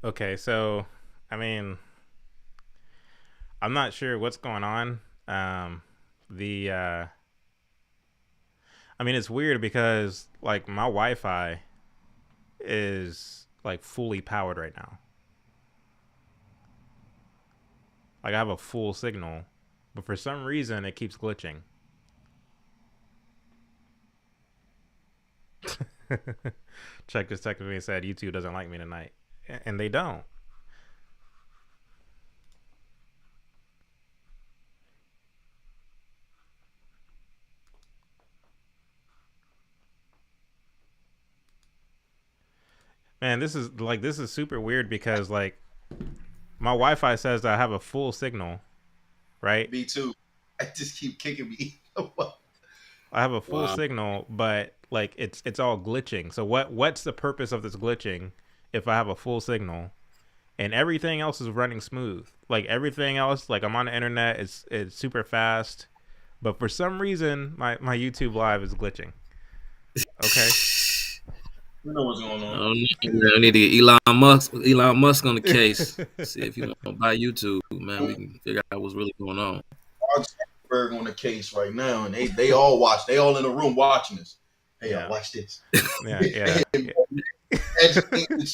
Okay, so I mean, I'm not sure what's going on. The I mean, it's weird because like my Wi-Fi is like fully powered right now. Like I have a full signal, but for some reason it keeps glitching. Check just texted me and said YouTube doesn't like me tonight, and they don't. Man, this is super weird because like my Wi-Fi says that I have a full signal, right? Me too. I just keep kicking me. I have a full Wow. signal, but like it's all glitching. So what's the purpose of this glitching if I have a full signal and everything else is running smooth? Like everything else, like I'm on the internet, it's super fast, but for some reason my YouTube live is glitching. Okay. You know what's going I on. don't know. I need to get Elon Musk on the case. See if he want to buy YouTube, man. We can figure out what's really going on. Mark Zuckerberg on the case right now, and they all watch. They all in the room watching this. Hey, Yeah. watch this. Yeah, yeah. Educated.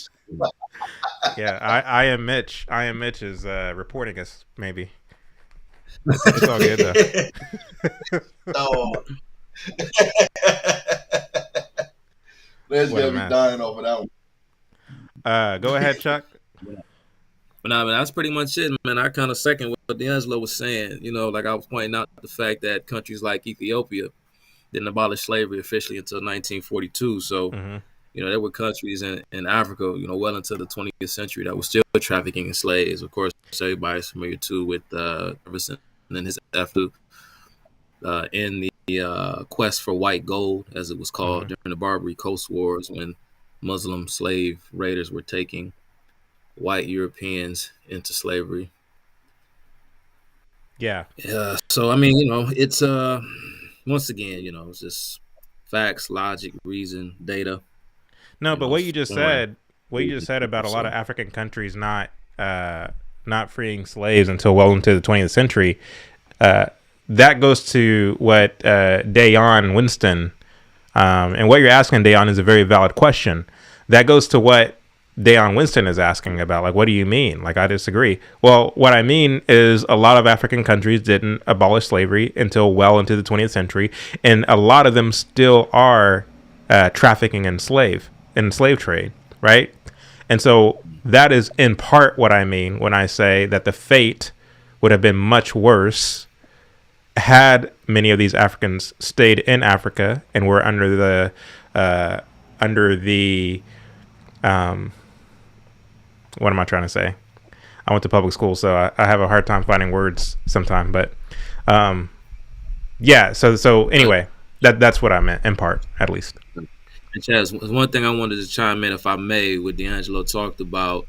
Yeah, I am Mitch. I am Mitch is reporting us maybe. It's all good though. Oh, let's What a get me mess. dying over that one. Go ahead, Chuck. But nah, man, that's pretty much it, man. I kind of second what D'Angelo was saying. Like I was pointing out the fact that countries like Ethiopia didn't abolish slavery officially until 1942. So, Mm-hmm. there were countries in Africa, well into the 20th century that were still trafficking in slaves. Of course, everybody's familiar too with Jefferson and his effort in the quest for white gold, as it was Mm-hmm. called, during the Barbary Coast Wars when Muslim slave raiders were taking white Europeans into slavery. Yeah. So I mean, it's once again, it's just facts, logic, reason, data, No, but foreign. what you just said about a lot of African countries uh, not freeing slaves until well into the 20th century, uh, that goes to what Dayon Winston, and what you're asking, Dayon, is a very valid question. That goes to what Dayon Winston is asking about. Like, what do you mean? Like, I disagree. Well, what I mean is a lot of African countries didn't abolish slavery until well into the 20th century, and a lot of them still are trafficking in slave trade, right? And so that is in part what I mean when I say that the fate would have been much worse had many of these Africans stayed in Africa and were uh, under the um, what am I trying to say? I went to public school, so I have a hard time finding words sometimes. But um, yeah, so anyway, that's what I meant in part, at least. And Chaz, one thing I wanted to chime in, if I may, what D'Angelo talked about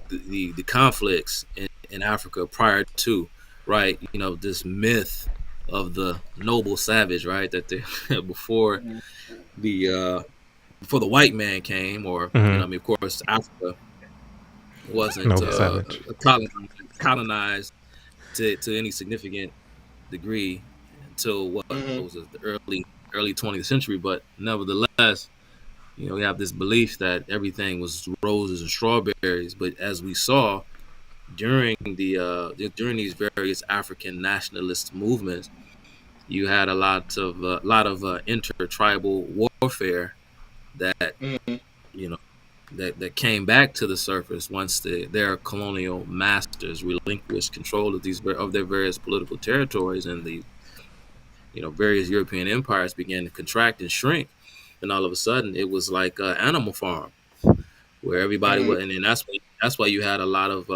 the conflicts in Africa prior to, right? This myth of the noble savage, right? That before the before the white man came, or Mm-hmm. I mean, of course, Africa wasn't Noble Savage. colonized to any significant degree until what Mm-hmm. was it, the early 20th century. But nevertheless, we have this belief that everything was roses and strawberries. But as we saw during these various African nationalist movements, you had a lot of intertribal warfare that Mm-hmm. you know that came back to the surface once their colonial masters relinquished control of their various political territories, and the various European empires began to contract and shrink. And all of a sudden, it was like an animal farm where everybody Mm-hmm. was, and then that's why you had a lot of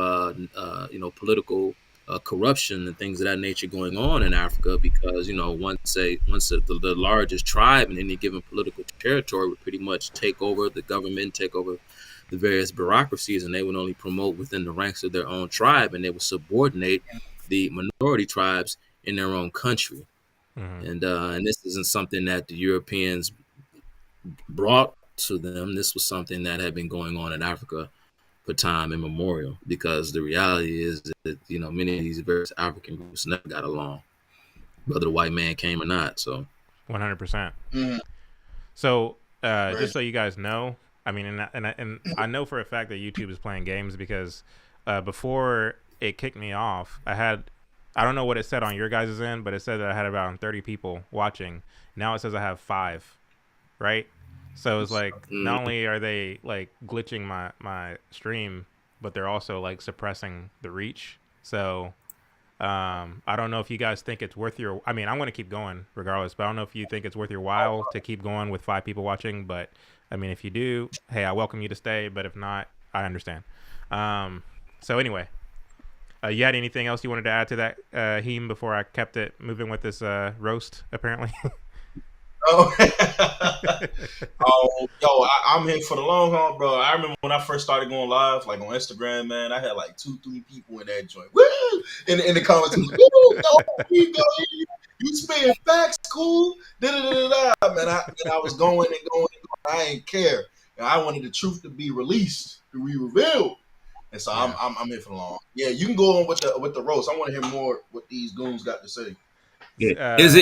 political corruption and things of that nature going on in Africa, because once the largest tribe in any given political territory would pretty much take over the government, take over the various bureaucracies, and they would only promote within the ranks of their own tribe, and they would subordinate the minority tribes in their own country. Mm-hmm. And this isn't something that the Europeans brought to them. This was something that had been going on in Africa for time immemorial, because the reality is that, you know, many of these various African groups never got along, whether the white man came or not. So 100%. Mhm. So, Right. just so you guys know, I mean, and I know for a fact that YouTube is playing games because before it kicked me off, I don't know what it said on your guys' end, but it said that I had about 30 people watching. Now it says I have 5, right? So it's like not only are they like glitching my stream, but they're also like suppressing the reach. So I don't know if you guys think it's worth your. I mean, I'm going to keep going regardless, but I don't know if you think it's worth your while to keep going with 5 people watching. But I mean, if you do, hey, I welcome you to stay. But if not, I understand. So anyway, you had anything else you wanted to add to that, Heem, before I kept it moving with this roast? Apparently. Oh, oh, yo, I'm here for the long haul, bro. I remember when I first started going live, like on Instagram, man. I had like 2, 3 people in that joint. Woo! In the comments, woo! Yo, you go, you spitting facts, cool. Da da da da. Man, I was going and going and going. I ain't care. And I wanted the truth to be released, to be revealed. And so Yeah. I'm here for the long. Yeah, you can go on with the roast. I want to hear more what these goons got to say. yeah. Uh, Is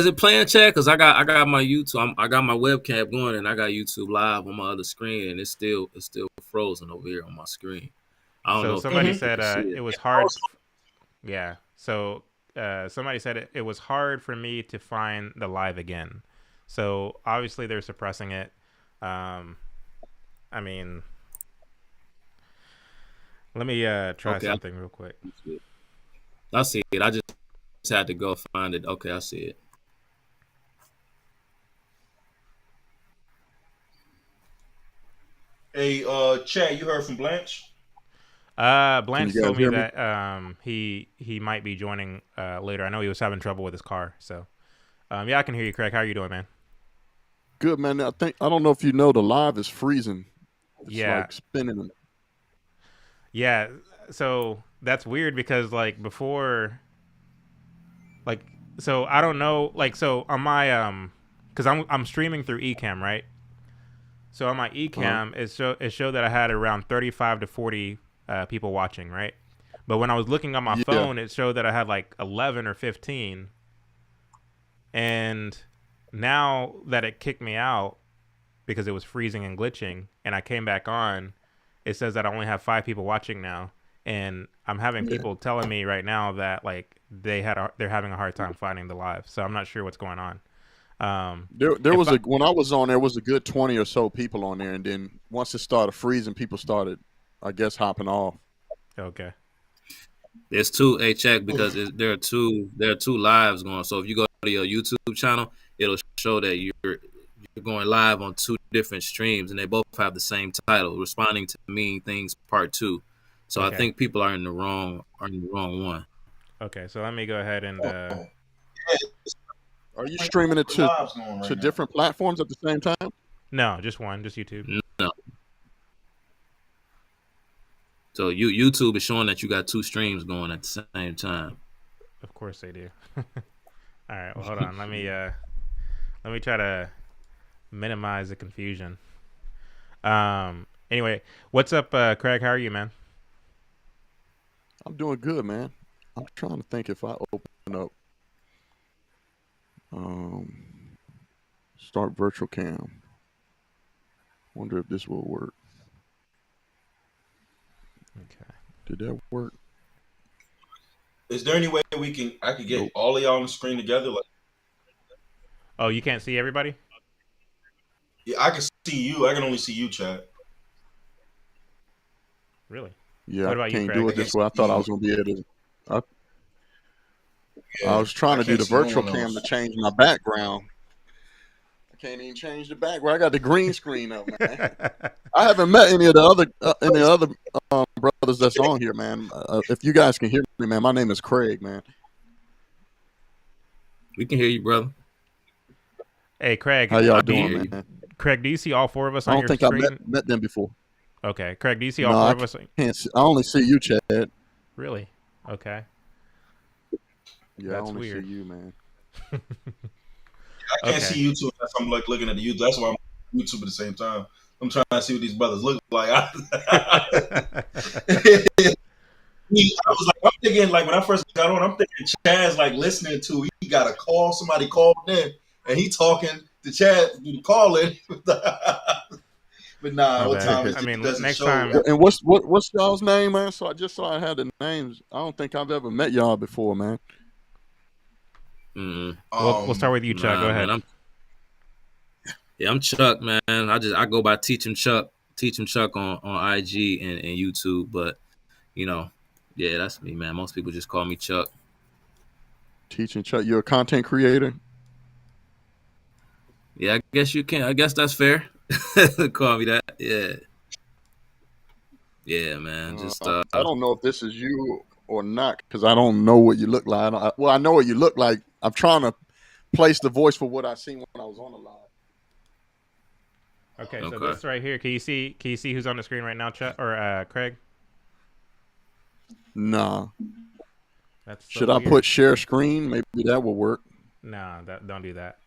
it playing, chat? Because I got my YouTube, I got my webcam going, and I got YouTube live on my other screen, and it's still frozen over here on my screen. I don't so know if somebody people said can see it it. was hard. Yeah. So somebody said it was hard for me to find the live again. So obviously they're suppressing it. I mean, let me try Okay, something real quick. I see it. I just had to go find it. Okay, I see it. Hey, Chad, you heard from Blanche? Can you Blanche guys told me hear me? that he might be joining later. I know he was having trouble with his car. So yeah, I can hear you, Craig. How are you doing, man? Good, man. I don't know if you know the live is freezing. It's Yeah. like spinning. Yeah. So that's weird because like before, like, so I don't know, like, so on my because I'm streaming through Ecamm, right? So on my Uh, Ecamm, it showed that I had around 35 to 40 people watching, right? But when I was looking on my yeah, phone, it showed that I had like 11 or 15. And now that it kicked me out because it was freezing and glitching, and I came back on, it says that I only have 5 people watching now. And I'm having yeah. people telling me right now that like they're having a hard time finding the live. So I'm not sure what's going on. There If was I, when I was on there was a good 20 or so people on there, and then once it started freezing, people started, I guess, hopping off. okay. There's two a check because there are two lives going. So if you go to your YouTube channel, it'll show that you're going live on 2 different streams, and they both have the same title, "Responding to Mean Things Part 2." So I Okay. think people are in the wrong one. Okay. So let me go ahead and Oh, yeah, it's Are you like streaming it the lives going right to now. different platforms at the same time? no, just one, just YouTube. No, so YouTube is showing that you got 2 streams going at the same time. Of course they do. All right. Well, hold on. Let me try to minimize the confusion. Anyway, what's up, Craig? How are you, man? I'm doing good, man. I'm trying to think if I open up, um, start virtual cam. Wonder if this will work. Okay. Did that work? Is there any way I could get Nope. all of y'all on the screen together? Like, Oh, you can't see everybody? yeah, I can see you. I can only see you, Chad. Really? Yeah, What I about you, can't do Craig? I it can't this way. I see thought I you. was gonna be able to. I Yeah, was trying I to do can't the see no virtual one cam else. to change my background. I can't even change the background. I got the green screen up, man. I haven't met any of the other brothers that's on here, man. If you guys can hear me, man, my name is Craig, man. We can hear you, brother. Hey, How Craig, y'all We do can you doing, hear you. man? Craig, do you see all 4 of us I on don't your think I met screen? met them before. Okay, Craig, do you see all No, 4 I of us? can't. See, I only see you, Chad. Really? Okay, Yeah, I that's only see weird. you, man. I can't Okay. see YouTube unless I'm like looking at the YouTube. That's why I'm on YouTube at the same time. I'm trying to see what these brothers look like. I was like, I'm thinking, like, when I first got on, I'm thinking Chad's like listening to, he got a call, somebody called in, and he talking to Chad, calling. But nah, what time is I mean, doesn't next show. time. And what's y'all's name, man? So I had the names. I don't think I've ever met y'all before, man. We'll start with you, Chuck. Go ahead. Man, I'm Chuck, man. I go by Teach 'em Chuck on IG and YouTube, but yeah, that's me, man. Most people just call me Chuck. Teaching Chuck, you're a content creator. Yeah, I guess you can. I guess that's fair. Call me that. Yeah, man. I don't know if this is you or not because I don't know what you look like. I know what you look like. I'm trying to place the voice for what I seen when I was on the live. Okay, so this right here, can you see who's on the screen right now, Chuck or Craig? Nah. That's Should I put share screen? Maybe that will work. No, don't do that.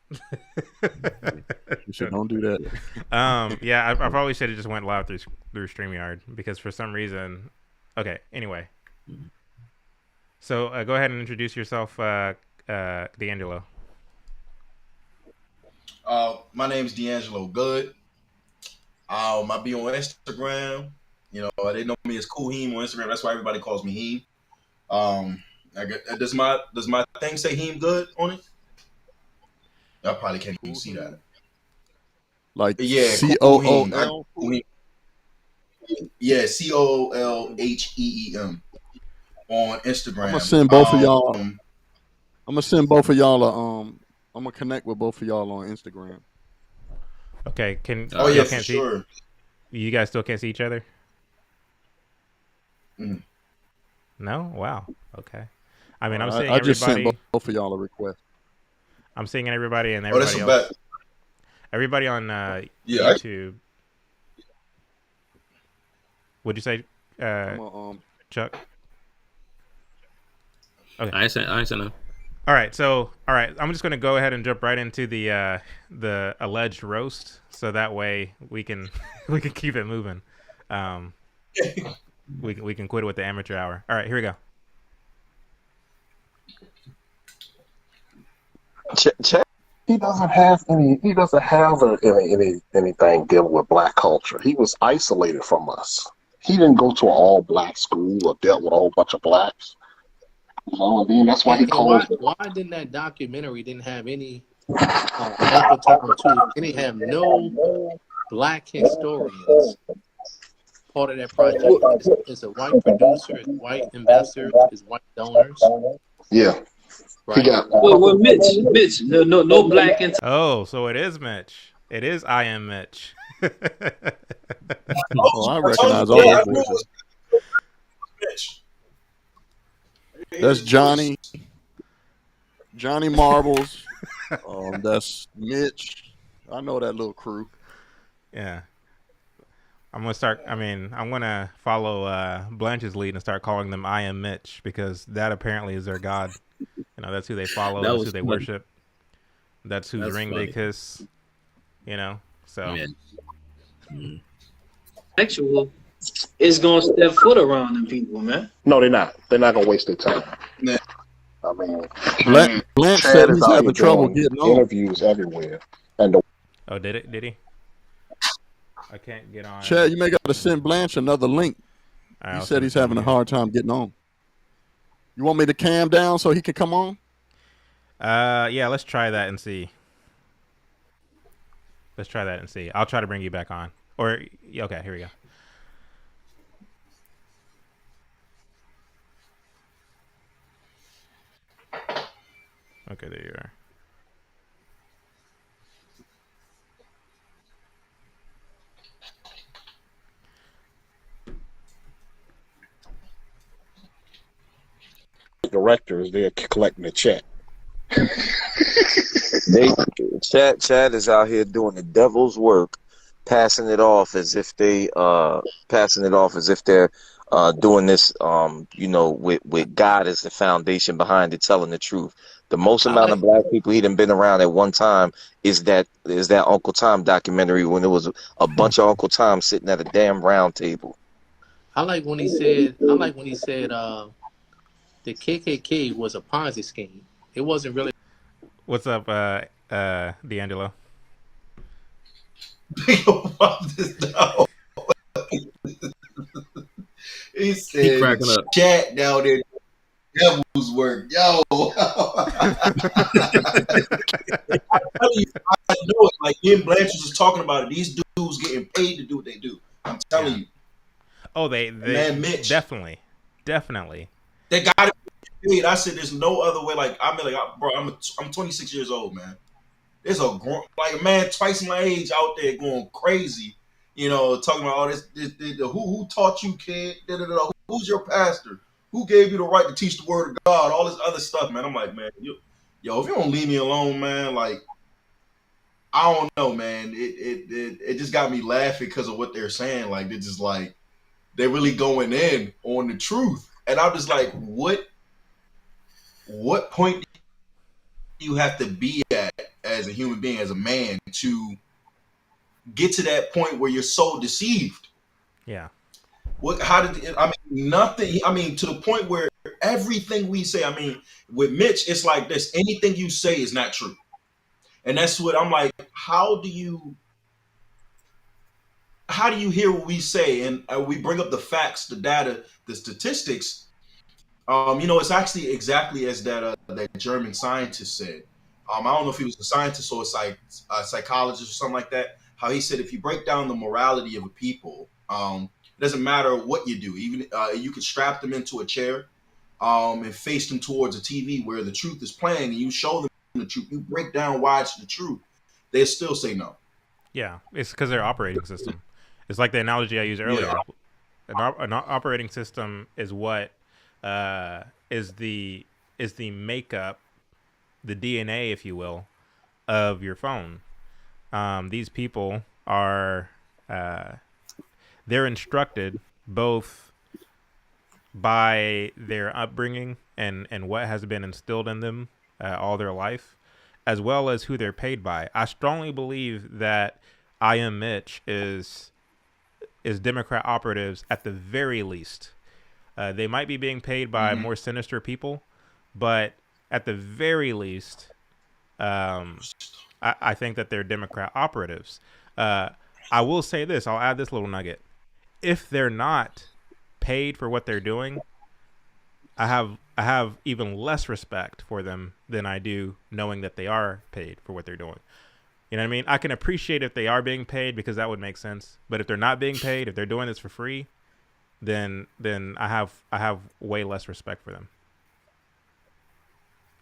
You should don't do that. Yeah, I probably should have just went live through StreamYard because for some reason. Okay, anyway. So go ahead and introduce yourself, D'Angelo. My name's D'Angelo Good. I be on Instagram. They know me as Cool Heem on Instagram. That's why everybody calls me Heem. Does my thing say Heem Good on it? I probably can't even see that. Like COOL. Yeah, COOLHEEM on Instagram. I'm gonna send both of y'all. I'm gonna send both of y'all. I'm gonna connect with both of y'all on Instagram. Okay. yeah, for sure. You guys still can't see each other? Mm. No? Wow. Okay. I mean, I'm seeing I everybody. just sent both of y'all a request. I'm seeing everybody and everybody else. Everybody on YouTube. What'd you say, Chuck? Okay. I ain't saying no. All right, I'm just going to go ahead and jump right into the alleged roast, so that way we can keep it moving. We can quit it with the amateur hour. All right, here we go. He doesn't have anything dealing with black culture. He was isolated from us. He didn't go to an all black school or dealt with a whole bunch of blacks. And then that's why he calls. Why didn't that documentary didn't have any didn't have no black historians part of that project? It's a white producer, it's white investors, it's white donors. Yeah. Right. Well, Mitch, no black. Oh, so it is Mitch. It is I am Mitch. I recognize all the voices. Mitch. That's Johnny Marbles. That's Mitch. I know that little crew. Yeah. I'm gonna follow Blanche's lead and start calling them I am Mitch because that apparently is their god. That's who they follow. That's who they worship. That's whose ring they kiss. So. Yeah. Sexual is gonna step foot around them people, man. No, they're not. They're not gonna waste their time. Nah. I mean, Blanche said he's having trouble getting on. Interviews everywhere. Oh, did he? I can't get on. Chad, you may got to send Blanche another link. He said he's having a hard time getting on. You want me to cam down so he can come on? Yeah, let's try that and see. I'll try to bring you back on. Okay, here we go. Okay, there you are. Directors, they're collecting the check. Chad is out here doing the devil's work, passing it off as if they're doing this, with God as the foundation behind it, telling the truth. The most I amount like of black people he done been around at one time is that Uncle Tom documentary when there was a bunch of Uncle Tom sitting at a damn round table. I like when he said the KKK was a Ponzi scheme. It wasn't really. What's up, D'Angelo? No. He He said cracking the up. chat down there, devil's work. Yo, tell you, I know it. Like me and Blanche was just talking about it. These dudes getting paid to do what they do. I'm telling Yeah. you. Oh, they Man, Mitch, definitely. they got to be paid. I said, there's no other way. Like I mean, like bro, I'm 26 years old, man. There's a man twice my age out there going crazy. You know, talking about all this who taught you, kid? Who's your pastor? Who gave you the right to teach the word of God? All this other stuff, man. I'm like, man, yo, if you don't leave me alone, man, like I don't know, man. It just got me laughing because of what they're saying. Like they're just like they're really going in on the truth, and I'm just like, what point do you have to be at as a human being, as a man, to get to that point where you're so deceived? Yeah. What? How did? I mean, nothing. I mean, to the point where everything we say. I mean, with Mitch, it's like this: anything you say is not true, and that's what I'm like. How do you hear what we say? And we bring up the facts, the data, the statistics. It's actually exactly as that German scientist said. I don't know if he was a scientist or a psychologist or something like that. How he said if you break down the morality of a people, it doesn't matter what you do. Even you could strap them into a chair, and face them towards a TV where the truth is playing, and you show them the truth. You break down why it's the truth. They still say no. Yeah. It's because their operating system. It's like the analogy I used earlier. Yeah. An operating system is what is the makeup, the DNA, if you will, of your phone. These people are they're instructed both by their upbringing and what has been instilled in them all their life, as well as who they're paid by. I strongly believe that I Am Mitch is Democrat operatives at the very least. They might be being paid by more sinister people, but at the very least, I think that they're Democrat operatives. I will say this. I'll add this little nugget. If they're not paid for what they're doing, I have even less respect for them than I do knowing that they are paid for what they're doing. You know what I mean? I can appreciate if they are being paid because that would make sense. But if they're not being paid, if they're doing this for free, then I have way less respect for them.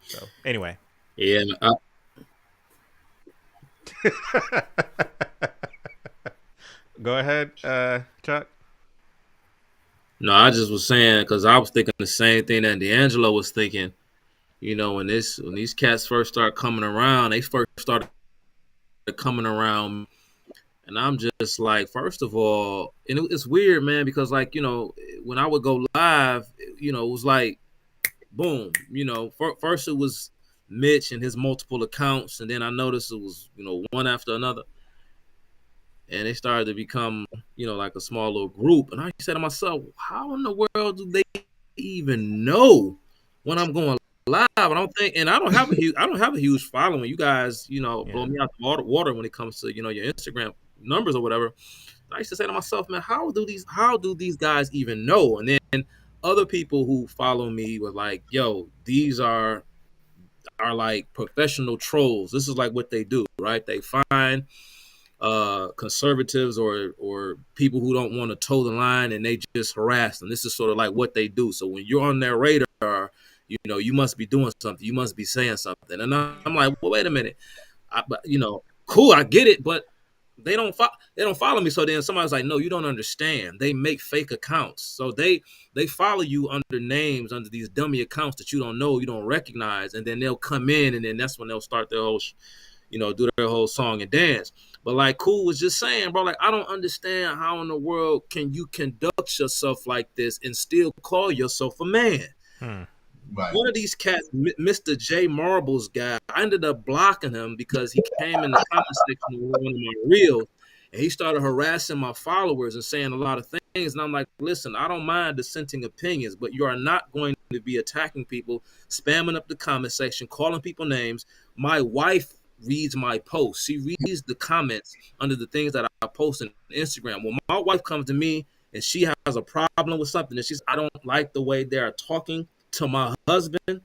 So anyway, Yeah. go ahead, Chuck. No, I just was saying because I was thinking the same thing that D'Angelo was thinking. When these cats first start coming around, they first started coming around, and I'm just like, first of all, and it's weird, man, because when I would go live, it was like, boom, first it was Mitch and his multiple accounts, and then I noticed it was one after another, and they started to become like a small little group, and I said to myself, how in the world do they even know when I'm going live? I don't think, and I don't have a huge following. You guys, blow me out the water when it comes to your Instagram numbers or whatever. I used to say to myself, man, how do these guys even know? And then other people who follow me were like, yo, these are like professional trolls. This is like what they do, right? They find conservatives or people who don't want to toe the line, and they just harass them. This is sort of like what they do. So when you're on their radar, you must be doing something. You must be saying something. And I'm like, well, wait a minute. Cool, I get it, but they don't follow me. So then somebody's like, no, you don't understand. They make fake accounts. So they follow you under names, under these dummy accounts that you don't know, you don't recognize, and then they'll come in, and then that's when they'll start their whole do their whole song and dance. But like Cool was just saying, bro, like I don't understand how in the world can you conduct yourself like this and still call yourself a man. Right. One of these cats, Mr. J Marbles guy, I ended up blocking him because he came in the comment section of one of my reels and he started harassing my followers and saying a lot of things. And I'm like, listen, I don't mind dissenting opinions, but you are not going to be attacking people, spamming up the comment section, calling people names. My wife reads my posts. She reads the comments under the things that I post on Instagram. When my wife comes to me and she has a problem with something and she's, I don't like the way they're talking to my husband,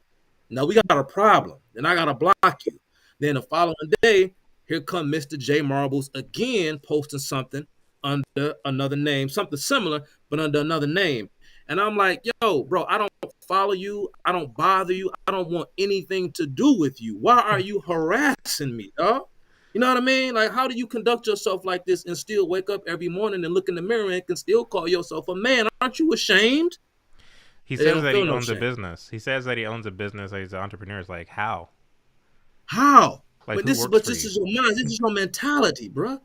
now we got a problem. Then I gotta block you. Then the following day, here come Mr. J Marbles again posting something under another name, something similar, but under another name. And I'm like, yo, bro, I don't follow you. I don't bother you. I don't want anything to do with you. Why are you harassing me, dog? You know what I mean? Like, how do you conduct yourself like this and still wake up every morning and look in the mirror and can still call yourself a man? Aren't you ashamed? He says that he owns a business. He says that he owns a business. That he's an entrepreneur. It's like, how? How? Like, But this is your mind. This is your mentality, bro.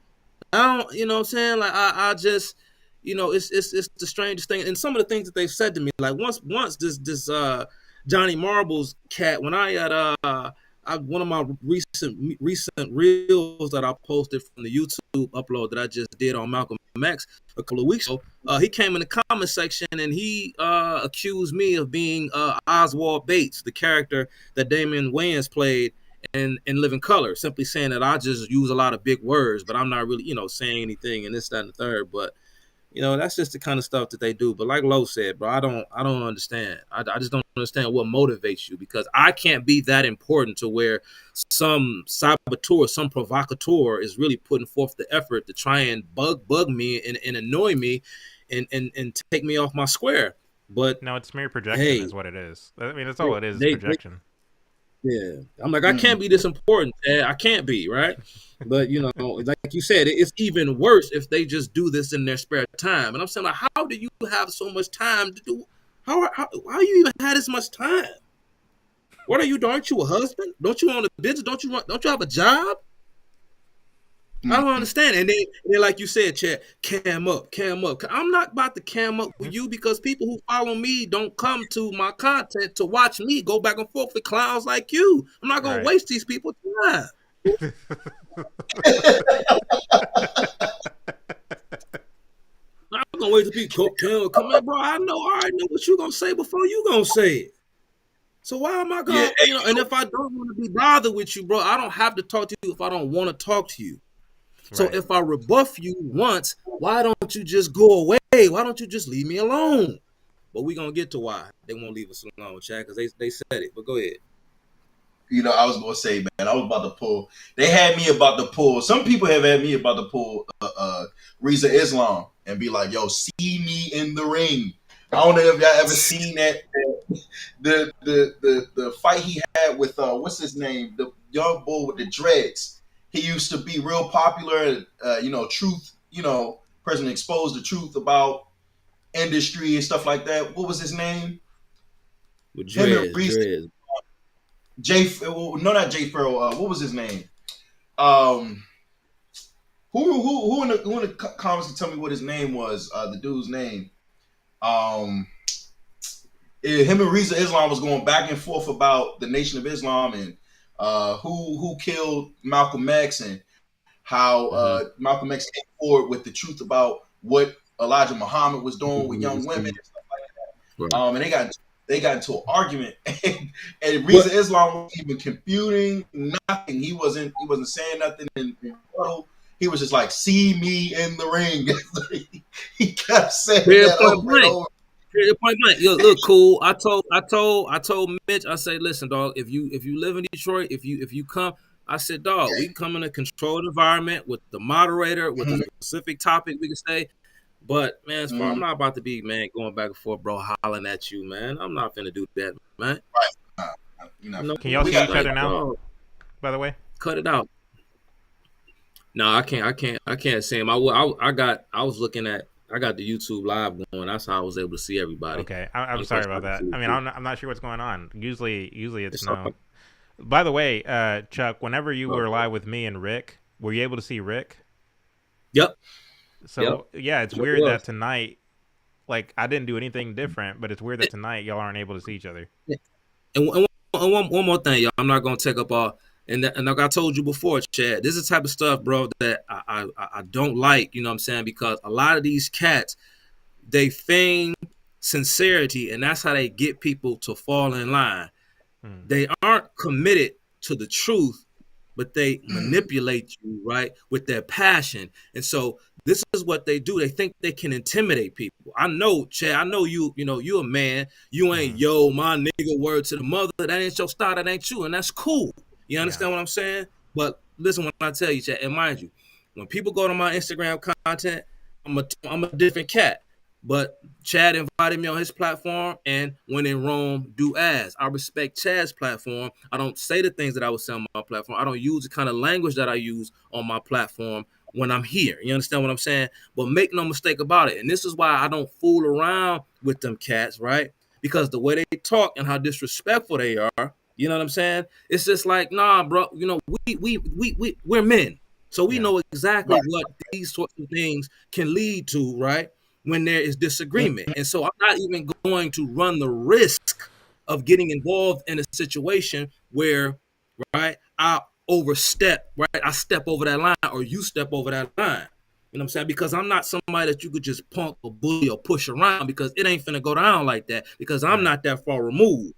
I don't, you know what I'm saying? Like, I just, it's the strangest thing. And some of the things that they've said to me, like once this Johnny Marbles cat, when I had one of my recent reels that I posted from the YouTube upload that I just did on Malcolm X a couple of weeks ago, he came in the comment section and he accused me of being Oswald Bates, the character that Damon Wayans played in Living Color, simply saying that I just use a lot of big words, but I'm not really, saying anything and this, that, and the third. But that's just the kind of stuff that they do. But like Lo said, bro, I don't understand. I just don't understand what motivates you, because I can't be that important to where some saboteur, some provocateur is really putting forth the effort to try and bug me and annoy me and take me off my square. But no, it's mere projection is what it is. I mean, that's all it is projection. Yeah, I'm like, I can't be this important. I can't be, right? But like you said, it's even worse if they just do this in their spare time. And I'm saying, like, how do you have so much time to do? How you even had this much time? What are you doing? Aren't you a husband? Don't you own a business? Don't you have a job? I don't understand. And then like you said, Chad, cam up. I'm not about to cam up with you, because people who follow me don't come to my content to watch me go back and forth with clowns like you. I'm not going to waste these people's time. I'm going to wait to be come in, bro. I already know what you're going to say before you going to say it. So why am I going to, and if I don't want to be bothered with you, bro, I don't have to talk to you if I don't want to talk to you. So if I rebuff you once, why don't you just go away? Why don't you just leave me alone? But we're going to get to why they won't leave us alone, Chad, because they said it. But go ahead. I was going to say, man, I was about to pull. They had me about to pull. Some people have had me about to pull Reza Islam and be like, yo, see me in the ring. I don't know if y'all ever seen that. The fight he had with, what's his name? The young boy with the dreads. He used to be real popular, truth, person exposed the truth about industry and stuff like that. What was his name? With Dreads. Not Jay Farrell. What was his name? Who in the comments can tell me what his name was? The dude's name. Him and Reza Islam was going back and forth about the Nation of Islam and who killed Malcolm X, and how Malcolm X came forward with the truth about what Elijah Muhammad was doing with young women and stuff like that. And they got into an argument, and Reza Islam wasn't even computing nothing. He wasn't saying nothing in he was just like, see me in the ring. He kept saying that over and over. Point blank. Yo, look, Cool. I told Mitch, I say, listen, dog, if you live in Detroit, if you come, I said, dog, we come in a controlled environment with the moderator, with a specific topic we can say. But man, as far I'm not about to be, man, going back and forth, bro, hollering at you, man. I'm not finna do that, man. Right. Can y'all see each other now? By the way, cut it out. No, I can't see him. I was looking at. I got the YouTube live going. That's how I was able to see everybody. Okay, I'm sorry about that. I mean, I'm not sure what's going on. Usually it's no. By the way, Chuck, whenever you were live with me and Rick, were you able to see Rick? Yep. Yep. So yeah, it's Sure weird that was. tonight, like I didn't do anything different, but it's weird that tonight y'all aren't able to see each other. And one more thing, y'all. I'm not gonna take up all. And like I told you before, Chad, this is the type of stuff, bro, that I don't like. You know what I'm saying? Because a lot of these cats, they feign sincerity, and that's how they get people to fall in line. They aren't committed to the truth, but they manipulate you, right, with their passion. And so this is what they do. They think they can intimidate people. I know, Chad, I know you a man. You ain't my nigga, word to the mother. That ain't your style, that ain't you, and that's cool. You understand what I'm saying? But listen when I tell you, Chad, and mind you, when people go to my Instagram content, I'm a different cat. But Chad invited me on his platform, and when in Rome, do as. I respect Chad's platform. I don't say the things that I would say on my platform. I don't use the kind of language that I use on my platform when I'm here. You understand what I'm saying? But make no mistake about it. And this is why I don't fool around with them cats, right? Because the way they talk and how disrespectful they are, you know what I'm saying? It's just like, nah, bro, we're men. So we know exactly what these sorts of things can lead to, right? When there is disagreement. And so I'm not even going to run the risk of getting involved in a situation where, right, I overstep, right? I step over that line or you step over that line. You know what I'm saying? Because I'm not somebody that you could just punk or bully or push around because it ain't finna go down like that because I'm not that far removed.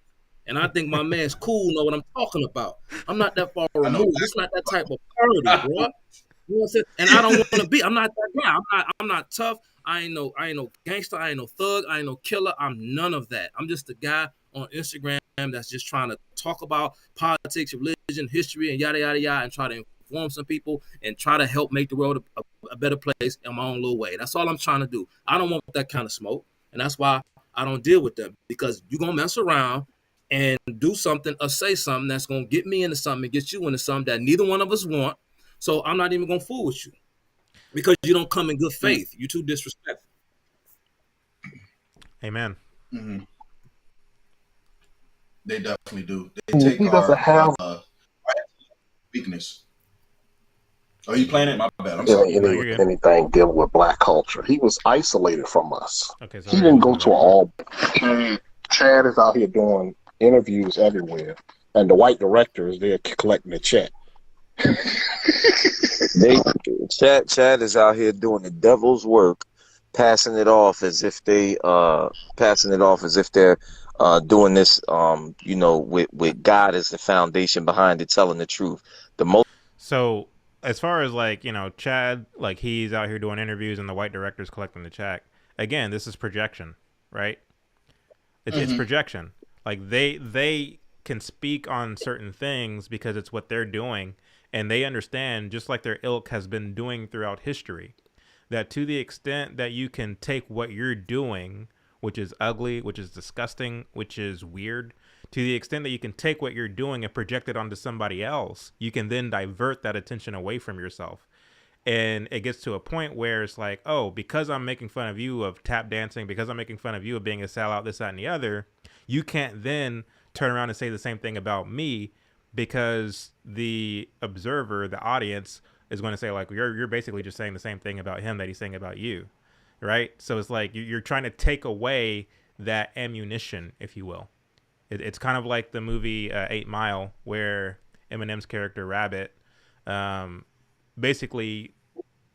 And I think my man's cool know what I'm talking about. I'm not that far removed. This not that type of party, bro. You know what I'm saying? And I don't want to be. I'm not that guy. I'm not tough. I ain't no gangster. I ain't no thug. I ain't no killer. I'm none of that. I'm just a guy on Instagram that's just trying to talk about politics, religion, history, and yada yada yada, and try to inform some people and try to help make the world a better place in my own little way. That's all I'm trying to do. I don't want that kind of smoke, and that's why I don't deal with them because you're gonna mess around and do something or say something that's gonna get me into something and get you into something that neither one of us want. So I'm not even gonna fool with you because you don't come in good faith. You're too disrespectful. Amen. Mm-hmm. They definitely do. They take He doesn't have weakness. Are you playing it? My bad. I'm sorry. anything dealing with black culture. He was isolated from us. Okay, so he didn't go to all. Chad is out here doing interviews everywhere, and the white directors they're collecting the check. Chad is out here doing the devil's work, passing it off as if they're doing this with God as the foundation behind it, telling the truth. So as far as like, Chad, like he's out here doing interviews and the white director's collecting the check. Again, this is projection, right? It's projection. Like they can speak on certain things because it's what they're doing, and they understand, just like their ilk has been doing throughout history, that to the extent that you can take what you're doing, which is ugly, which is disgusting, which is weird, to the extent that you can take what you're doing and project it onto somebody else, you can then divert that attention away from yourself. And it gets to a point where it's like, oh, because I'm making fun of you of tap dancing, because I'm making fun of you of being a sellout, this, that, and the other, you can't then turn around and say the same thing about me, because the observer, the audience, is going to say, like, you're basically just saying the same thing about him that he's saying about you, right? So it's like you're trying to take away that ammunition, if you will. It's kind of like the movie 8 Mile, where Eminem's character Rabbit basically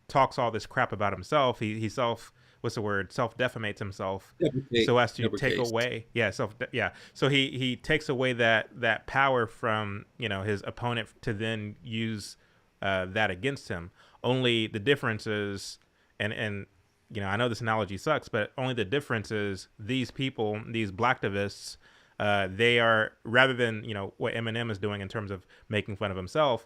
talks all this crap about himself. He self-defamates himself. So as to take away, so he takes away that power from his opponent to then use that against him. Only the difference is, and I know this analogy sucks, but only the difference is these people, these blacktivists, they are, rather than what Eminem is doing in terms of making fun of himself,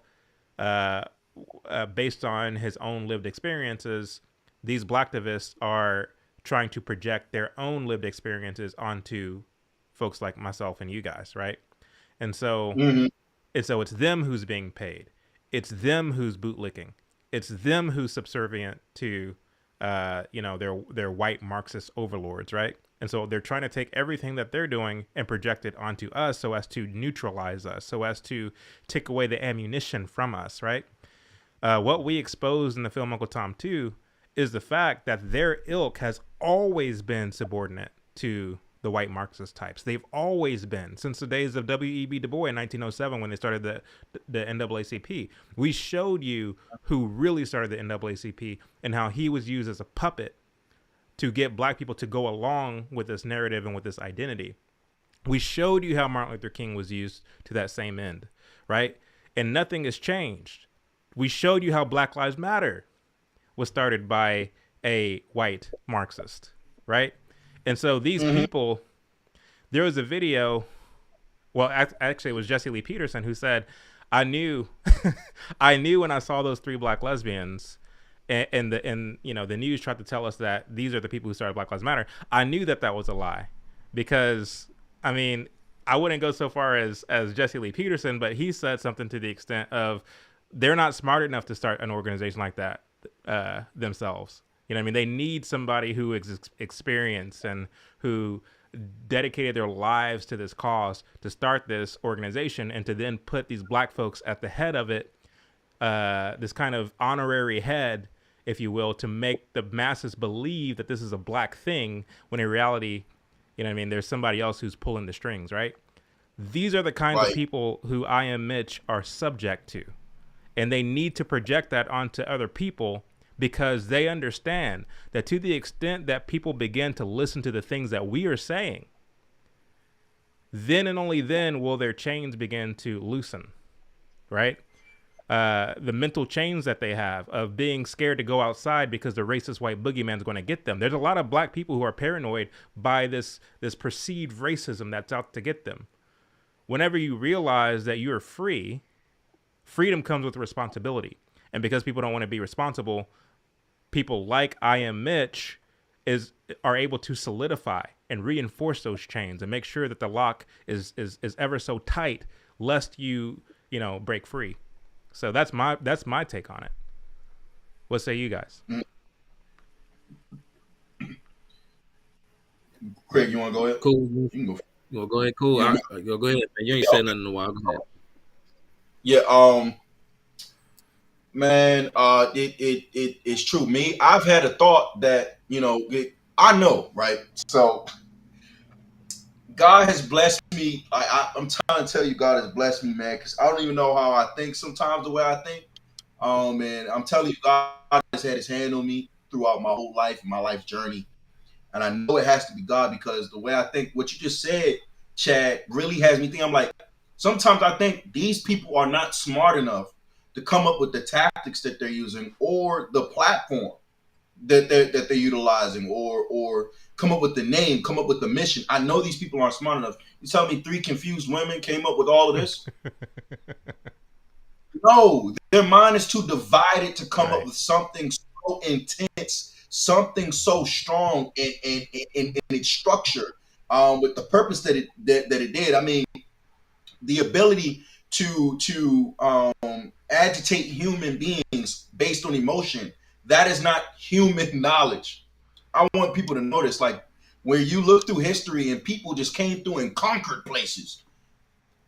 based on his own lived experiences, these blacktivists are trying to project their own lived experiences onto folks like myself and you guys, right? And so, it's them who's being paid. It's them who's bootlicking. It's them who's subservient to, their white Marxist overlords, right? And so they're trying to take everything that they're doing and project it onto us so as to neutralize us, so as to take away the ammunition from us, right? What we exposed in the film Uncle Tom 2 is the fact that their ilk has always been subordinate to the white Marxist types. They've always been, since the days of W.E.B. Du Bois in 1907 when they started the NAACP. We showed you who really started the NAACP and how he was used as a puppet to get black people to go along with this narrative and with this identity. We showed you how Martin Luther King was used to that same end, right? And nothing has changed. We showed you how Black Lives Matter was started by a white Marxist, right? And so these people, there was a video, well, actually it was Jesse Lee Peterson who said, I knew when I saw those 3 black lesbians and the news tried to tell us that these are the people who started Black Lives Matter. I knew that was a lie, because I mean, I wouldn't go so far as Jesse Lee Peterson, but he said something to the extent of they're not smart enough to start an organization like that themselves. You know what I mean? They need somebody who is experienced and who dedicated their lives to this cause to start this organization, and to then put these black folks at the head of it, this kind of honorary head, if you will, to make the masses believe that this is a black thing, when in reality, you know what I mean, there's somebody else who's pulling the strings, right? These are the kinds of people who I Am Mitch are subject to. And they need to project that onto other people, because they understand that to the extent that people begin to listen to the things that we are saying, then and only then will their chains begin to loosen, right? The mental chains that they have of being scared to go outside because the racist white boogeyman is going to get them. There's a lot of black people who are paranoid by this perceived racism that's out to get them. Whenever you realize that you're free, freedom comes with responsibility. And because people don't want to be responsible, people like I Am Mitch are able to solidify and reinforce those chains and make sure that the lock is ever so tight, lest you break free. So that's my take on it. What say you guys? Craig, you want to go ahead? Cool. You can go. Go ahead. Cool. Yeah. Go ahead, man. You ain't said nothing in a while. Go ahead. Yeah. Man. It's true. Me, I've had a thought that I know, right? So God has blessed me. I'm trying to tell you, God has blessed me, man, because I don't even know how I think sometimes the way I think. And I'm telling you, God has had his hand on me throughout my whole life, my life journey. And I know it has to be God, because the way I think, what you just said, Chad, really has me think. I'm like, sometimes I think these people are not smart enough to come up with the tactics that they're using, or the platform that they're utilizing, or come up with the name, come up with the mission. I know these people aren't smart enough. You tell me 3 confused women came up with all of this? No, their mind is too divided to come up with something so intense, something so strong and its structure, with the purpose that it did. I mean, the ability to agitate human beings based on emotion, that is not human knowledge. I want people to notice, like, where you look through history and people just came through and conquered places,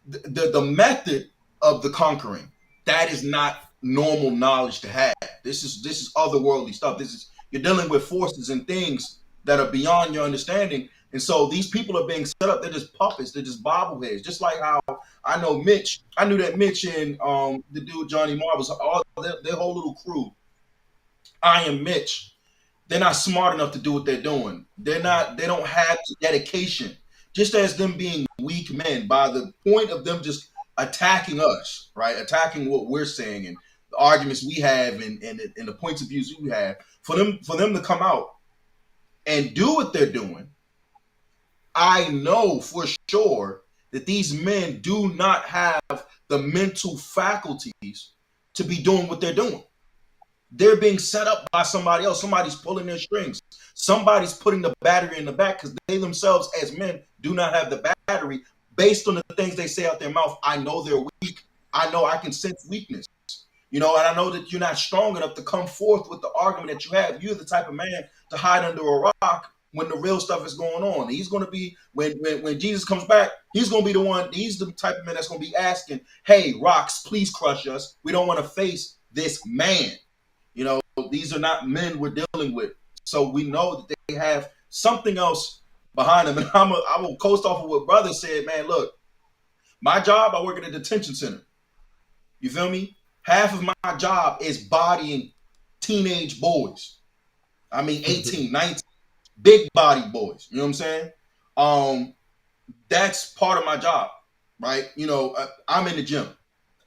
the method of the conquering, that is not normal knowledge to have. This is otherworldly stuff. You're dealing with forces and things that are beyond your understanding. And so these people are being set up. They're just puppets. They're just bobbleheads. Just like how I know Mitch. I knew that Mitch and the dude Johnny Marr was all their whole little crew. I Am Mitch. They're not smart enough to do what they're doing. They don't have the dedication. Just as them being weak men, by the point of them just attacking us, right? Attacking what we're saying and the arguments we have and the points of views we have. For them to come out and do what they're doing, I know for sure that these men do not have the mental faculties to be doing what they're doing. They're being set up by somebody else. Somebody's pulling their strings. Somebody's putting the battery in the back, because they themselves as men do not have the battery based on the things they say out their mouth. I know they're weak. I know I can sense weakness. And I know that you're not strong enough to come forth with the argument that you have. You're the type of man to hide under a rock when the real stuff is going on. He's going to be when Jesus comes back. He's going to be the one. He's the type of man that's going to be asking, "Hey, rocks, please crush us. We don't want to face this man." You know, these are not men we're dealing with. So we know that they have something else behind them. And I will coast off of what brother said. Man, look, my job, I work at a detention center. You feel me? Half of my job is bodying teenage boys. I mean, 18, 19, big body boys. You know what I'm saying? That's part of my job, right? You know, I'm in the gym.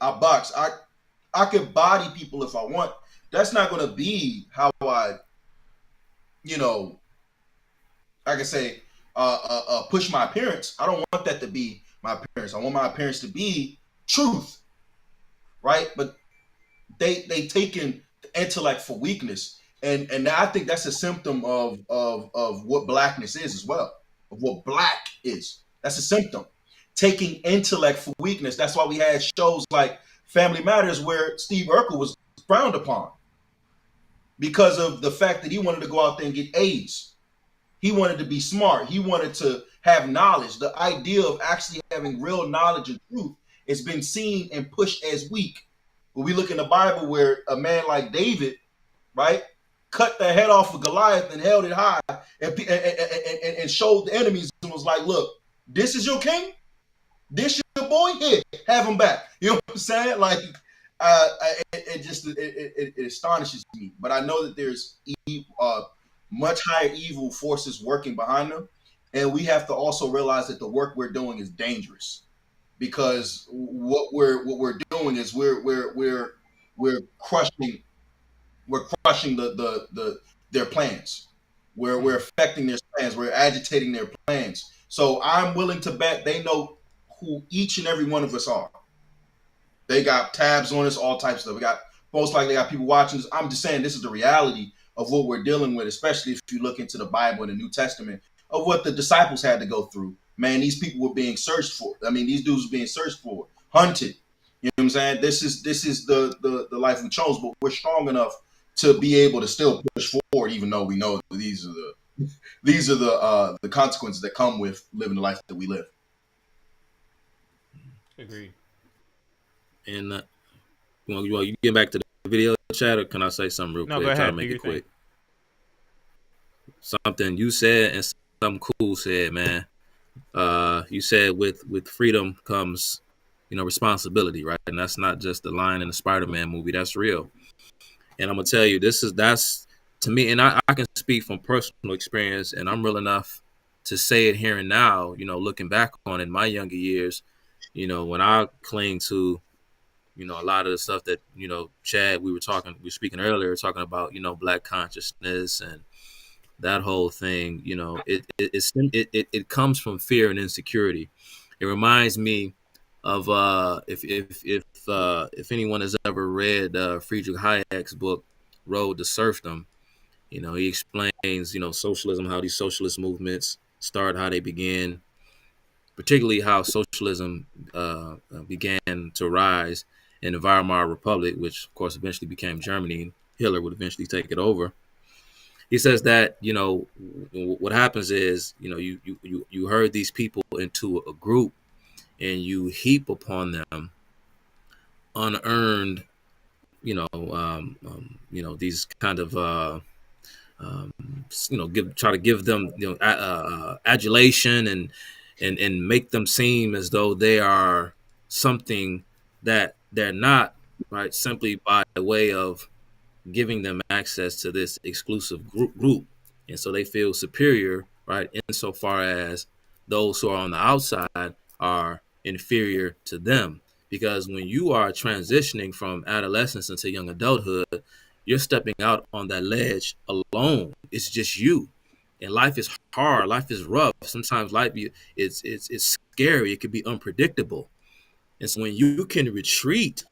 I box. I could body people if I want. That's not going to be how I, you know, like I say, push my appearance. I don't want that to be my appearance. I want my appearance to be truth, right? But they taken the intellect for weakness, and I think that's a symptom of what blackness is as well, of what black is. That's a symptom. Taking intellect for weakness. That's why we had shows like Family Matters where Steve Urkel was frowned upon because of the fact that he wanted to go out there and get A's. He wanted to be smart. He wanted to have knowledge. The idea of actually having real knowledge and truth has been seen and pushed as weak. When we look in the Bible where a man like David, right, cut the head off of Goliath and held it high and showed the enemies and was like, look, this is your king? This your boy? Here, have him back. You know what I'm saying? Like, it astonishes me. But I know that there's much higher evil forces working behind them. And we have to also realize that the work we're doing is dangerous. Because what we're doing is we're crushing their plans. We're affecting their plans. We're agitating their plans. So I'm willing to bet they know who each and every one of us are. They got tabs on us, all types of stuff. We got most likely got people watching us. I'm just saying this is the reality of what we're dealing with, especially if you look into the Bible and the New Testament of what the disciples had to go through. Man, these people were being searched for. I mean, these dudes were being searched for, hunted. You know what I'm saying? This is the life we chose, but we're strong enough to be able to still push forward, even though we know that these are the consequences that come with living the life that we live. Agreed. And you get back to the video chat, or can I say something real quick? Go ahead. Try to make it quick. Something you said and something cool said, man. You said with freedom comes, responsibility, right? And that's not just the line in the Spider-Man movie. That's real. And I'm gonna tell you, that's to me, and I can speak from personal experience, and I'm real enough to say it here and now. Looking back on it, in my younger years, when I cling to, a lot of the stuff that Chad, we were speaking earlier, talking about, Black consciousness and that whole thing. It comes from fear and insecurity. It reminds me of if anyone has ever read Friedrich Hayek's book Road to Serfdom. He explains socialism, how these socialist movements start, how they begin, particularly how socialism began to rise in the Weimar Republic, which of course eventually became Germany. Hitler would eventually take it over. He says that what happens is you herd these people into a group and you heap upon them unearned these kind of try to give them adulation and make them seem as though they are something that they're not, right? Simply by way of giving them access to this exclusive group. And so they feel superior, right? Insofar as those who are on the outside are inferior to them. Because when you are transitioning from adolescence into young adulthood, you're stepping out on that ledge alone. It's just you. And life is hard. Life is rough. Sometimes life it's scary. It can be unpredictable. And so when you can retreat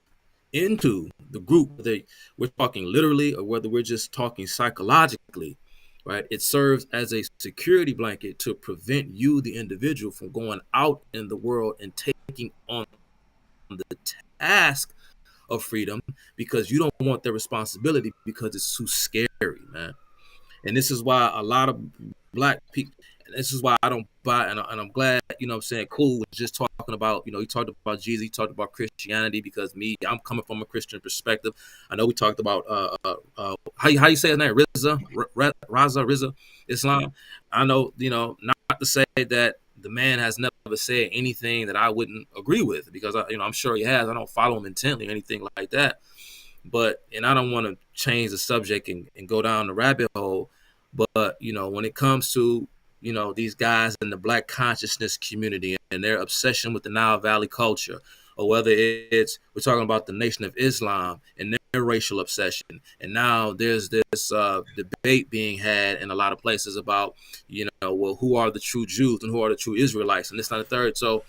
into the group, whether we're talking literally or whether we're just talking psychologically, right? It serves as a security blanket to prevent you, the individual, from going out in the world and taking on the task of freedom, because you don't want the responsibility, because it's too scary, man. And this is why a lot of black people. This is why I don't buy, and I'm glad, you know what I'm saying, Cool was just talking about, you know, he talked about Jesus, he talked about Christianity, because I'm coming from a Christian perspective. I know we talked about, how you say his name, Riza, Islam. I know, you know, not to say that the man has never said anything that I wouldn't agree with, because, you know, I'm sure he has. I don't follow him intently or anything like that. But, and I don't want to change the subject and go down the rabbit hole. But, you know, when it comes to, you know, these guys in the black consciousness community and their obsession with the Nile Valley culture, or whether it's, we're talking about the Nation of Islam and their racial obsession. And now there's this debate being had in a lot of places about, you know, well, who are the true Jews and who are the true Israelites, and this, not the third. So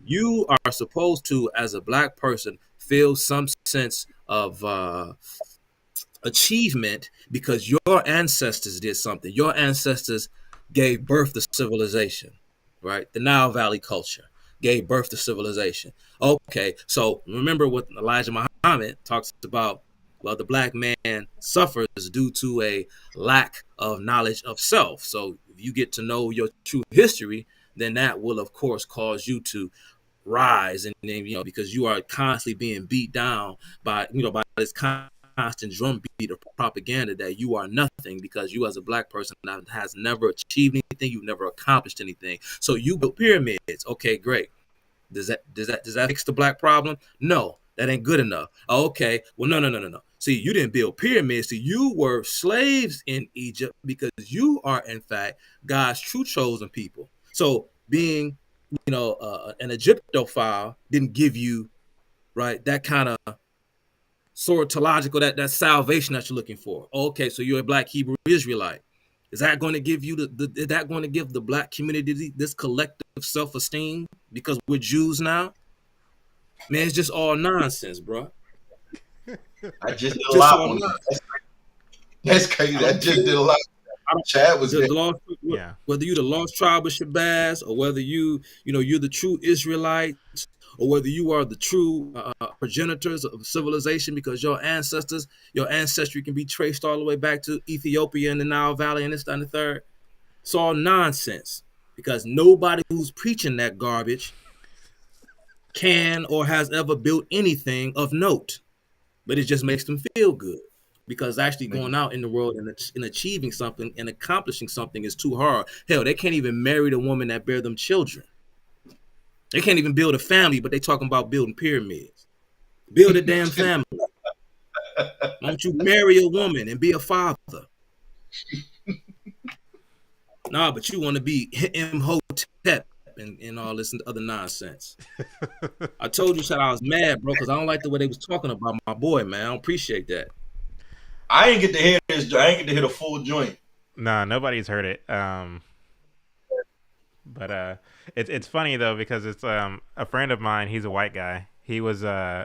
you are supposed to, as a black person, feel some sense of achievement because your ancestors did something. Your ancestors gave birth to civilization, right? The Nile Valley culture gave birth to civilization. Okay, so remember what Elijah Muhammad talks about. Well, the black man suffers due to a lack of knowledge of self. So if you get to know your true history, then that will, of course, cause you to rise, and then, you know, because you are constantly being beat down by, you know, by this constant drumbeat of propaganda that you are nothing, because you, as a black person that has never achieved anything, you've never accomplished anything. So you built pyramids. Okay, great. Does that fix the black problem? No, that ain't good enough. Okay, well, no. See, you didn't build pyramids. See, you were slaves in Egypt because you are, in fact, God's true chosen people. So being, you know, an Egyptophile didn't give you, right, that kind of sortological, that salvation that you're looking for. Okay, so you're a black Hebrew Israelite. Is that going to give you is that going to give the black community this collective self-esteem because we're Jews now? Man, it's just all nonsense, bro. I just did a lot on that. That's crazy. I just did a lot. Chad was there. Yeah. Whether you the lost tribe of Shabazz, or whether you're the true Israelites, or whether you are the true progenitors of civilization, because your ancestry can be traced all the way back to Ethiopia and the Nile Valley and this, that, and the third. It's all nonsense, because nobody who's preaching that garbage can or has ever built anything of note, but it just makes them feel good. Because actually going out in the world and achieving something and accomplishing something is too hard. Hell, they can't even marry the woman that bear them children. They can't even build a family, but they talking about building pyramids. Build a damn family. Why don't you marry a woman and be a father? Nah, but you want to be Imhotep and all this other nonsense. I told you, I was mad, bro, because I don't like the way they was talking about my boy, man. I don't appreciate that. I ain't get to hear this. I ain't get to hear the full joint. Nah, nobody's heard it. But it's funny though, because it's a friend of mine. He's a white guy. He was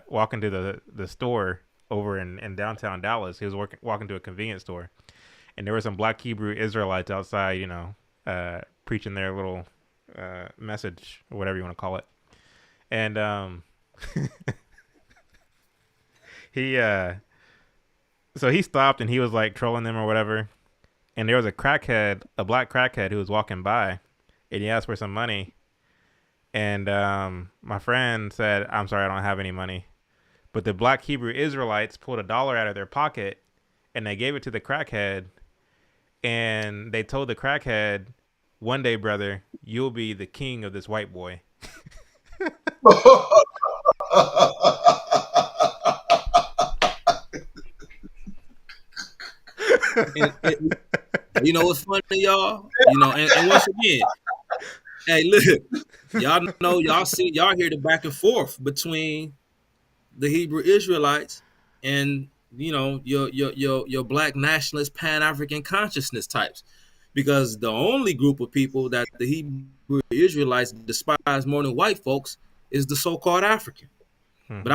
walking to the store over in downtown Dallas. He was walking to a convenience store, and there were some black Hebrew Israelites outside, you know, preaching their little message or whatever you want to call it. And so he stopped and he was like trolling them or whatever. And there was a black crackhead who was walking by, and he asked for some money. And my friend said, "I'm sorry, I don't have any money." But the black Hebrew Israelites pulled $1 out of their pocket and they gave it to the crackhead. And they told the crackhead, "One day, brother, you'll be the king of this white boy." And you know what's funny, y'all? You know, and once again, hey, look, y'all know, y'all hear the back and forth between the Hebrew Israelites and, you know, your black nationalist Pan-African consciousness types, because the only group of people that the Hebrew Israelites despise more than white folks is the so-called African. Mm-hmm. But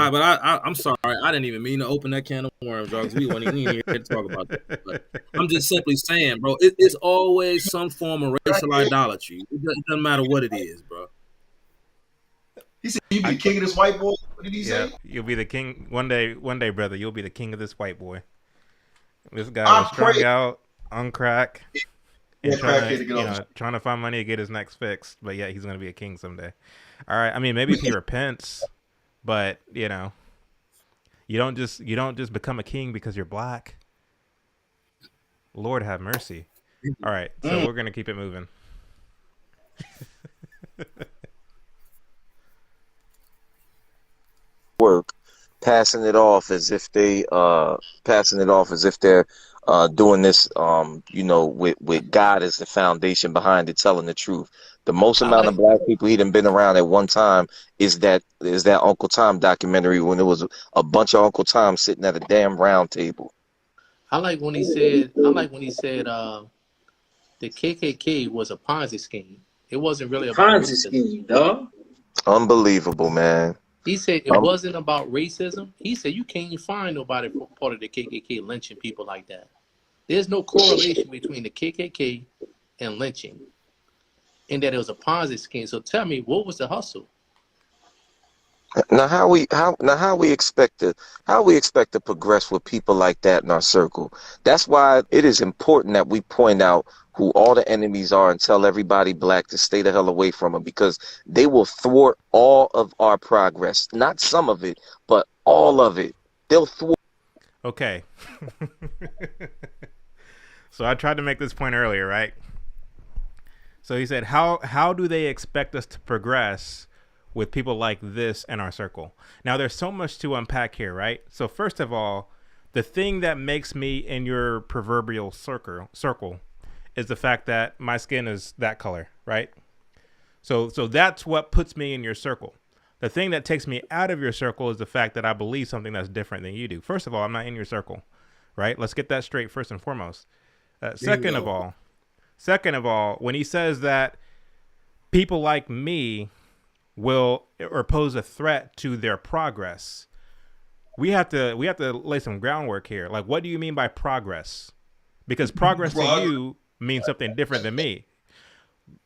I'm sorry, I didn't even mean to open that can of worms, because we weren't even here to talk about that. But I'm just simply saying, bro, it's always some form of racial idolatry. It doesn't matter what it is, bro. He said, "You be the king of this white boy." What did he say? You'll be the king one day, brother. You'll be the king of this white boy. This guy was strung out on crack, and crackhead to get off. trying to find money to get his next fixed. But yeah, he's gonna be a king someday. All right. I mean, maybe if he repents, but you don't just become a king because you're black. Lord have mercy. All right, so we're gonna keep it moving. Work, passing it off as if they're doing this with God as the foundation behind it, telling the truth. The most amount of black people he done been around at one time is that Uncle Tom documentary when it was a bunch of Uncle Tom sitting at a damn round table. I like when he said the KKK was a Ponzi scheme. It wasn't really about Ponzi racism. scheme, dog. Unbelievable, man. He said it wasn't about racism. He said you can't find nobody part of the KKK lynching people like that. There's no correlation between the KKK and lynching, and that it was a Ponzi scheme. So tell me, what was the hustle? Now how we expect to progress with people like that in our circle. That's why it is important that we point out who all the enemies are and tell everybody black to stay the hell away from them, because they will thwart all of our progress. Not some of it, but all of it. They'll thwart. Okay. So I tried to make this point earlier, right? So he said, how do they expect us to progress with people like this in our circle? Now, there's so much to unpack here, right? So first of all, the thing that makes me in your proverbial circle is the fact that my skin is that color, right? So that's what puts me in your circle. The thing that takes me out of your circle is the fact that I believe something that's different than you do. First of all, I'm not in your circle, right? Let's get that straight first and foremost. Second of all, when he says that people like me will or pose a threat to their progress, we have to lay some groundwork here. Like, what do you mean by progress? Because progress to you means something different than me.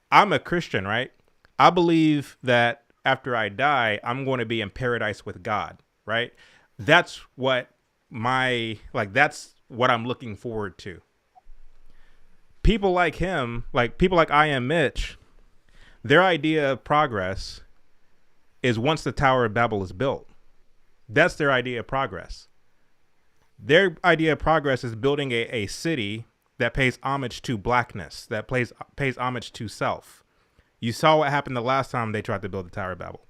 I'm a Christian, right? I believe that after I die, I'm going to be in paradise with God, right? That's what that's what I'm looking forward to. People like him, like people like I Am Mitch, their idea of progress is once the Tower of Babel is built. That's their idea of progress. Their idea of progress is building a city that pays homage to blackness, that pays homage to self. You saw what happened the last time they tried to build the Tower of Babel,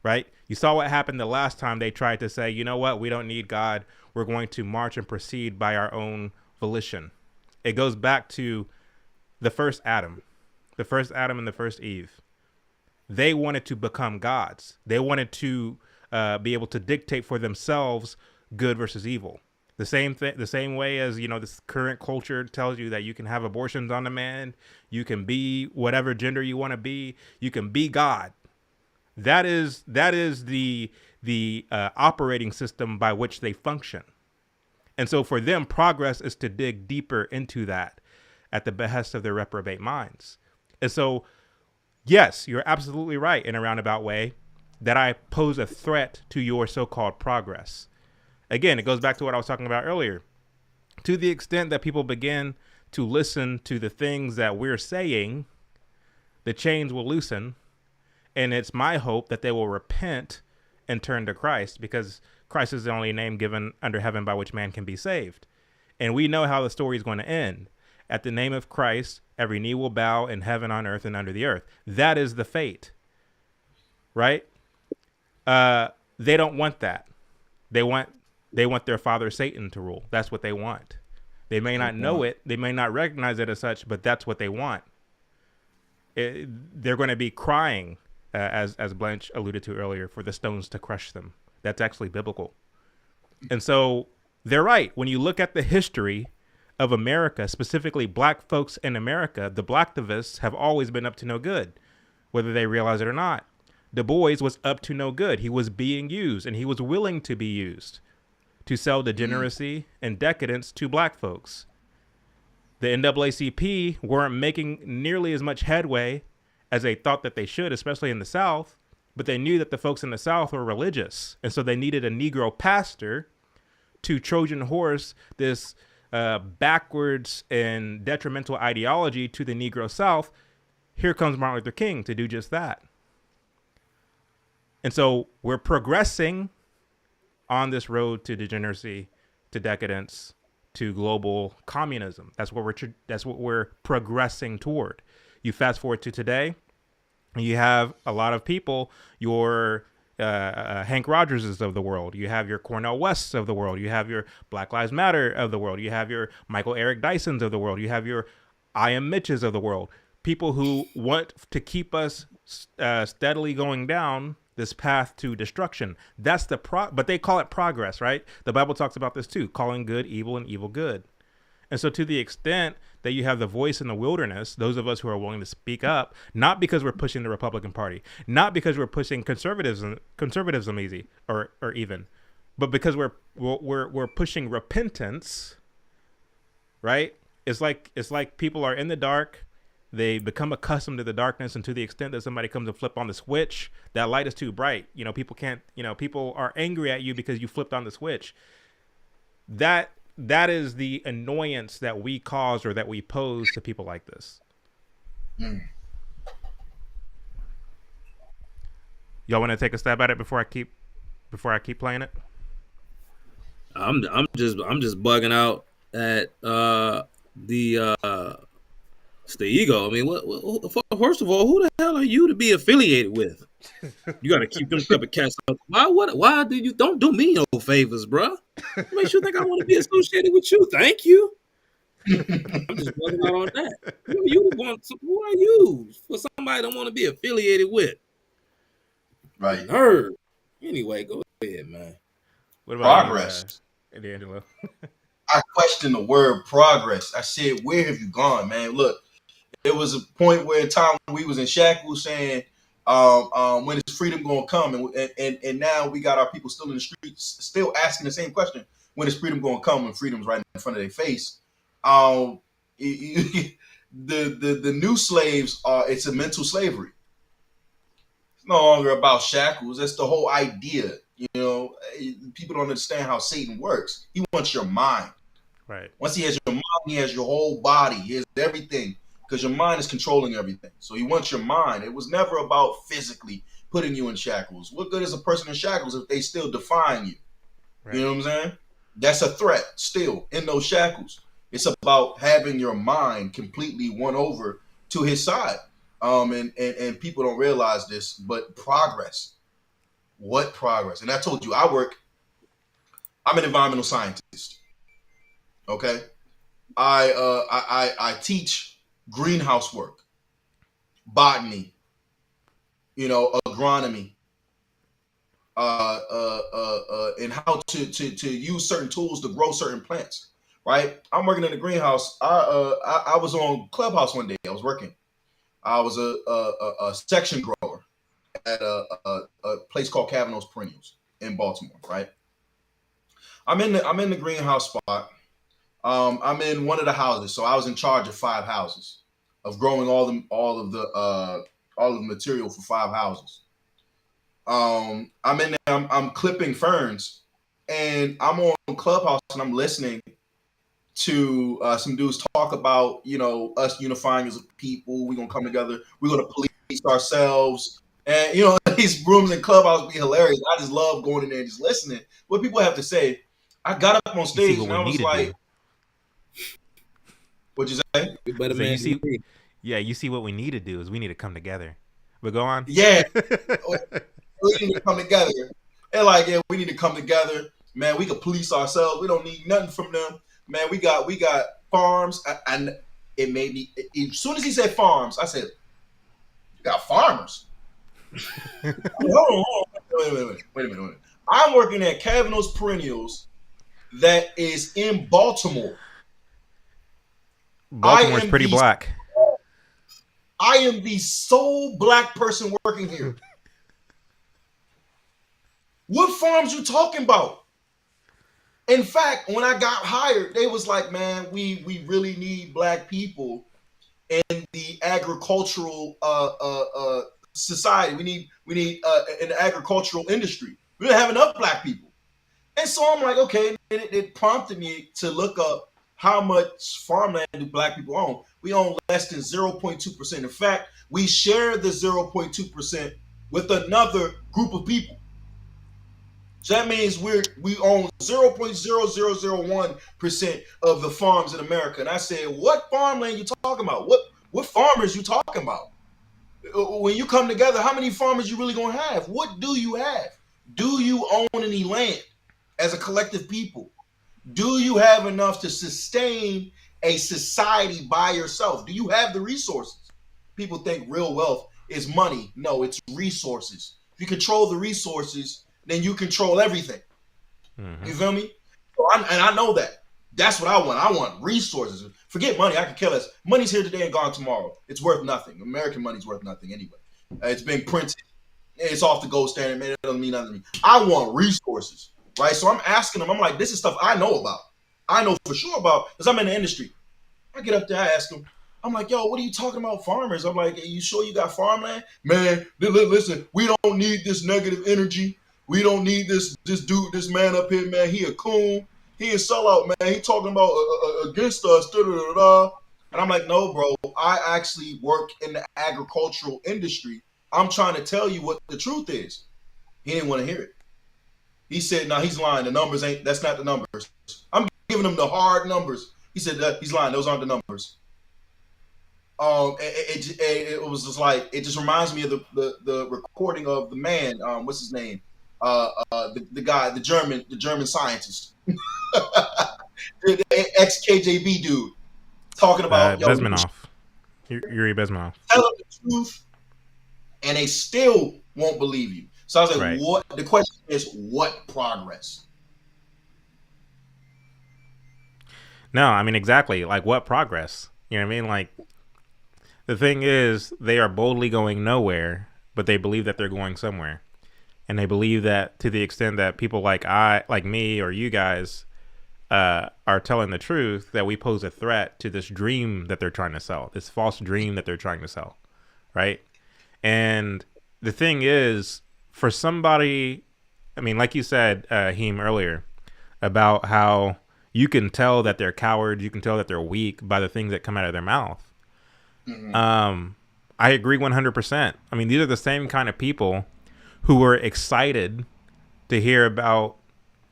right? You saw what happened the last time they tried to say, you know what, we don't need God. We're going to march and proceed by our own volition. It goes back to the first Adam and the first Eve. They wanted to become gods. They wanted to be able to dictate for themselves good versus evil. The same way as, this current culture tells you that you can have abortions on demand, you can be whatever gender you want to be, you can be God. That is the operating system by which they function. And so for them, progress is to dig deeper into that at the behest of their reprobate minds. And so, yes, you're absolutely right in a roundabout way that I pose a threat to your so-called progress. Again, it goes back to what I was talking about earlier. To the extent that people begin to listen to the things that we're saying, the chains will loosen. And it's my hope that they will repent and turn to Christ, because Christ is the only name given under heaven by which man can be saved. And we know how the story is going to end. At the name of Christ, every knee will bow in heaven, on earth, and under the earth. That is the fate, right? They don't want that. They want their father Satan to rule. That's what they want. They may not know it. They may not recognize it as such, but that's what they want. They're going to be crying, as Blanche alluded to earlier, for the stones to crush them. That's actually biblical. And so they're right. When you look at the history of America, specifically black folks in America, the blacktivists have always been up to no good, whether they realize it or not. Du Bois was up to no good. He was being used, and he was willing to be used to sell degeneracy and decadence to black folks. The NAACP weren't making nearly as much headway as they thought that they should, especially in the South, but they knew that the folks in the South were religious, and so they needed a Negro pastor to Trojan horse this backwards and detrimental ideology to the Negro South, here comes Martin Luther King to do just that. And so we're progressing on this road to degeneracy, to decadence, to global communism. That's what we're progressing toward. You fast forward to today, you have a lot of people, your Hank Rogerses of the world. You have your Cornel Wests of the world. You have your Black Lives Matter of the world. You have your Michael Eric Dysons of the world. You have your I Am Mitches of the world. People who want to keep us steadily going down this path to destruction. That's but they call it progress, right? The Bible talks about this too, calling good evil and evil good. And so to the extent that you have the voice in the wilderness, those of us who are willing to speak up, not because we're pushing the Republican Party, not because we're pushing conservatism easy or even, but because we're pushing repentance, right? It's like people are in the dark, they become accustomed to the darkness, and to the extent that somebody comes and flip on the switch, that light is too bright. People are angry at you because you flipped on the switch. That is the annoyance that we cause or that we pose to people like this. Y'all want to take a stab at it before I keep playing it? I'm just bugging out at it's the ego. I mean, what? First of all, who the hell are you to be affiliated with? You got to keep them type of cats out. Why do you don't do me no favors, bro? Makes you think I want to be associated with you? Thank you. I'm just bugging out on that. Who are you for somebody don't want to be affiliated with? Right. Nerd. Anyway, go ahead, man. What about progress, D'Angelo? I question the word progress. I said, where have you gone, man? Look, there was a point where in time we was in shackles saying, when is freedom gonna come? And now we got our people still in the streets, still asking the same question: when is freedom gonna come? When freedom's right in front of their face. The new slaves it's a mental slavery. It's no longer about shackles. That's the whole idea. People don't understand how Satan works. He wants your mind. Right. Once he has your mind, he has your whole body. He has everything. Because your mind is controlling everything. So he wants your mind. It was never about physically putting you in shackles. What good is a person in shackles if they still define you? Right. You know what I'm saying? That's a threat still in those shackles. It's about having your mind completely won over to his side. And people don't realize this, but progress. What progress? And I told you, I'm an environmental scientist. Okay? I teach greenhouse work, botany, agronomy, and how to use certain tools to grow certain plants. Right? I'm working in the greenhouse. I was on Clubhouse one day. I was working. I was a section grower at a place called Kavanaugh's Perennials in Baltimore. Right? I'm in the greenhouse spot. I'm in one of the houses, so I was in charge of 5 houses, of growing all of the material for 5 houses. I'm in there. I'm clipping ferns, and I'm on Clubhouse, and I'm listening to some dudes talk about us unifying as a people. We're gonna come together. We're gonna police ourselves, and these rooms in Clubhouse be hilarious. I just love going in there and just listening what people have to say. I got up on stage and I was like. What'd you say? You see what we need to do is we need to come together. But go on. Yeah. We need to come together. They're like, we need to come together. Man, we can police ourselves. We don't need nothing from them. Man, we got farms. And it made me, as soon as he said farms, I said, you got farmers. Hold on. Wait a minute. I'm working at Kavanaugh's Perennials that is in Baltimore. Baltimore's pretty black. I am the sole black person working here. What farms you talking about? In fact, when I got hired, they was like, man, we really need black people in the agricultural society. We need an agricultural industry. We don't have enough black people. And so I'm like, okay, it prompted me to look up how much farmland do black people own? We own less than 0.2%. In fact, we share the 0.2% with another group of people. So that means we own 0.0001% of the farms in America. And I said, what farmland you talking about? What farmers you talking about? When you come together, how many farmers you really gonna have? What do you have? Do you own any land as a collective people? Do you have enough to sustain a society by yourself? Do you have the resources? People think real wealth is money. No, it's resources. If you control the resources, then you control everything. Mm-hmm. You feel me? And I know that. That's what I want. I want resources. Forget money. I can kill us. Money's here today and gone tomorrow. It's worth nothing. American money's worth nothing anyway. It's been printed. It's off the gold standard. Man, it doesn't mean nothing to me. I want resources, right? So I'm asking them. I'm like, this is stuff I know about. I know for sure about because I'm in the industry. I get up there. I ask them. I'm like, yo, what are you talking about farmers? I'm like, are you sure you got farmland? Man, listen, we don't need this negative energy. We don't need this dude, this man up here, man. He a coon. He a sellout, man. He talking about against us. Da-da-da-da. And I'm like, no, bro. I actually work in the agricultural industry. I'm trying to tell you what the truth is. He didn't want to hear it. He said, no, he's lying. The numbers ain't, that's not the numbers. I'm giving him the hard numbers. He said, he's lying. Those aren't the numbers. It was just like, it just reminds me of the recording of the man, what's his name? The guy, the German scientist. the ex-KGB dude talking about Bezmenov. Yuri Bezmenov. Tell them the truth, and they still won't believe you. So I was like, right. What? The question is, what progress? No, I mean, exactly. Like, what progress? You know what I mean? Like, the thing is, they are boldly going nowhere, but they believe that they're going somewhere. And they believe that to the extent that people like me, or you guys are telling the truth, that we pose a threat to this dream that they're trying to sell, this false dream that they're trying to sell, right? And the thing is, for somebody, I mean, like you said, Heem, earlier, about how you can tell that they're cowards, you can tell that they're weak by the things that come out of their mouth. Mm-hmm. I agree 100%. I mean, these are the same kind of people who were excited to hear about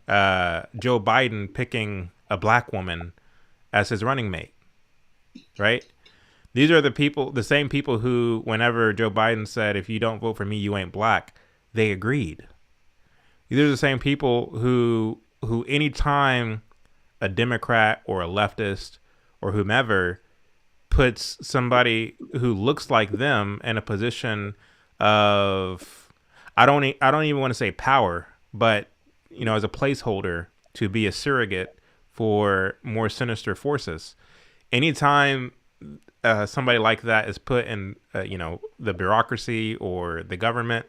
Joe Biden picking a black woman as his running mate, right? These are the same people who, whenever Joe Biden said, if you don't vote for me, you ain't black, they agreed. These are the same people who anytime a Democrat or a leftist or whomever puts somebody who looks like them in a position of, I don't even want to say power, but, you know, as a placeholder to be a surrogate for more sinister forces. Anytime somebody like that is put in, the bureaucracy or the government,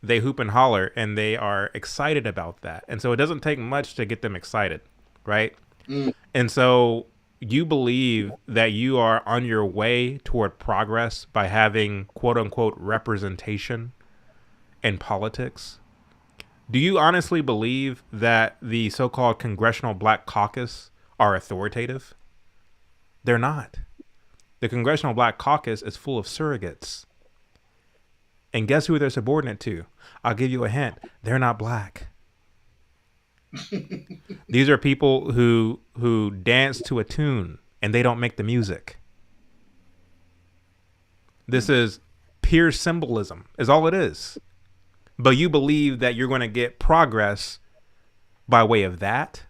they hoop and holler, and they are excited about that. And so it doesn't take much to get them excited, right? Mm. And so you believe that you are on your way toward progress by having quote unquote representation in politics. Do you honestly believe that the so-called Congressional Black Caucus are authoritative? They're not. The Congressional Black Caucus is full of surrogates. And guess who they're subordinate to? I'll give you a hint. They're not black. These are people who dance to a tune and they don't make the music. This is pure symbolism, is all it is. But you believe that you're going to get progress by way of that?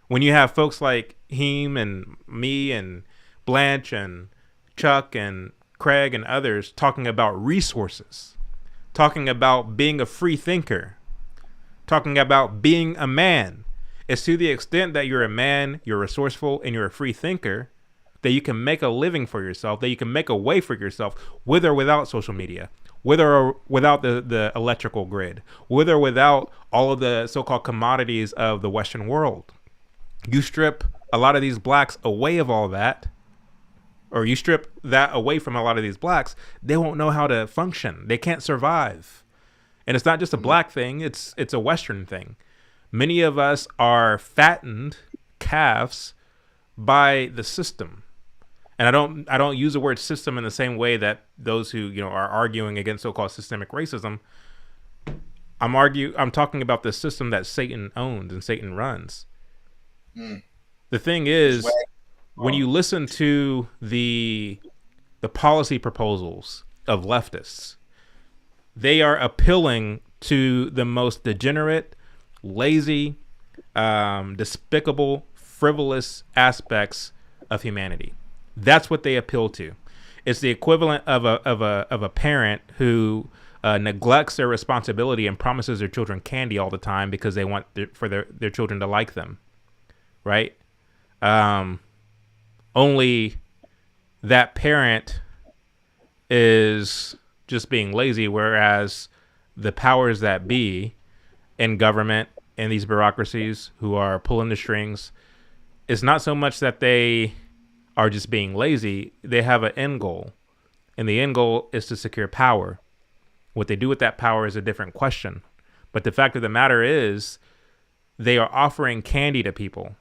When you have folks like Heem and me and Blanche and Chuck and Craig and others talking about resources, talking about being a free thinker, talking about being a man, it's to the extent that you're a man, you're resourceful, and you're a free thinker, that you can make a living for yourself, that you can make a way for yourself with or without social media, with or without the electrical grid, with or without all of the so-called commodities of the Western world. You strip a lot of these blacks away of all that, or you strip that away from a lot of these blacks, they won't know how to function. They can't survive. And it's not just a black thing, it's a Western thing. Many of us are fattened calves by the system. And I don't use the word system in the same way that those who, you know, are arguing against so-called systemic racism. I'm talking about the system that Satan owns and Satan runs. The thing is, when you listen to the policy proposals of leftists, they are appealing to the most degenerate, lazy, despicable, frivolous aspects of humanity. That's what they appeal to. It's the equivalent of a parent who neglects their responsibility and promises their children candy all the time because they want their children to like them, right? Only that parent is just being lazy, whereas the powers that be in government and these bureaucracies who are pulling the strings, it's not so much that they are just being lazy. They have an end goal, and the end goal is to secure power. What they do with that power is a different question. But the fact of the matter is, they are offering candy to people,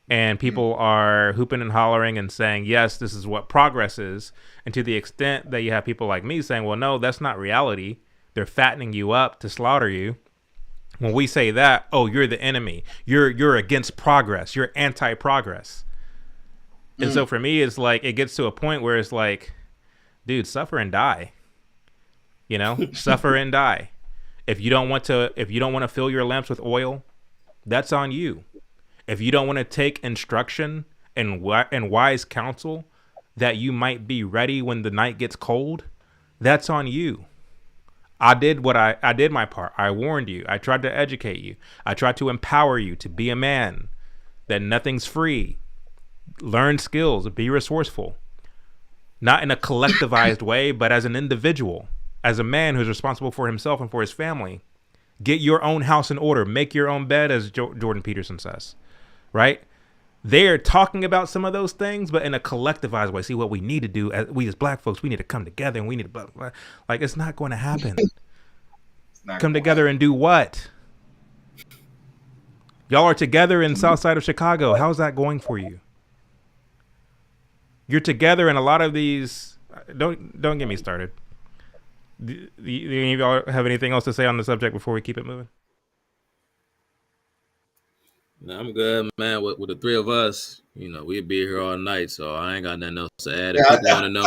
and people are hooping and hollering and saying, yes, this is what progress is. And to the extent that you have people like me saying, well, no, that's not reality. They're fattening you up to slaughter you. When we say that, oh, you're the enemy. You're against progress. You're anti-progress. And so for me, it's like, it gets to a point where it's like, dude, suffer and die. You know, suffer and die. If you don't want to fill your lamps with oil, that's on you. If you don't want to take instruction and wise counsel that you might be ready when the night gets cold, that's on you. I did my part. I warned you. I tried to educate you. I tried to empower you to be a man, that nothing's free. Learn skills, be resourceful. Not in a collectivized way, but as an individual, as a man who's responsible for himself and for his family. Get your own house in order. Make your own bed, as Jordan Peterson says. Right? They are talking about some of those things, but in a collectivized way. See, what we need to do, we as black folks, we need to come together and we need to blah, blah. Like, it's not going to happen. Come together and do what? Y'all are together in South Side of Chicago. How's that going for you? You're together in a lot of these. Don't get me started. Do any of y'all have anything else to say on the subject before we keep it moving? No, I'm good, man. With the three of us, you know, we'd be here all night, so I ain't got nothing else to add. If people want to know,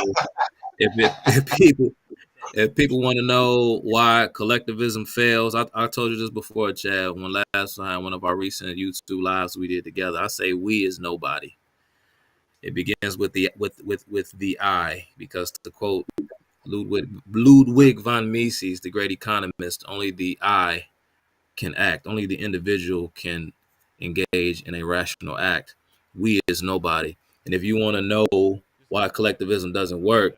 if people want to know why collectivism fails, I told you this before, Chad. When last time, one of our recent YouTube lives we did together, I say we is nobody. It begins with the I, because to quote Ludwig von Mises, the great economist, only the I can act. Only the individual can engage in a rational act. We is nobody. And if you want to know why collectivism doesn't work,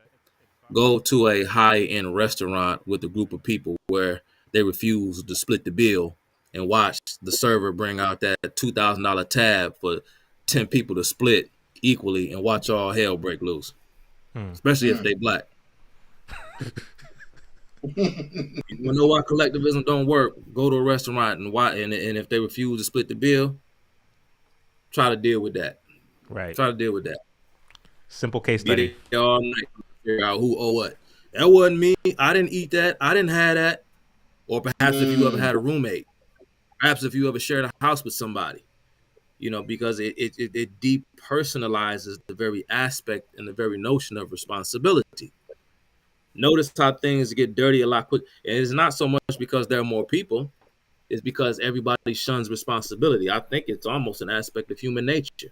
go to a high-end restaurant with a group of people where they refuse to split the bill and watch the server bring out that $2,000 tab for 10 people to split equally and watch all hell break loose, especially if they black. You know why collectivism don't work? Go to a restaurant and why, and if they refuse to split the bill, try to deal with that. Right. Try to deal with that. Simple case study. Get it all night to figure out who owe what. That wasn't me. I didn't eat that. I didn't have that. Or perhaps if you ever had a roommate, perhaps if you ever shared a house with somebody, you know, because it depersonalizes the very aspect and the very notion of responsibility. Notice how things get dirty a lot quicker. And it's not so much because there are more people. It's because everybody shuns responsibility. I think it's almost an aspect of human nature.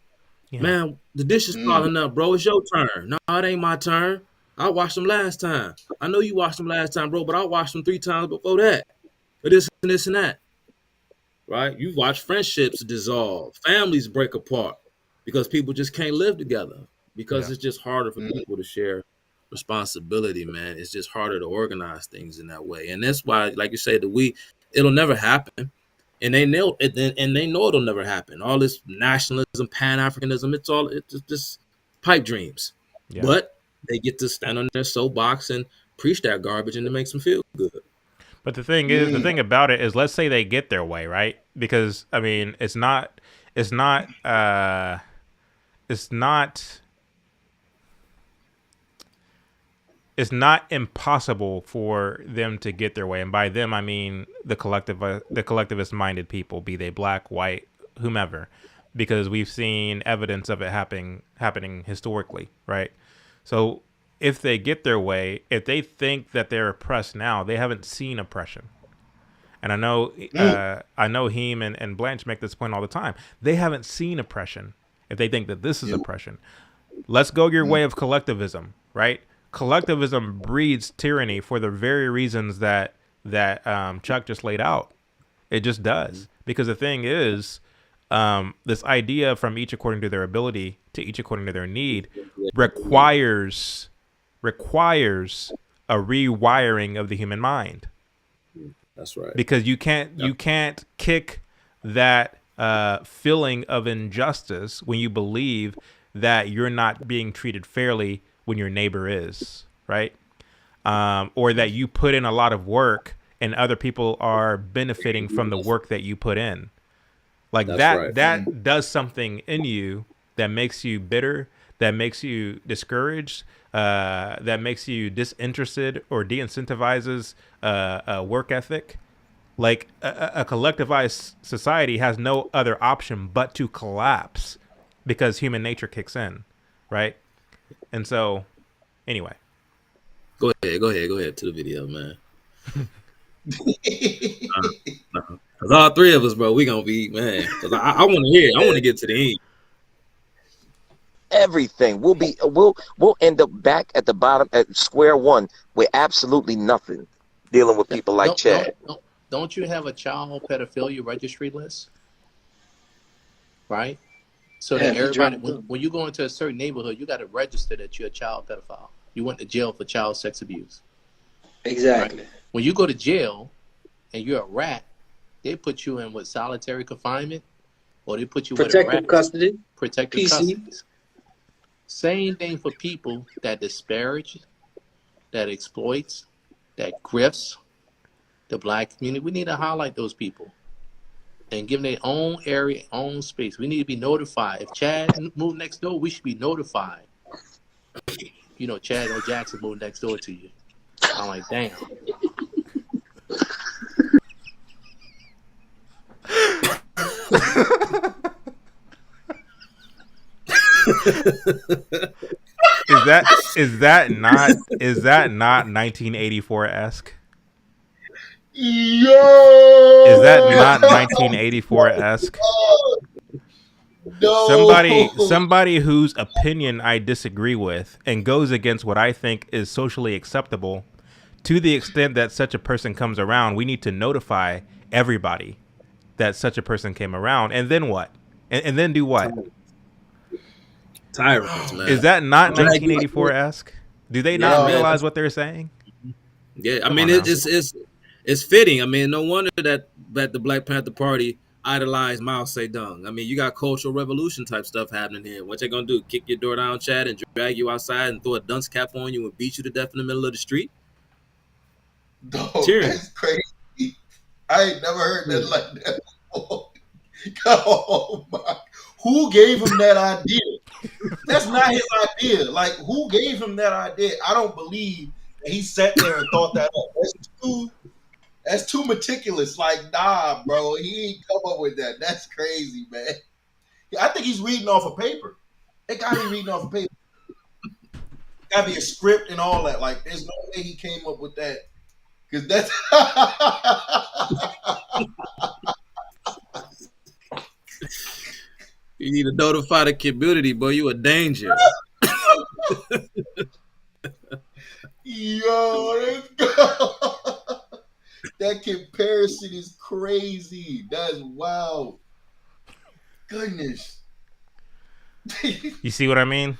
Yeah. Man, the dish is piling up, bro. It's your turn. No, it ain't my turn. I watched them last time. I know you watched them last time, bro, but I watched them 3 times before that. For this and this and that. Right? You watch friendships dissolve. Families break apart because people just can't live together. Because it's just harder for people to share responsibility, man. It's just harder to organize things in that way. And that's why, like you said, it'll never happen. And they know it'll never happen. All this nationalism, Pan-Africanism, it's just pipe dreams. Yeah. But they get to stand on their soapbox and preach that garbage, and it makes them feel good. But the thing is, the thing about it is, let's say they get their way, right? Because I mean, it's not it's not it's not it's not impossible for them to get their way, and by them I mean the collectivist minded people, be they black, white, whomever, because we've seen evidence of it happening historically, right? So if they get their way, if they think that they're oppressed now, they haven't seen oppression. And I know Heem and Blanche make this point all the time. They haven't seen oppression if they think that this is oppression. Let's go your way of collectivism, right? Collectivism breeds tyranny for the very reasons that Chuck just laid out. It just does. Because the thing is, this idea from each according to their ability to each according to their need requires a rewiring of the human mind. That's right. Because you can't kick that feeling of injustice when you believe that you're not being treated fairly when your neighbor is, right? Or that you put in a lot of work and other people are benefiting from the work that you put in. Like that does something in you that makes you bitter, that makes you discouraged, that makes you disinterested or de-incentivizes work ethic. Like a collectivized society has no other option but to collapse because human nature kicks in, right? And so, anyway. Go ahead to the video, man. Cause all three of us, bro, we gonna be, man. Cause I want to hear. I want to get to the end. Everything we'll end up back at the bottom at square one with absolutely nothing, dealing with people like Chad. Don't you have a child pedophilia registry list? Right? So that everybody, when you go into a certain neighborhood, you got to register that you're a child pedophile. You went to jail for child sex abuse. Exactly. Right? When you go to jail and you're a rat, they put you in with solitary confinement, or they put you protective custody. Protective custody. Same thing for people that disparage, that exploits, that grifts the black community. We need to highlight those people and give them their own area, own space. We need to be notified. If Chad moved next door, we should be notified. You know, Chad or Jackson moved next door to you. I'm like, damn. Is that not 1984-esque? Yo, is that not 1984-esque? No. Somebody whose opinion I disagree with and goes against what I think is socially acceptable, to the extent that such a person comes around, we need to notify everybody that such a person came around. And then what? And then do what? Tyrants, man. Is that not 1984-esque? Do they not realize what they're saying? Yeah, I mean, it's fitting. I mean, no wonder that the Black Panther Party idolized Mao Zedong. I mean, you got cultural revolution type stuff happening here. What they gonna do? Kick your door down, Chad, and drag you outside and throw a dunce cap on you and beat you to death in the middle of the street? No, that's crazy. I ain't never heard that like that before. Oh my! Who gave him that idea? That's not his idea. Like, who gave him that idea? I don't believe that he sat there and thought that up. That's too meticulous. Like, nah, bro, he ain't come up with that. That's crazy, man. I think he's reading off a paper. They gotta be reading off a paper. Gotta be a script and all that. Like, there's no way he came up with that. Because that's You need to notify the community, boy. You a danger. Yo, let's go. That comparison is crazy. That's wild. Goodness. You see what I mean?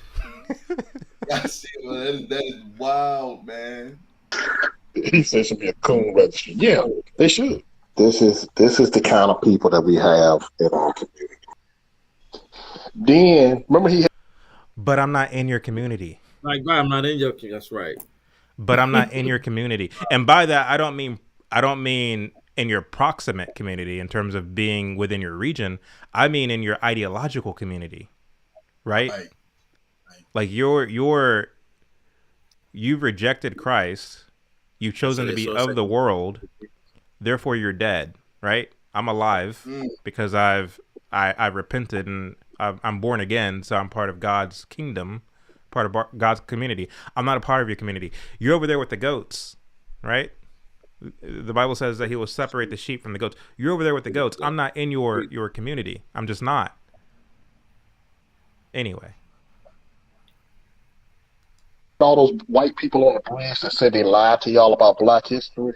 I see. That is wild, man. He said should be a coon registry. Yeah, they should. This is the kind of people that we have in our community. Then remember but I'm not in your community. Like, I'm not in your community. That's right. But I'm not in your community. And by that I don't mean in your proximate community in terms of being within your region. I mean in your ideological community, right? Right. Like you've rejected Christ. You've chosen to be of the world. Therefore, you're dead, right? I'm alive because I repented and I'm born again. So I'm part of God's kingdom, part of God's community. I'm not a part of your community. You're over there with the goats, right? The Bible says that he will separate the sheep from the goats. You're over there with the goats. I'm not in your community. I'm just not. Anyway. All those white people on the bridge that said they lied to y'all about Black history.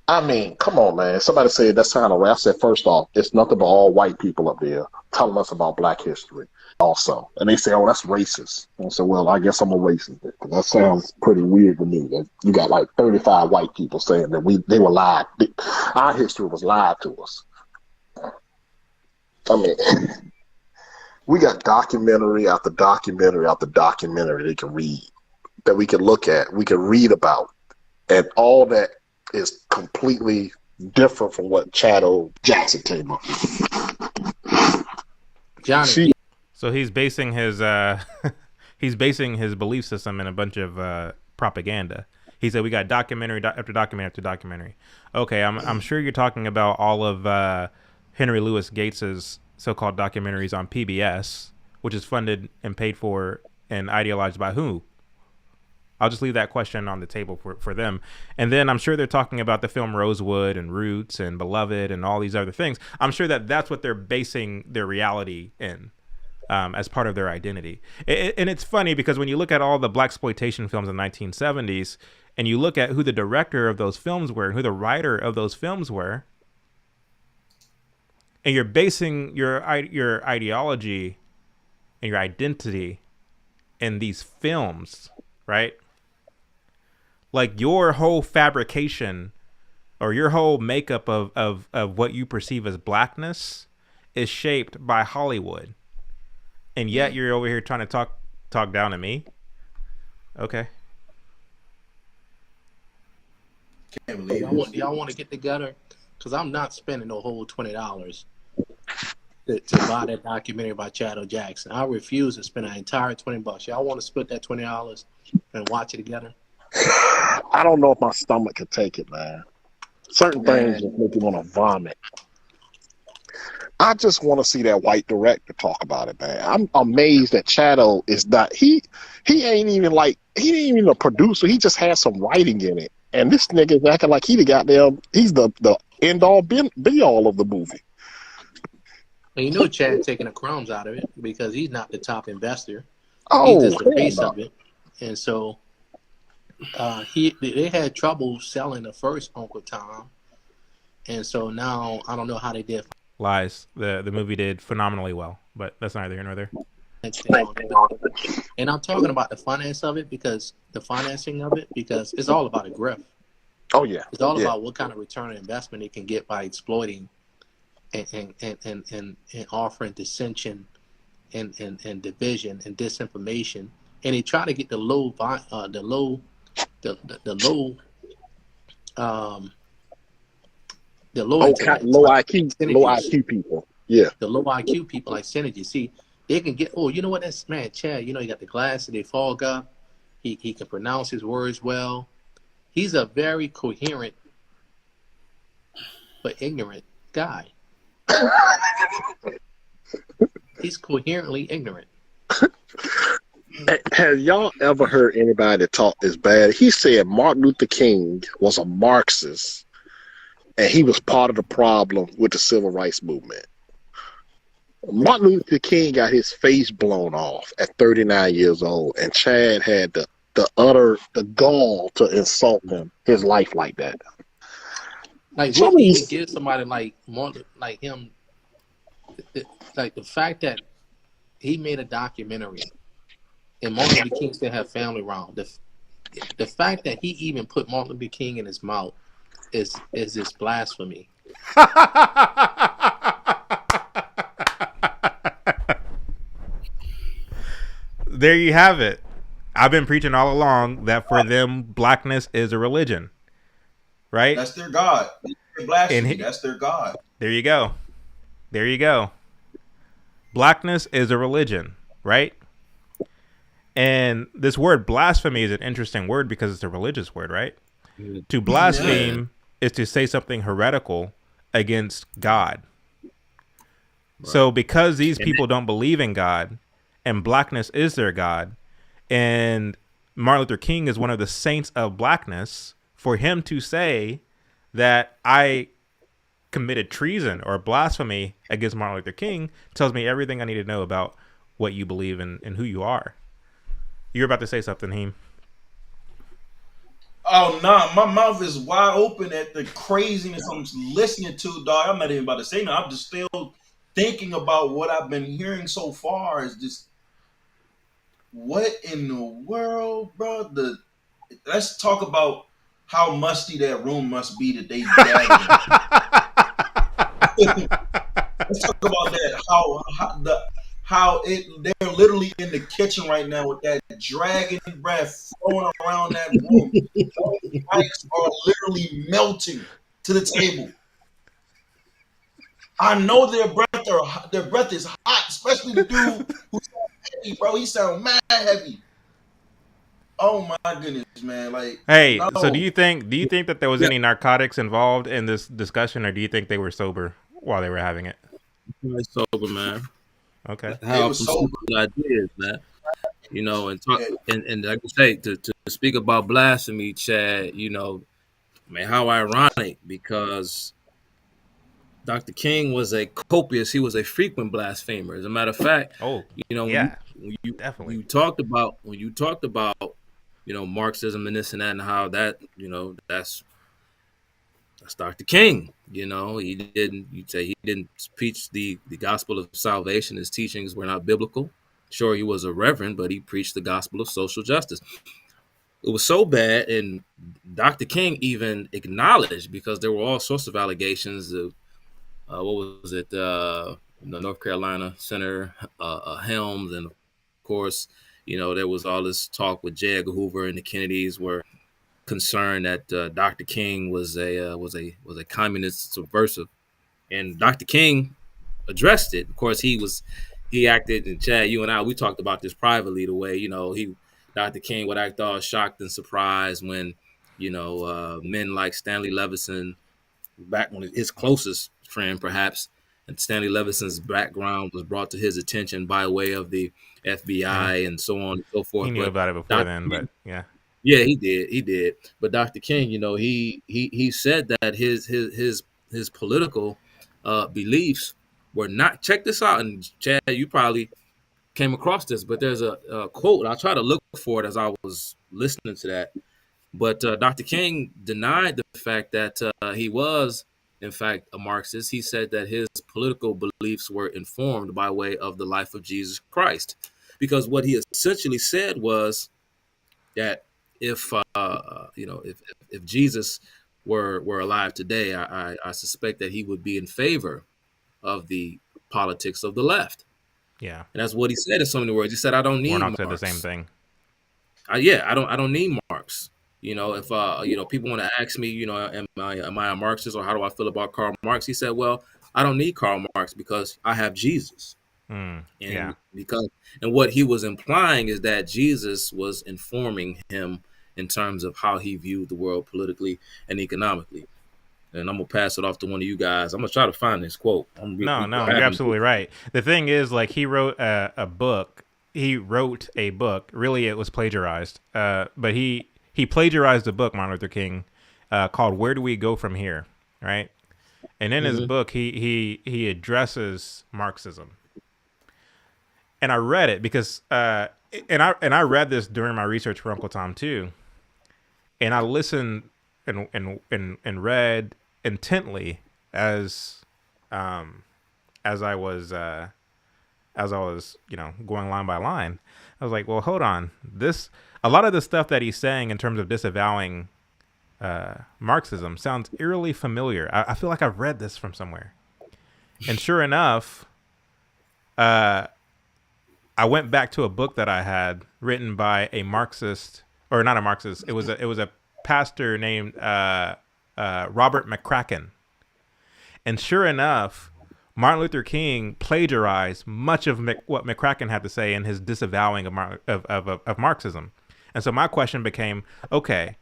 I mean, come on, man. Somebody said that's kind of right. I said, first off, it's nothing but all white people up there telling us about Black history also. And they say, oh, that's racist. And I said, well, I guess I'm a racist. That sounds pretty weird to me. That you got like 35 white people saying that they were lied. Our history was lied to us. I mean, we got documentary after documentary after documentary they can read, that we can look at, we can read about, and all that is completely different from what Chad Jackson came up with. Johnny. So he's basing his belief system in a bunch of propaganda. He said we got documentary after documentary after documentary. Okay, I'm sure you're talking about all of Henry Louis Gates's so-called documentaries on PBS, which is funded and paid for and ideologed by who? I'll just leave that question on the table for them. And then I'm sure they're talking about the film Rosewood and Roots and Beloved and all these other things. I'm sure that that's what they're basing their reality in as part of their identity. And it's funny because when you look at all the blaxploitation films in the 1970s and you look at who the director of those films were and who the writer of those films were, and you're basing your ideology and your identity in these films, right? Like your whole fabrication or your whole makeup of what you perceive as blackness is shaped by Hollywood. And yet you're over here trying to talk down to me. Okay. Can't believe Y'all want to get together? Because I'm not spending the whole $20 to buy that documentary by Chad Jackson. I refuse to spend an entire $20. Y'all want to split that $20 and watch it together? I don't know if my stomach could take it, man. Certain things just make you want to vomit. I just want to see that white director talk about it, man. I'm amazed that Chado is not. He ain't even a producer. He just has some writing in it, and this nigga is acting like he's the end all be all of the movie. And you know Chad taking the crumbs out of it because he's not the top investor. Oh, he's just the face of it, and so they had trouble selling the first Uncle Tom, and so now I don't know how they did. Lies. The movie did phenomenally well, but that's neither here nor there. And I'm talking about the financing of it because it's all about a grift. Oh yeah, it's all about what kind of return on investment they can get by exploiting and offering dissension and division and disinformation, and they try to get the low IQ people. Yeah. The low IQ people like Synergy. See, they can get, you know what, that's man, Chad, you got the glasses, they fog up. He can pronounce his words well. He's a very coherent but ignorant guy. He's coherently ignorant. Have y'all ever heard anybody talk this bad? He said Martin Luther King was a Marxist and he was part of the problem with the civil rights movement. Martin Luther King got his face blown off at 39 years old, and Chad had the gall to insult his life like that. Like, what do you give somebody like him? Like the fact that he made a documentary, and Martin Luther King still have family around. The fact that he even put Martin Luther King in his mouth is this blasphemy. There you have it. I've been preaching all along that for them, blackness is a religion. right? That's their God. They blasphemy. That's their God. There you go. There you go. Blackness is a religion, right? And this word blasphemy is an interesting word because it's a religious word, right? To blaspheme is to say something heretical against God. Right. So because these people don't believe in God and blackness is their God, and Martin Luther King is one of the saints of blackness, for him to say that I committed treason or blasphemy against Martin Luther King tells me everything I need to know about what you believe in and who you are. You're about to say something, Heem. Oh, nah, my mouth is wide open at the craziness I'm listening to, dog. I'm not even about to say nothing. I'm just still thinking about what I've been hearing so far. Is just, what in the world, bro? Let's talk about how musty that room must be that they gathered. Let's talk about that. They're literally in the kitchen right now with that dragon breath flowing around that room. Those mics are literally melting to the table. I know their breath is hot, especially the dude who sounds heavy, bro. He sounds mad heavy. Oh my goodness, man! Like, hey, no. So do you think that there was any narcotics involved in this discussion, or do you think they were sober while they were having it? Sober, man. Okay. How some ideas, man. You know, and talk, and like I say, to speak about blasphemy, Chad. You know, man, how ironic, because Dr. King was a frequent blasphemer. As a matter of fact, you know, when you talked about, you know, Marxism and this and that, and how that, you know, that's Dr. King. You know, you'd say he didn't preach the gospel of salvation. His teachings were not biblical. Sure, he was a reverend, but he preached the gospel of social justice. It was so bad, and Dr. King even acknowledged, because there were all sorts of allegations of, what was it, the North Carolina Senator Helms, and of course, you know, there was all this talk with J. Edgar Hoover and the Kennedys were concerned that Dr. King was a communist subversive, and Dr. King addressed it. Of course, he acted, and Chad, you and I, we talked about this privately, the way, you know, Dr. King would act all shocked and surprised when, you know, men like Stanley Levison, back when his closest friend perhaps, and Stanley Levison's background was brought to his attention by way of the FBI and so on and so forth. He knew about it before then, but yeah. Yeah, he did. But Dr. King, you know, he said that his political beliefs were not, check this out, and Chad, you probably came across this, but there's a quote. I'll try to look for it as I was listening to that. But Dr. King denied the fact that he was, in fact, a Marxist. He said that his political beliefs were informed by way of the life of Jesus Christ, because what he essentially said was that if Jesus were alive today, I suspect that he would be in favor of the politics of the left. Yeah, and that's what he said in so many words. He said, "I don't need Marx." Said the same thing. I don't need Marx. You know, if people want to ask me, you know, am I a Marxist, or how do I feel about Karl Marx? He said, well, I don't need Karl Marx because I have Jesus. And what he was implying is that Jesus was informing him in terms of how he viewed the world politically and economically. And I'm gonna pass it off to one of you guys. I'm gonna try to find this quote. No, you're absolutely right. The thing is, like, he wrote a book. He wrote a book. Really, it was plagiarized. But he plagiarized a book, Martin Luther King, called "Where Do We Go From Here?" Right? And in his book, he addresses Marxism. And I read it because, and I read this during my research for Uncle Tom too. And I listened and read intently as I was going line by line. I was like, well, hold on. A lot of the stuff that he's saying in terms of disavowing Marxism sounds eerily familiar. I feel like I've read this from somewhere. And sure enough, I went back to a book that I had written by a Marxist, or not a Marxist. It was a pastor named Robert McCracken. And sure enough, Martin Luther King plagiarized much of what McCracken had to say in his disavowing of Marxism. And so my question became, okay,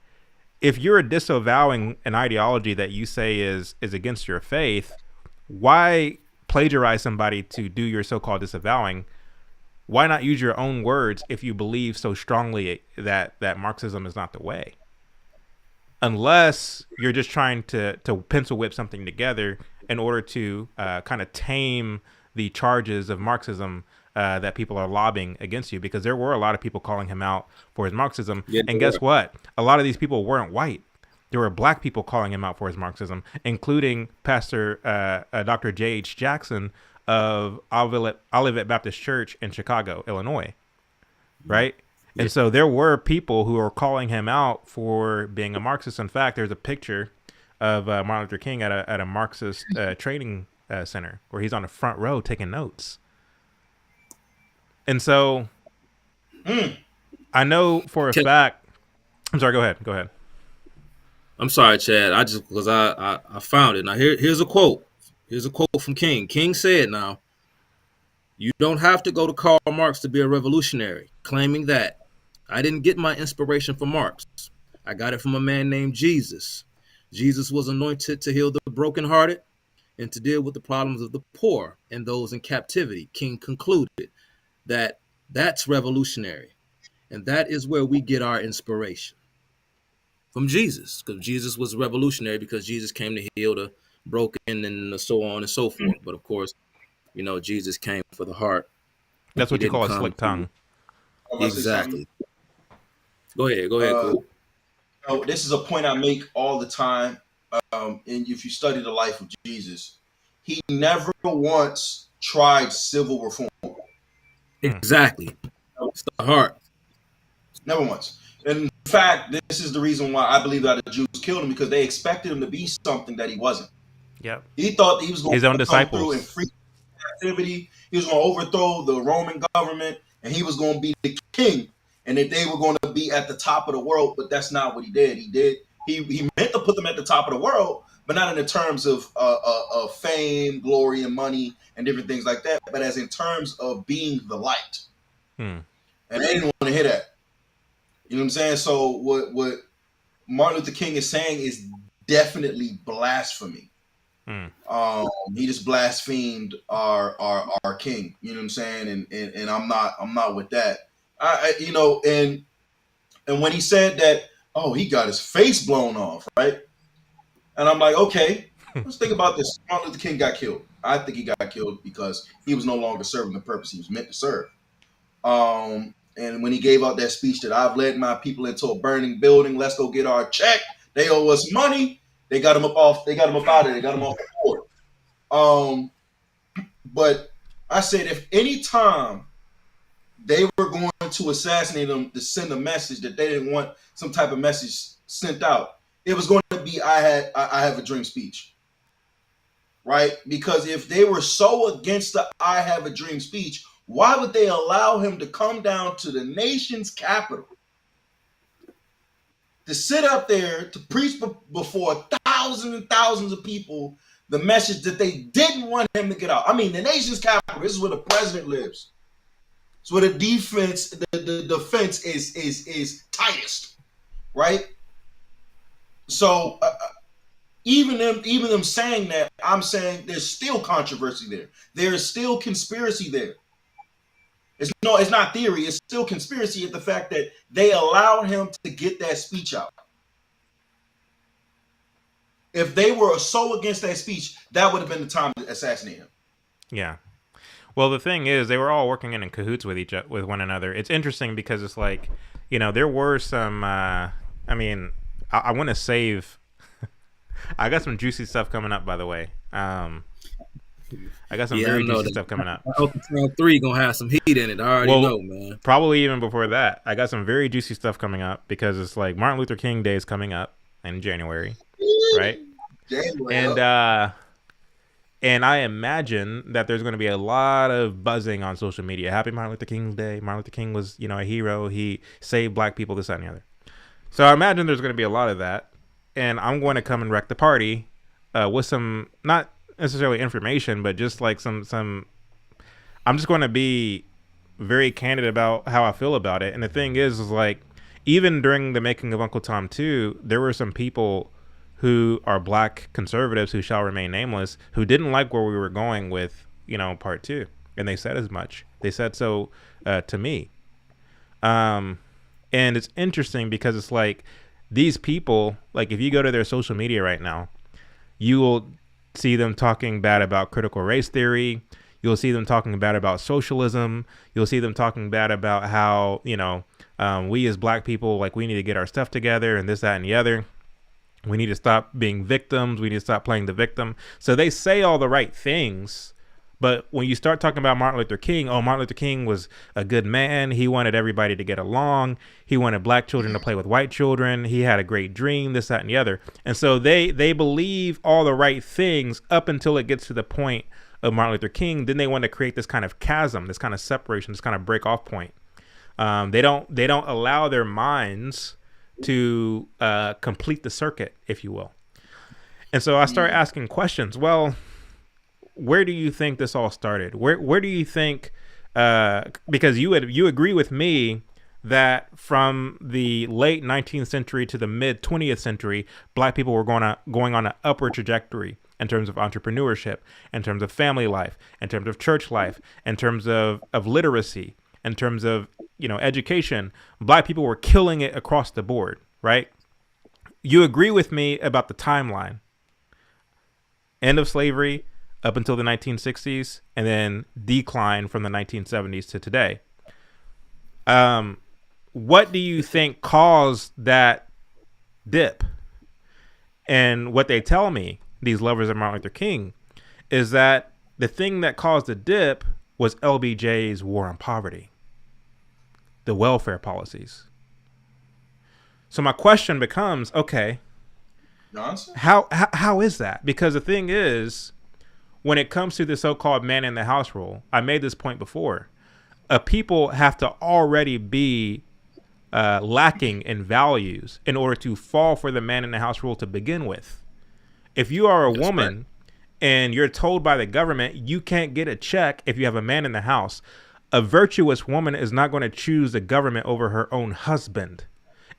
if you're disavowing an ideology that you say is against your faith, why plagiarize somebody to do your so-called disavowing? Why not use your own words if you believe so strongly that Marxism is not the way? Unless you're just trying to pencil whip something together in order to kind of tame the charges of Marxism that people are lobbying against you, because there were a lot of people calling him out for his Marxism. Yeah, and guess what? A lot of these people weren't white. There were black people calling him out for his Marxism, including Pastor Dr. J.H. Jackson of Olivet Baptist Church in Chicago, Illinois. Right? And so there were people who were calling him out for being a Marxist. In fact, there's a picture of Martin Luther King at a Marxist training center where he's on the front row taking notes. And so I know for a fact. I'm sorry. Go ahead. I'm sorry, Chad. Because I found it. Now here's a quote. Here's a quote from King. King said, "Now, you don't have to go to Karl Marx to be a revolutionary," claiming that I didn't get my inspiration from Marx. I got it from a man named Jesus. Jesus was anointed to heal the brokenhearted and to deal with the problems of the poor and those in captivity. King concluded that that's revolutionary. And that is where we get our inspiration. From Jesus. Because Jesus was revolutionary, because Jesus came to heal the broken and so on and so forth. But of course, Jesus came for the heart. That's what you call a slick tongue. Exactly. Go ahead, Cole. This is a point I make all the time. And if you study the life of Jesus, he never once tried civil reform. Exactly. It's the heart. Never once. In fact, this is the reason why I believe that the Jews killed him, because they expected him to be something that he wasn't. Yep. He thought he was going his own to disciples. come through and free captivity. He was going to overthrow the Roman government, and he was going to be the king, and that they were going to be at the top of the world. But that's not what he did. He meant to put them at the top of the world, but not in the terms of fame, glory, and money and different things like that, but as in terms of being the light. And they didn't want to hear that. You know what I'm saying? So what Martin Luther King is saying is definitely blasphemy. He just blasphemed our king. You know what I'm saying? And I'm not with that. And when he said that, he got his face blown off, right? And I'm like, okay, let's think about this. Martin Luther King got killed. I think he got killed because he was no longer serving the purpose he was meant to serve. And when he gave out that speech that I've led my people into a burning building, let's go get our check. They owe us money. They got him up out of there. They got him off the board. But I said, if any time they were going to assassinate him to send a message that they didn't want some type of message sent out, it was going to be I have a dream speech. Right? Because if they were so against the I have a dream speech, why would they allow him to come down to the nation's capital to sit up there to preach before thousands and thousands of people the message that they didn't want him to get out? I mean, the nation's capital, this is where the president lives. It's where the defense is tightest, right? So even them saying that, I'm saying there's still controversy there. There is still conspiracy there. It's not theory. It's still conspiracy at the fact that they allowed him to get that speech out. If they were so against that speech, that would have been the time to assassinate him. Yeah. Well, the thing is, they were all working in cahoots with one another. It's interesting because it's like, there were some. I want to save. I got some juicy stuff coming up, by the way. I got some very juicy stuff coming up. Round 3 gonna have some heat in it. I already know, man. Probably even before that, I got some very juicy stuff coming up because it's like Martin Luther King Day is coming up in January, right? And I imagine that there's going to be a lot of buzzing on social media. Happy Martin Luther King Day. Martin Luther King was, a hero. He saved black people, this, that, and the other. So I imagine there's going to be a lot of that. and I'm going to come and wreck the party with some, not necessarily information, but just like some. I'm just going to be very candid about how I feel about it. And the thing is like, even during the making of Uncle Tom 2, there were some people who are black conservatives who shall remain nameless who didn't like where we were going with, part 2. And they said as much. They said so to me. And it's interesting because it's like these people, like if you go to their social media right now, you will see them talking bad about critical race theory. You'll see them talking bad about socialism. You'll see them talking bad about how, we as black people, like we need to get our stuff together and this, that, and the other. We need to stop being victims. We need to stop playing the victim. So they say all the right things. But when you start talking about Martin Luther King, Martin Luther King was a good man. He wanted everybody to get along. He wanted black children to play with white children. He had a great dream, this, that, and the other. And so they believe all the right things up until it gets to the point of Martin Luther King. Then they want to create this kind of chasm, this kind of separation, this kind of break off point. They don't allow their minds to complete the circuit, if you will. And so I start asking questions. Well, where do you think this all started? Where do you think? Because you agree with me that from the late 19th century to the mid 20th century, black people were going on an upward trajectory in terms of entrepreneurship, in terms of family life, in terms of church life, in terms of literacy, in terms of education. Black people were killing it across the board, right? You agree with me about the timeline. End of slavery up until the 1960s, and then decline from the 1970s to today. What do you think caused that dip? And what they tell me, these lovers of Martin Luther King, is that the thing that caused the dip was LBJ's war on poverty, the welfare policies. So my question becomes, okay, how is that? Because the thing is, when it comes to the so-called man in the house rule, I made this point before, people have to already be lacking in values in order to fall for the man in the house rule to begin with. If you are a woman and you're told by the government you can't get a check if you have a man in the house, a virtuous woman is not going to choose the government over her own husband.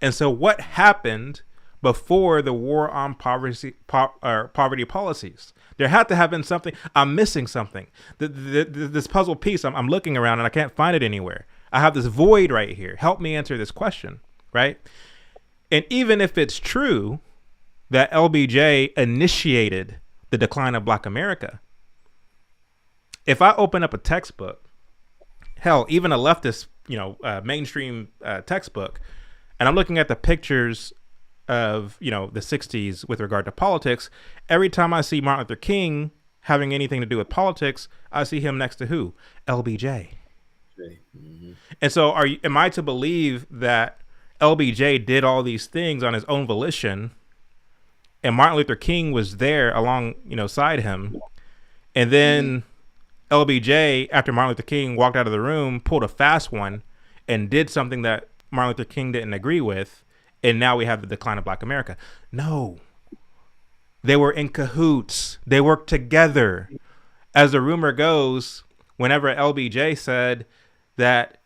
And so what happened before the war on poverty policies? There had to have been something. I'm missing something. This puzzle piece, I'm looking around and I can't find it anywhere. I have this void right here. Help me answer this question, right? And even if it's true that LBJ initiated the decline of Black America, if I open up a textbook, hell, even a leftist, mainstream textbook, and I'm looking at the pictures of, the 60s with regard to politics, every time I see Martin Luther King having anything to do with politics, I see him next to who? LBJ. Mm-hmm. And so am I to believe that LBJ did all these things on his own volition and Martin Luther King was there alongside him, and then LBJ, after Martin Luther King walked out of the room, pulled a fast one and did something that Martin Luther King didn't agree with, and now we have the decline of Black America? No. They were in cahoots. They worked together. As the rumor goes, whenever LBJ said that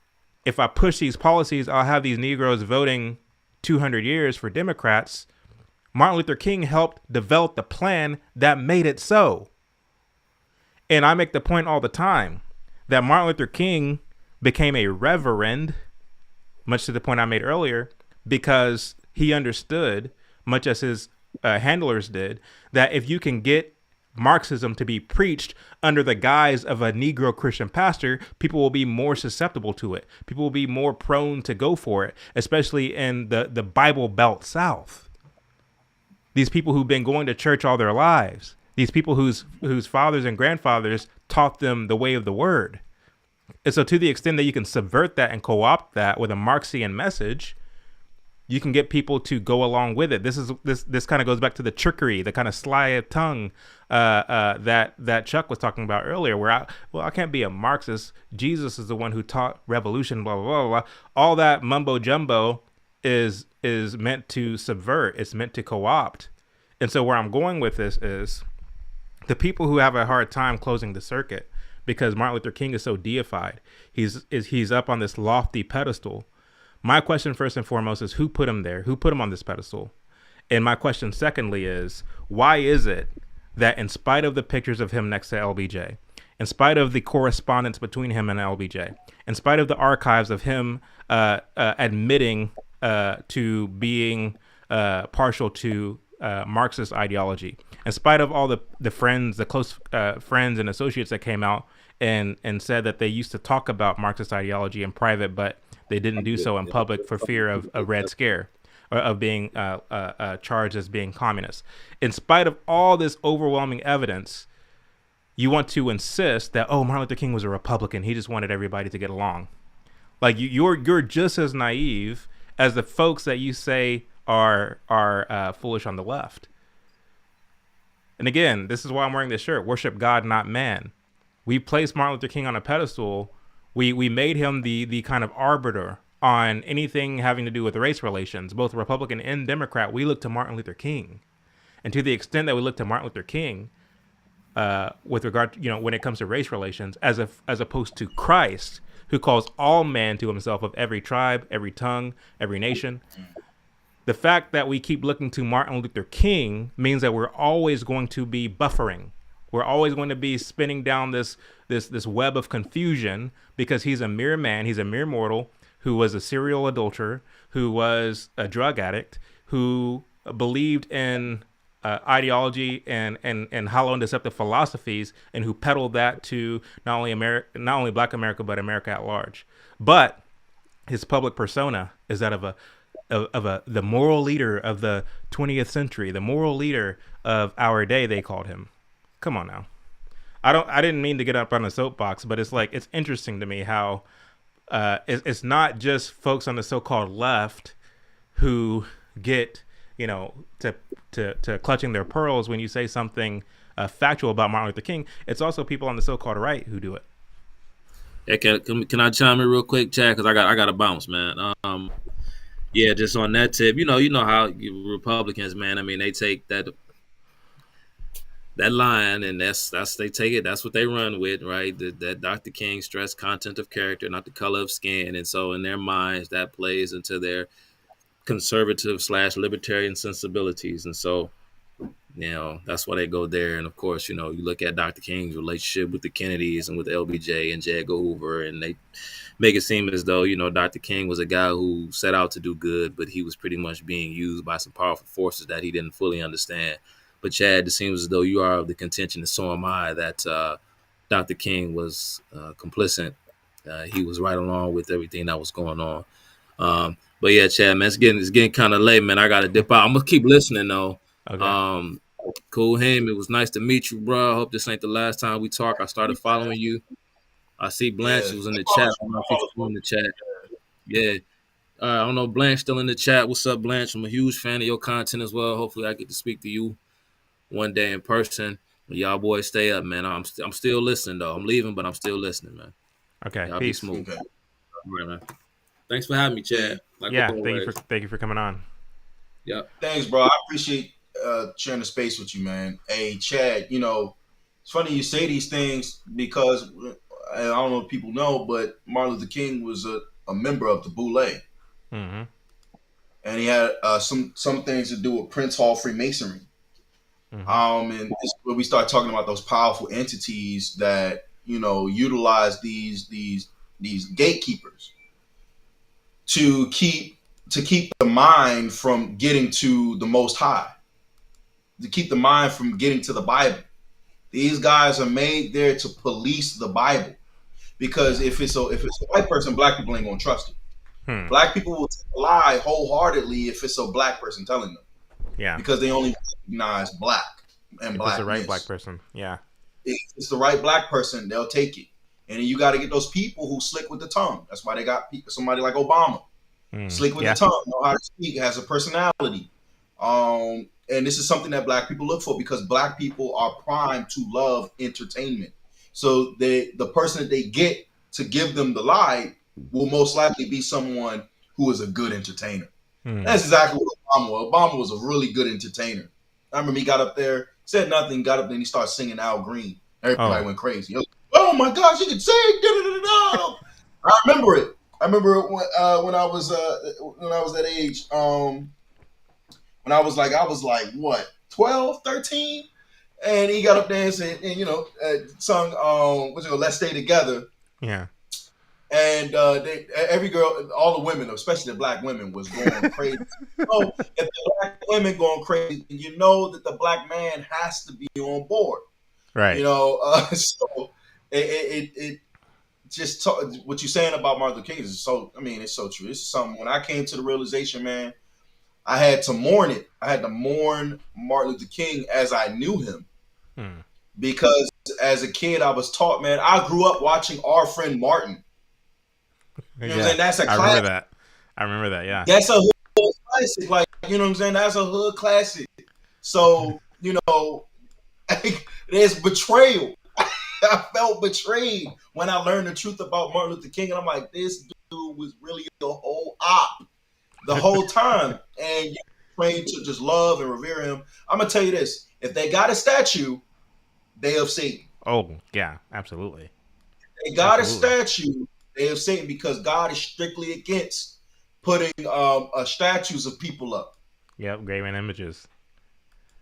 if I push these policies, I'll have these Negroes voting 200 years for Democrats, Martin Luther King helped develop the plan that made it so. And I make the point all the time that Martin Luther King became a reverend, much to the point I made earlier, because he understood, much as his handlers did, that if you can get Marxism to be preached under the guise of a Negro Christian pastor, people will be more susceptible to it. People will be more prone to go for it, especially in the Bible Belt South. These people who've been going to church all their lives, these people whose fathers and grandfathers taught them the way of the word. And so to the extent that you can subvert that and co-opt that with a Marxian message, you can get people to go along with it. This kind of goes back to the trickery, the kind of sly of tongue that Chuck was talking about earlier, where I can't be a Marxist. Jesus is the one who taught revolution, blah, blah, blah, blah. All that mumbo jumbo is meant to subvert. It's meant to co-opt. And so where I'm going with this is the people who have a hard time closing the circuit because Martin Luther King is so deified. He's up on this lofty pedestal. My question first and foremost is who put him there? Who put him on this pedestal? And my question secondly is why is it that in spite of the pictures of him next to LBJ, in spite of the correspondence between him and LBJ, in spite of the archives of him admitting to being partial to Marxist ideology, in spite of all the friends, the close friends and associates that came out and said that they used to talk about Marxist ideology in private, but they didn't do so in public for fear of a Red Scare or of being charged as being communist. In spite of all this overwhelming evidence, you want to insist that, oh, Martin Luther King was a Republican. He just wanted everybody to get along. Like you're just as naive as the folks that you say are foolish on the left. And again, this is why I'm wearing this shirt. Worship God, not man. We placed Martin Luther King on a pedestal. We made him the kind of arbiter on anything having to do with race relations, both Republican and Democrat. We look to Martin Luther King. And to the extent that we look to Martin Luther King, with regard to, when it comes to race relations, as opposed to Christ, who calls all men to himself of every tribe, every tongue, every nation. The fact that we keep looking to Martin Luther King means that we're always going to be buffering. We're always going to be spinning down this web of confusion because he's a mere man, he's a mere mortal who was a serial adulterer, who was a drug addict, who believed in ideology and hollow and deceptive philosophies, and who peddled that to not only Black America but America at large. But his public persona is that of the moral leader of the 20th century, the moral leader of our day. They called him. Come on now. I didn't mean to get up on a soapbox, but it's interesting to me how it's not just folks on the so-called left who get to clutching their pearls when you say something factual about Martin Luther King. It's also people on the so-called right who do it. Hey, can I chime in real quick, Chad? Because I got to bounce, man. Yeah, just on that tip, you know how Republicans, man. I mean, they take that line and that's they take it. That's what they run with, right? That Dr. King stressed content of character, not the color of skin, and so in their minds that plays into their conservative / libertarian sensibilities, and so that's why they go there. And of course, you look at Dr. King's relationship with the Kennedys and with LBJ and J. Edgar Hoover, and they make it seem as though Dr. King was a guy who set out to do good, but he was pretty much being used by some powerful forces that he didn't fully understand. But Chad, it seems as though you are of the contention, and so am I, that Dr. King was complicit. He was right along with everything that was going on. But yeah, Chad, man, it's getting kind of late, man. I got to dip out. I'm gonna keep listening though. Okay. Cool, him. It was nice to meet you, bro. I hope this ain't the last time we talk. I started following you. I see Blanche was in the chat. I don't know if he's still in the chat. Yeah. I don't know. Blanche still in the chat. What's up, Blanche? I'm a huge fan of your content as well. Hopefully, I get to speak to you one day in person. Y'all boys stay up, man. I'm still listening though. I'm leaving, but I'm still listening, man. Okay. Y'all peace. Be smooth. Okay. All right, man. Thanks for having me, Chad. Thank you for coming on. Yeah. Thanks, bro. I appreciate sharing the space with you, man. Hey, Chad, it's funny you say these things because I don't know if people know, but Martin Luther King was a member of the Boule. Mm-hmm. And he had some things to do with Prince Hall Freemasonry. Mm-hmm. And this is where we start talking about those powerful entities that, utilize these gatekeepers to keep the mind from getting to the Most High, to keep the mind from getting to the Bible. These guys are made there to police the Bible, because if it's a white person, black people ain't gonna trust it. Black people will lie wholeheartedly if it's a black person telling them. Yeah, because they only recognize black and black. It's the right black person. Yeah, if it's the right black person, they'll take it. And then you got to get those people who slick with the tongue. That's why they got somebody like Obama. Slick with the tongue, know how to speak, has a personality. And this is something that black people look for, because black people are primed to love entertainment. So the person that they get to give them the lie will most likely be someone who is a good entertainer. That's exactly what Obama was. Obama was a really good entertainer. I remember he got up there, said nothing, got up there, and he started singing Al Green. Everybody went crazy. Was, oh my gosh, he can sing! I remember it. I remember it when I was that age. When I was like what, 12, 13? And he got up there and said, and sung Let's Stay Together. Yeah. And every girl, all the women, especially the black women, was going crazy. So if the black women going crazy, you know that the black man has to be on board. Right. So it just what you're saying about Martin Luther King is so. I mean, it's so true. It's something. When I came to the realization, man, I had to mourn it. I had to mourn Martin Luther King as I knew him, because as a kid I was taught, man. I grew up watching Our Friend Martin. You know what I'm saying? That's a classic. I remember that, yeah. That's a hood classic. Like, you know what I'm saying? That's a hood classic. So, there's betrayal. I felt betrayed when I learned the truth about Martin Luther King. And I'm like, this dude was really the whole op the whole time. And you're trained to just love and revere him. I'm going to tell you this. If they got a statue, they have Satan. Oh, yeah, absolutely. If they got a statue, they have Satan, because God is strictly against putting statues of people up. Yep, graven images.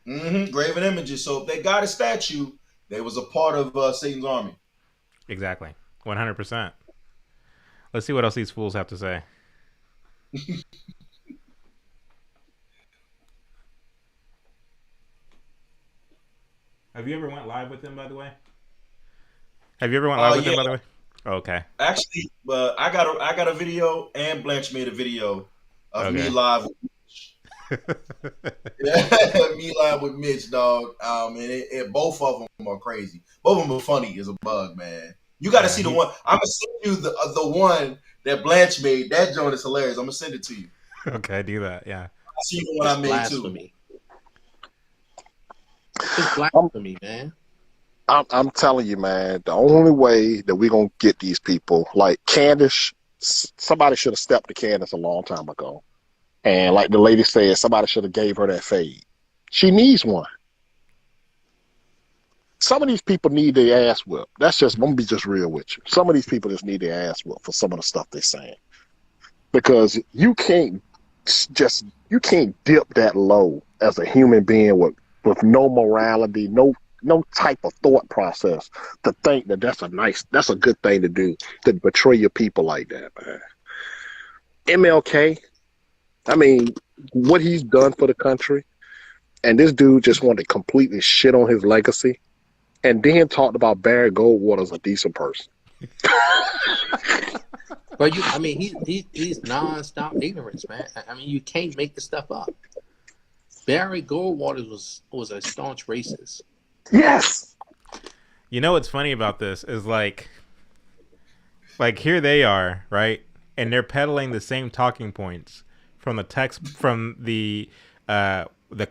Graven images. So if they got a statue, they was a part of Satan's army. Exactly. 100%. Let's see what else these fools have to say. Have you ever went live with them, by the way? Have you ever went live with them, by the way? Oh, okay. Actually, I got a video, and Blanche made a video of me live with Mitch. Me live with Mitch, dog. And both of them are crazy. Both of them are funny as a bug, man. You got to see the one. I'm gonna send you the one that Blanche made. That joint is hilarious. I'm gonna send it to you. Okay, do that. Yeah. I'll see the one I made too. It's blasphemy, man. I'm telling you, man, the only way that we're going to get these people, like Candace, somebody should have stepped to Candace a long time ago. And like the lady said, somebody should have gave her that fade. She needs one. Some of these people need their ass whipped. I'm going to be just real with you. Some of these people just need their ass whipped for some of the stuff they're saying. Because you can't dip that low as a human being with no morality, no type of thought process to think that's a good thing to do, to betray your people like that, man. MLK, I mean, what he's done for the country, and this dude just wanted to completely shit on his legacy, and then talked about Barry Goldwater as a decent person. But he's nonstop ignorance, man. I mean, you can't make this stuff up. Barry Goldwater was a staunch racist. Yes. You know what's funny about this is like here they are, right? And they're peddling the same talking points from the text, from the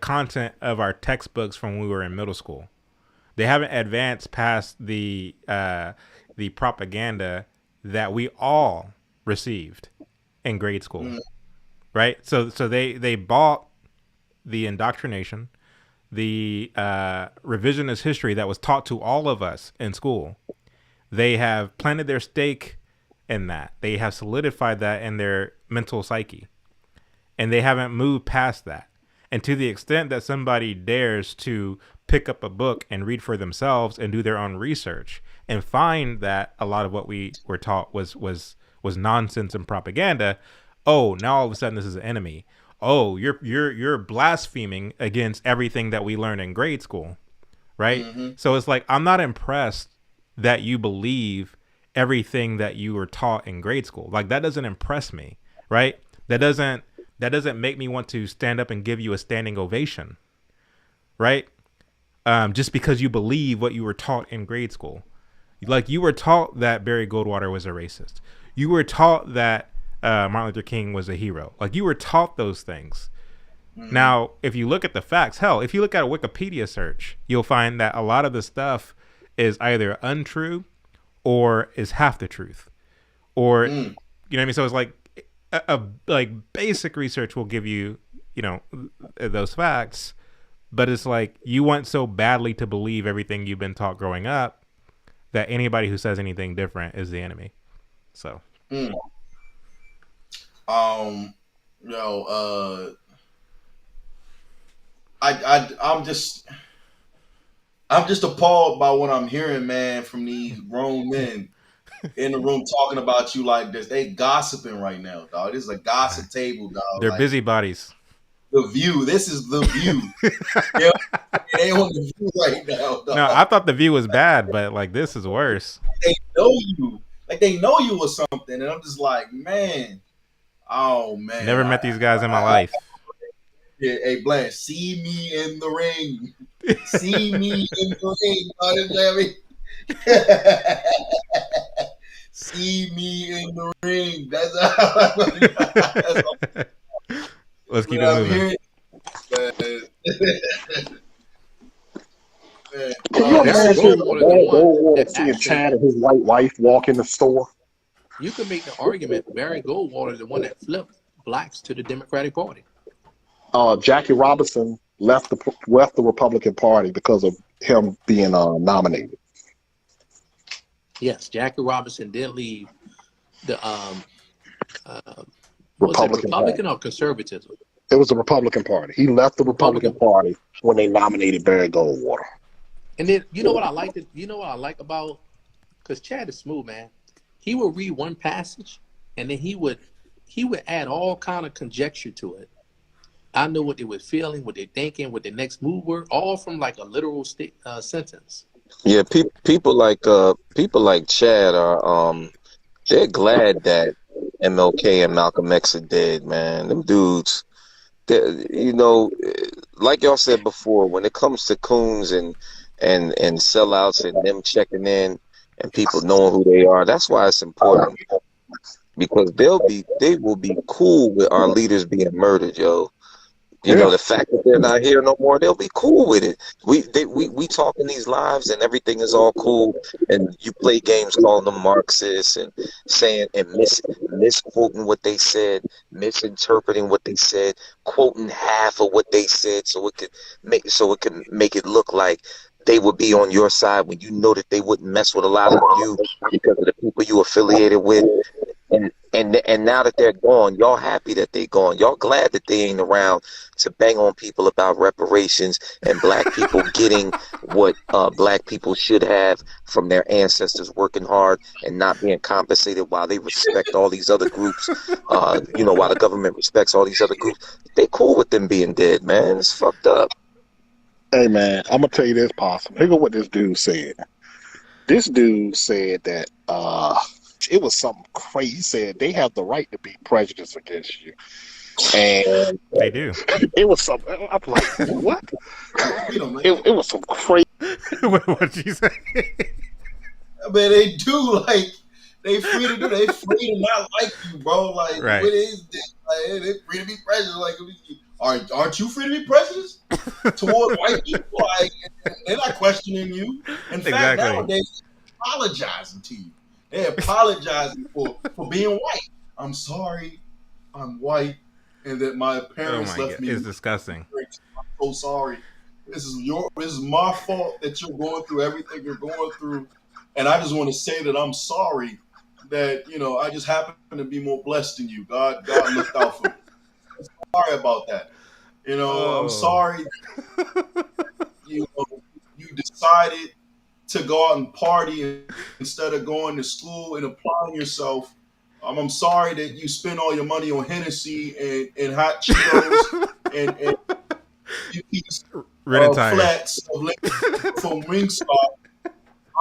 content of our textbooks from when we were in middle school. They haven't advanced past the propaganda that we all received in grade school, right? So they bought the indoctrination, the revisionist history that was taught to all of us in school. They have planted their stake in that. They have solidified that in their mental psyche, and they haven't moved past that. And to the extent that somebody dares to pick up a book and read for themselves and do their own research and find that a lot of what we were taught was nonsense and propaganda, oh, now all of a sudden this is an enemy. Oh, you're blaspheming against everything that we learned in grade school, right? So it's like, I'm not impressed that you believe everything that you were taught in grade school. Like, that doesn't impress me, right? That doesn't make me want to stand up and give you a standing ovation, right? Just because you believe what you were taught in grade school. Like, you were taught that Barry Goldwater was a racist. You were taught that Martin Luther King was a hero. Like, you were taught those things. Now, if you look at the facts, hell, if you look at a Wikipedia search, you'll find that a lot of the stuff is either untrue or is half the truth. Or, you know what I mean? So it's like, like basic research will give you, those facts, but it's like you want so badly to believe everything you've been taught growing up that anybody who says anything different is the enemy. So, I'm just appalled by what I'm hearing, man, from these grown men in the room talking about you like this. They gossiping right now, dog. This is a gossip table, dog. They're like, busybodies. The View. This is The View. Yeah, they on The View right now, dog. No, I thought The View was bad, but like this is worse. They know you. Like they know you or something, and I'm just like, man. Oh man. Never met these guys in my life. Yeah, hey Blanche, see me in the ring. See me in the ring, see me in the ring. That's Let's keep it moving. Can you imagine seeing Chad and his white wife walk in the store? You can make the argument Barry Goldwater is the one that flipped blacks to the Democratic Party. Jackie Robinson left the Republican Party because of him being nominated. Yes, Jackie Robinson did leave the Republican or conservatism. It was the Republican Party. He left the Republican Party when they nominated Barry Goldwater. And then you know what I like about, because Chad is smooth, man. He would read one passage and then he would add all kind of conjecture to it. I know what they were feeling, what they're thinking, what their next move were, all from like a literal sentence. Yeah, people like Chad are they're glad that MLK and Malcolm X are dead, man. Them dudes, like y'all said before, when it comes to coons and sellouts and them checking in and people knowing who they are, that's why it's important, because they will be cool with our leaders being murdered, yo. You know, the fact that they're not here no more, they'll be cool with it. We talk in these lives and everything is all cool, and you play games calling them Marxists and saying and misquoting what they said, misinterpreting what they said, quoting half of what they said so it can make it look like they would be on your side when you know that they wouldn't mess with a lot of you because of the people you affiliated with. And now that they're gone, y'all happy that they gone. Y'all glad that they ain't around to bang on people about reparations and black people getting what black people should have from their ancestors working hard and not being compensated while they respect all these other groups. While the government respects all these other groups. They cool with them being dead, man. It's fucked up. Hey, man, I'm going to tell you this, Possum. Here's what this dude said. This dude said that it was something crazy. He said they have the right to be prejudiced against you. And they do. It was something. I'm like, what? It was some crazy. What'd you say? I mean, they do, like, they free to do. They free to not like you, bro. Like, right. What is this? Like, they free to be prejudiced. Like, aren't you free to be prejudiced toward white people? Like, they're not questioning you. In fact, nowadays, they're apologizing to you. They're apologizing for being white. I'm sorry, I'm white, and that my parents left me. It's disgusting. I'm so sorry. This is my fault that you're going through everything you're going through, and I just want to say that I'm sorry that I just happen to be more blessed than you. God looked out for me. I'm sorry about that. I'm sorry. You decided to go out and party instead of going to school and applying yourself. I'm sorry that you spend all your money on Hennessy and hot Cheetos and you eat flats from Wingstop.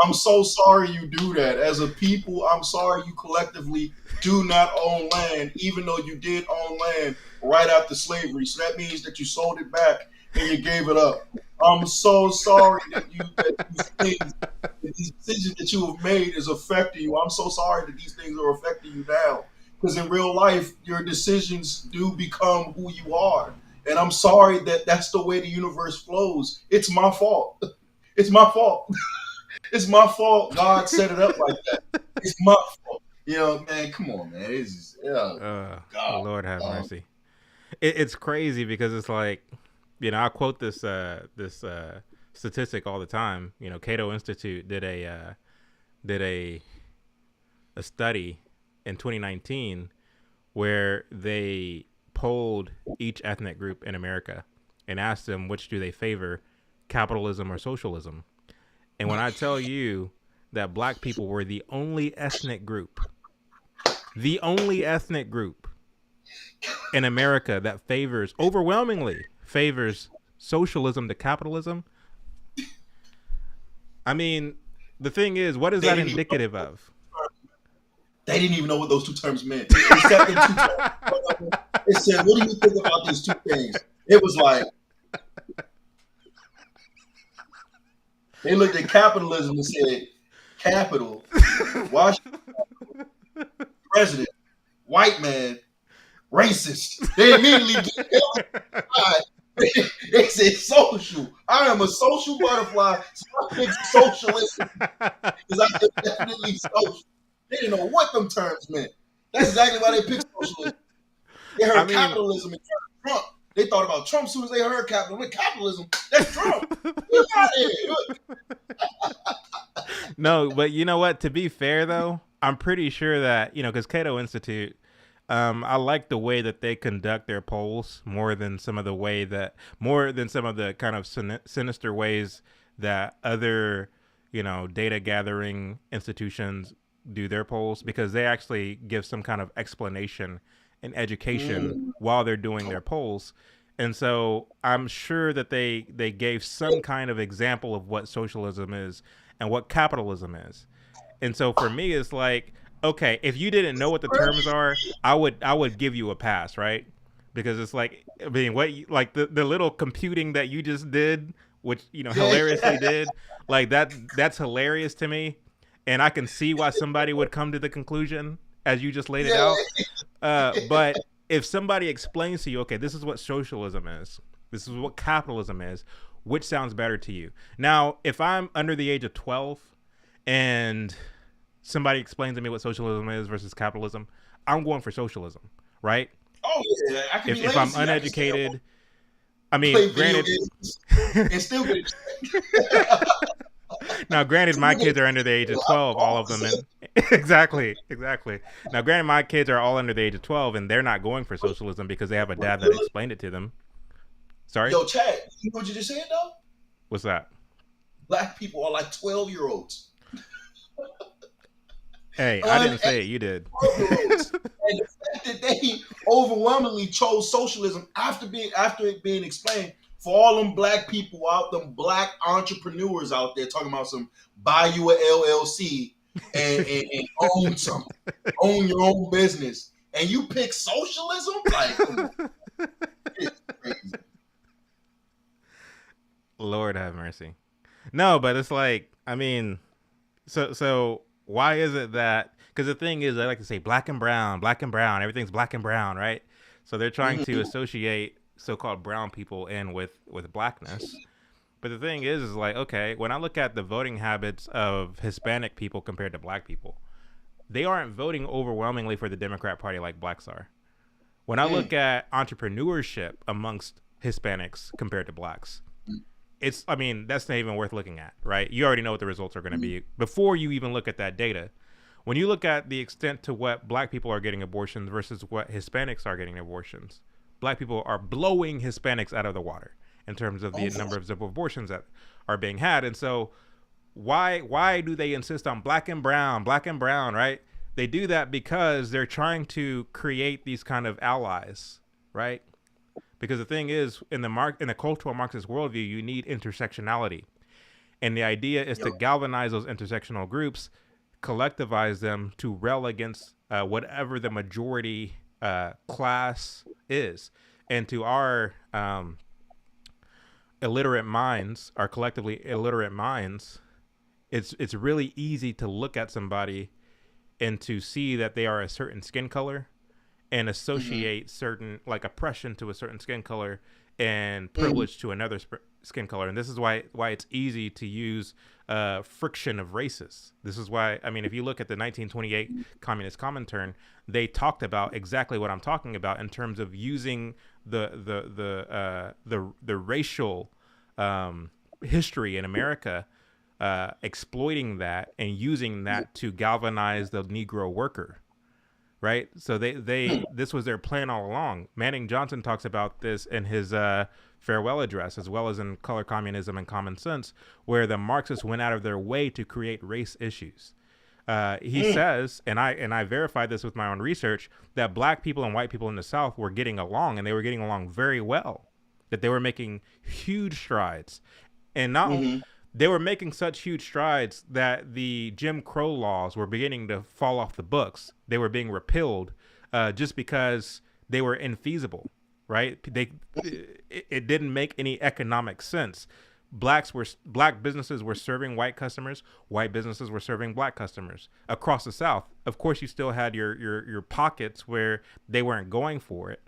I'm so sorry you do that. As a people, I'm sorry you collectively do not own land, even though you did own land right after slavery. So that means that you sold it back and you gave it up. I'm so sorry that these decisions that you have made is affecting you. I'm so sorry that these things are affecting you now. Because in real life, your decisions do become who you are. And I'm sorry that that's the way the universe flows. It's my fault. It's my fault. It's my fault God set it up like that. It's my fault. You know, man, come on, man. It's just, God. Lord have mercy. It's crazy because it's like, I quote this statistic all the time. Cato Institute did a study in 2019 where they polled each ethnic group in America and asked them which do they favor, capitalism or socialism. And when I tell you that black people were the only ethnic group in America that overwhelmingly favors socialism to capitalism, I mean, the thing is, what is that indicative of? They didn't even know what those two terms meant. They said, what do you think about these two things? It was like, they looked at capitalism and said, capital, Washington, president, white man, racist. They immediately they said social. I am a social butterfly, so I picked socialism because I could definitely social. They didn't know what them terms meant. That's exactly why they picked socialism. They heard capitalism and Trump. They thought about Trump as soon as they heard capitalism. Capitalism, that's Trump. Get out of here. No, but you know what? To be fair, though, I'm pretty sure that, because Cato Institute, I like the way that they conduct their polls more than some of the kind of sinister ways that other, data gathering institutions do their polls, because they actually give some kind of explanation and education while they're doing their polls. And so I'm sure that they gave some kind of example of what socialism is and what capitalism is. And so for me, it's like, okay, if you didn't know what the terms are, I would give you a pass, right? Because it's like, the little computing that you just did, which, hilariously did, like that's hilarious to me. And I can see why somebody would come to the conclusion as you just laid it out. But if somebody explains to you, okay, this is what socialism is, this is what capitalism is, which sounds better to you? Now, if I'm under the age of 12 and somebody explains to me what socialism is versus capitalism, I'm going for socialism, right? Oh yeah, I can if I'm uneducated, I mean, granted, and still get now, granted, my kids are under the age of 12, all of them. Exactly. Now, granted, my kids are all under the age of 12, and they're not going for socialism because they have a dad that explained it to them. Sorry? Yo, Chad, you know what you just said, though? What's that? Black people are like 12-year-olds. Hey, I didn't say it. You did. And the fact that they overwhelmingly chose socialism after it being explained, for all them black people out, them black entrepreneurs out there talking about some buy you a LLC and own your own business, and you pick socialism, like, come on. It's crazy. Lord have mercy. No, but it's like, I mean, so why is it that? Because the thing is, I like to say black and brown, everything's black and brown, right? So they're trying to associate so-called brown people in with blackness. But the thing is like, okay, when I look at the voting habits of Hispanic people compared to black people, they aren't voting overwhelmingly for the Democrat Party like blacks are. When I look at entrepreneurship amongst Hispanics compared to blacks, that's not even worth looking at, right? You already know what the results are going to be before you even look at that data. When you look at the extent to what black people are getting abortions versus what Hispanics are getting abortions, black people are blowing Hispanics out of the water in terms of the number of abortions that are being had. And so why do they insist on black and brown, right? They do that because they're trying to create these kind of allies, right? Because the thing is, in the cultural Marxist worldview, you need intersectionality. And the idea is to galvanize those intersectional groups, collectivize them to rail against whatever the majority class is. And to our illiterate minds, our collectively illiterate minds, it's really easy to look at somebody and to see that they are a certain skin color and associate certain, like, oppression to a certain skin color and privilege to another skin color. And this is why it's easy to use friction of races. This is why, I mean, if you look at the 1928 Communist Comintern, they talked about exactly what I'm talking about in terms of using the racial history in America, exploiting that and using that to galvanize the Negro worker. Right. So this was their plan all along. Manning Johnson talks about this in his farewell address, as well as in Color Communism and Common Sense, where the Marxists went out of their way to create race issues. He says, and I verified this with my own research, that black people and white people in the South were getting along, and they were getting along very well, that they were making huge strides. And not they were making such huge strides that the Jim Crow laws were beginning to fall off the books. They were being repealed just because they were infeasible, right? It didn't make any economic sense. Black businesses were serving white customers. White businesses were serving black customers across the South. Of course, you still had your pockets where they weren't going for it,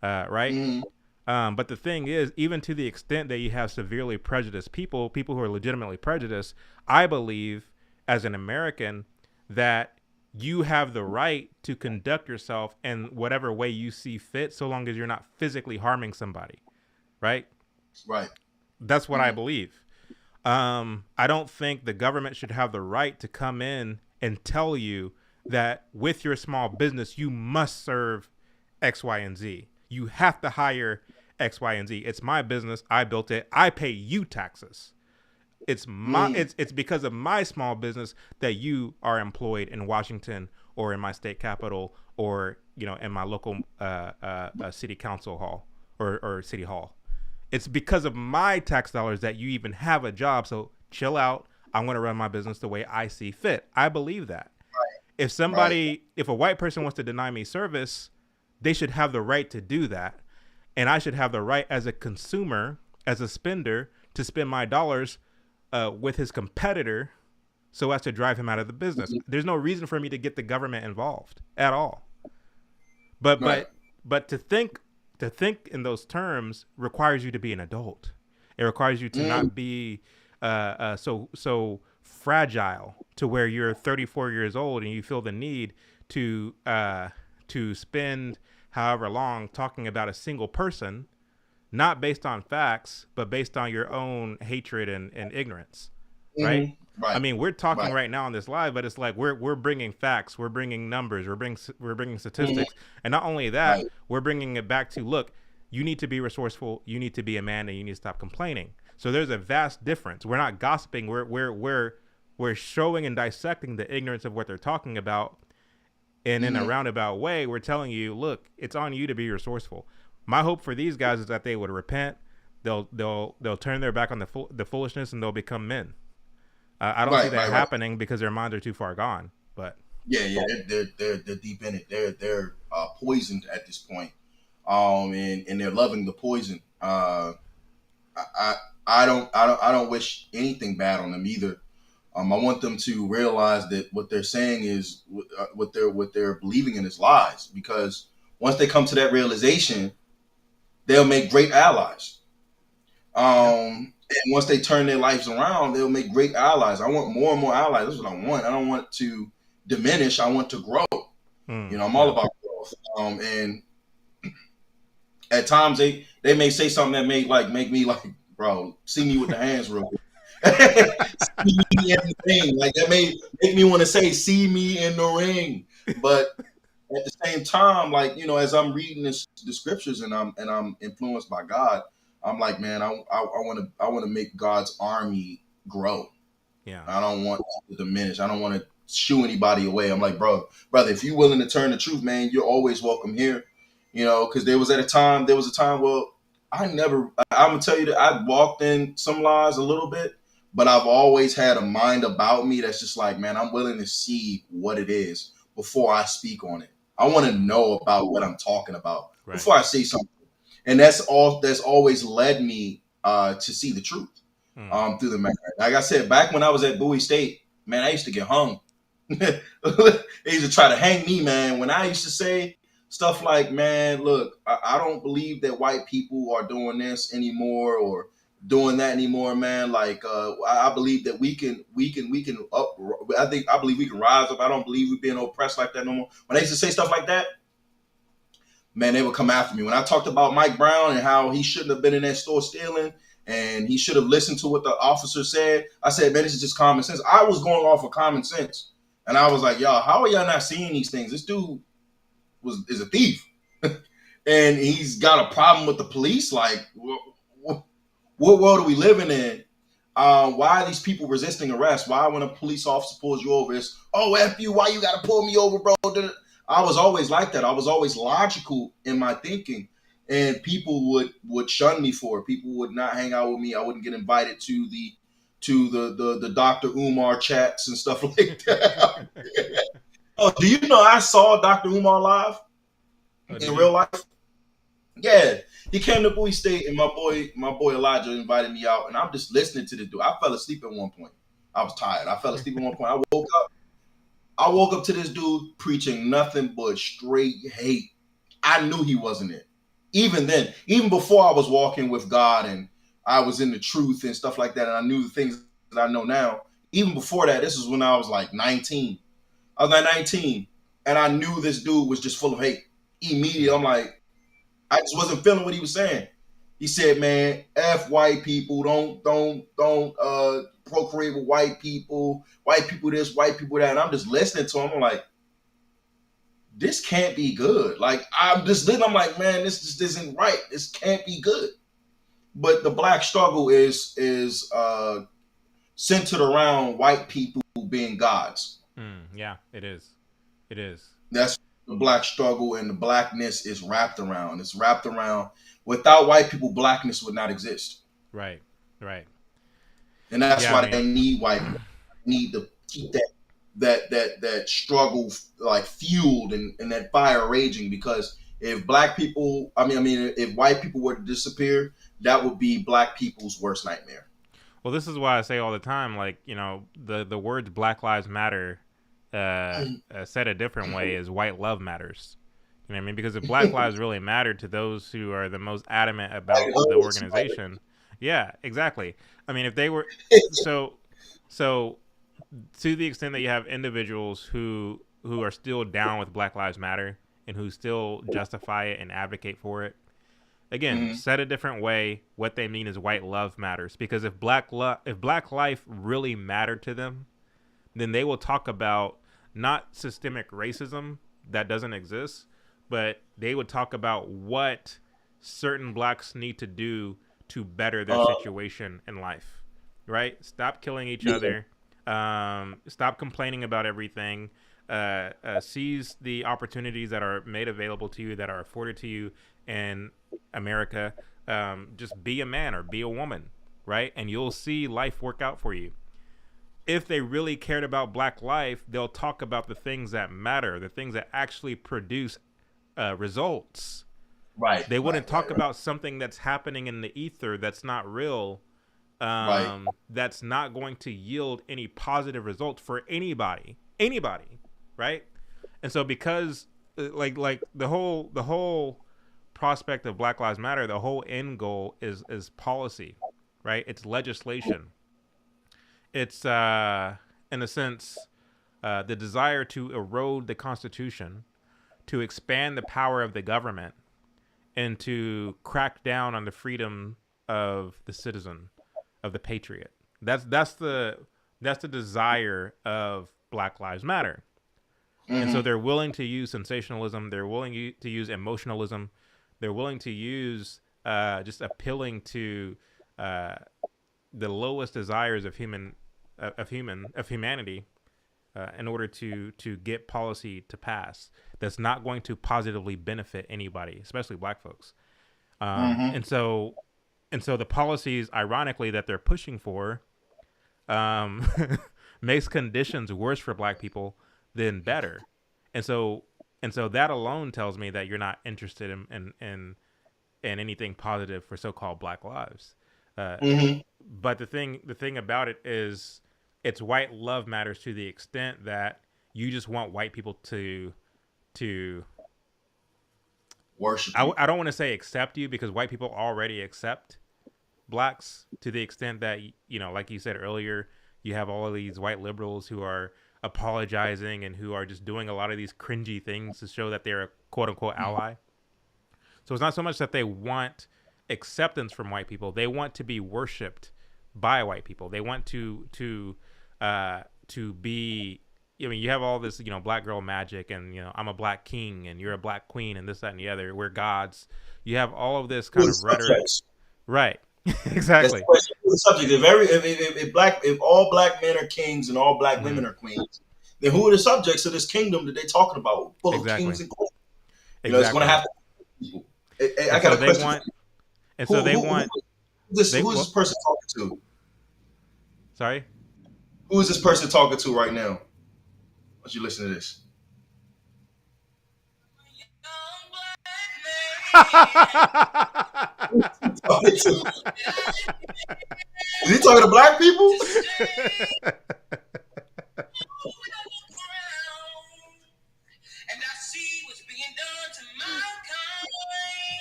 right? But the thing is, even to the extent that you have severely prejudiced people who are legitimately prejudiced, I believe as an American that you have the right to conduct yourself in whatever way you see fit, so long as you're not physically harming somebody, right? Right. That's what I believe. I don't think the government should have the right to come in and tell you that with your small business, you must serve X, Y, and Z. You have to hire X, Y, and Z. It's my business. I built it. I pay you taxes. It's it's because of my small business that you are employed in Washington or in my state capital or, in my local city council hall or city hall. It's because of my tax dollars that you even have a job. So chill out. I'm going to run my business the way I see fit. I believe that. Right. If a white person wants to deny me service, they should have the right to do that. And I should have the right as a consumer, as a spender, to spend my dollars with his competitor so as to drive him out of the business. There's no reason for me to get the government involved at all. But to think in those terms requires you to be an adult. It requires you to not be so fragile to where you're 34 years old and you feel the need to spend however long talking about a single person, not based on facts, but based on your own hatred and ignorance, right? Right. I mean, we're talking right now on this live, but it's like we're bringing facts, we're bringing numbers, we're bringing statistics, and not only that, we're bringing it back to, look, you need to be resourceful, you need to be a man, and you need to stop complaining. So there's a vast difference. We're not gossiping. We're showing and dissecting the ignorance of what they're talking about. And in a roundabout way, we're telling you, look, it's on you to be resourceful. My hope for these guys is that they would repent. They'll turn their back on the foolishness and they'll become men. I don't see that happening because their minds are too far gone. But they're deep in it. They're poisoned at this point, and they're loving the poison. I don't wish anything bad on them either. I want them to realize that what they're saying is what they're believing in is lies, because once they come to that realization, they'll make great allies. And once they turn their lives around, they'll make great allies. I want more and more allies. That's what I want. I don't want to diminish. I want to grow. I'm all about growth. And at times they may say something that may make me like, bro, see me with the hands real quick. See me in the ring. Like, that may make me want to say, see me in the ring. But at the same time, like, as I'm reading the scriptures and I'm influenced by God, I'm like, man, I want to make God's army grow. Yeah. I don't want to diminish. I don't want to shoo anybody away. I'm like, brother, if you're willing to turn the truth, man, you're always welcome here. Because there was a time, well, I'm gonna tell you that I walked in some lies a little bit, but I've always had a mind about me that's just like, man, I'm willing to see what it is before I speak on it. I want to know about what I'm talking about before I say something. And that's always led me to see the truth through the matter. Like I said, back when I was at Bowie State, man, I used to get hung. They used to try to hang me, man. When I used to say stuff like, man, look, I don't believe that white people are doing this anymore or doing that anymore, man. Like, I believe that we can up. I believe we can rise up. I don't believe we're being oppressed like that no more. When they used to say stuff like that, man, they would come after me. When I talked about Mike Brown and how he shouldn't have been in that store stealing and he should have listened to what the officer said, I said, man, this is just common sense. I was going off of common sense. And I was like, y'all, how are y'all not seeing these things? This dude is a thief. And he's got a problem with the police. Like, what world are we living in? Why are these people resisting arrest? Why, when a police officer pulls you over, it's, oh, F you, why you got to pull me over, bro? I was always like that. I was always logical in my thinking, and people would shun me for it. People would not hang out with me. I wouldn't get invited to the Dr. Umar chats and stuff like that. Oh, do you know I saw Dr. Umar live in real life? Yeah, he came to Bowie State, and my boy Elijah invited me out, and I'm just listening to this dude. I fell asleep at one point. I was tired. I fell asleep at one point. I woke up to this dude preaching nothing but straight hate. I knew he wasn't it. Even then, even before I was walking with God and I was in the truth and stuff like that, and I knew the things that I know now. Even before that, this is when I was like 19. I was like 19, and I knew this dude was just full of hate. Immediately, I'm like, I just wasn't feeling what he was saying. He said, man, F white people, don't procreate with white people this, white people that. And I'm just listening to him. I'm like, this can't be good. Like, I'm just listening. I'm like, man, this just isn't right. This can't be good. But the black struggle is centered around white people being gods. Yeah, it is. It is. That's the black struggle, and the blackness is wrapped around. It's wrapped around. Without white people, blackness would not exist. Right. And that's why they need white people. Need to keep that struggle like fueled and that fire raging. Because if black people, if white people were to disappear, that would be black people's worst nightmare. Well, this is why I say all the time, like, you know, the words Black Lives Matter said a different way is white love matters. You know what I mean? Because if Black lives really mattered to those who are the most adamant about the organization, yeah, exactly. I mean, if they were so to the extent that you have individuals who are still down with Black Lives Matter and who still justify it and advocate for it, again, said a different way, what they mean is white love matters. Because if Black life really mattered to them, then they will talk about not systemic racism that doesn't exist, but they would talk about what certain blacks need to do to better their situation in life, right? Stop killing each other. Stop complaining about everything. Seize the opportunities that are made available to you, that are afforded to you in America. Just be a man or be a woman, right? And you'll see life work out for you. If they really cared about Black life, they'll talk about the things that matter, the things that actually produce results. Right. They wouldn't talk about something that's happening in the ether that's not real, that's not going to yield any positive results for anybody, right? And so because like the whole prospect of Black Lives Matter, the whole end goal is policy, right? It's legislation. It's, in a sense, the desire to erode the Constitution, to expand the power of the government, and to crack down on the freedom of the citizen, of the patriot. That's the desire of Black Lives Matter. And so they're willing to use sensationalism. They're willing to use emotionalism. They're willing to use just appealing to the lowest desires of humanity in order to get policy to pass that's not going to positively benefit anybody, especially Black folks. And so the policies, ironically, that they're pushing for makes conditions worse for Black people than better. And so that alone tells me that you're not interested in anything positive for so-called Black lives. But the thing about it is, it's white love matters to the extent that you just want white people to worship you. I don't want to say accept you, because white people already accept blacks to the extent that, like you said earlier, you have all of these white liberals who are apologizing and who are just doing a lot of these cringy things to show that they're a quote unquote ally. So it's not so much that they want acceptance from white people; they want to be worshipped by white people. They want to be. I mean, you have all this, black girl magic, and I'm a black king, and you're a black queen, and this, that, and the other. We're gods. You have all of this kind of rhetoric, right? Exactly. That's the subject. If all black men are kings and all black women are queens, then who are the subjects of this kingdom that they're talking about? Full of kings and queens. It's going to have to be people. I got a question. Who is this person talking to? Sorry? Who is this person talking to right now? Once you listen to this. Is he talking to black people?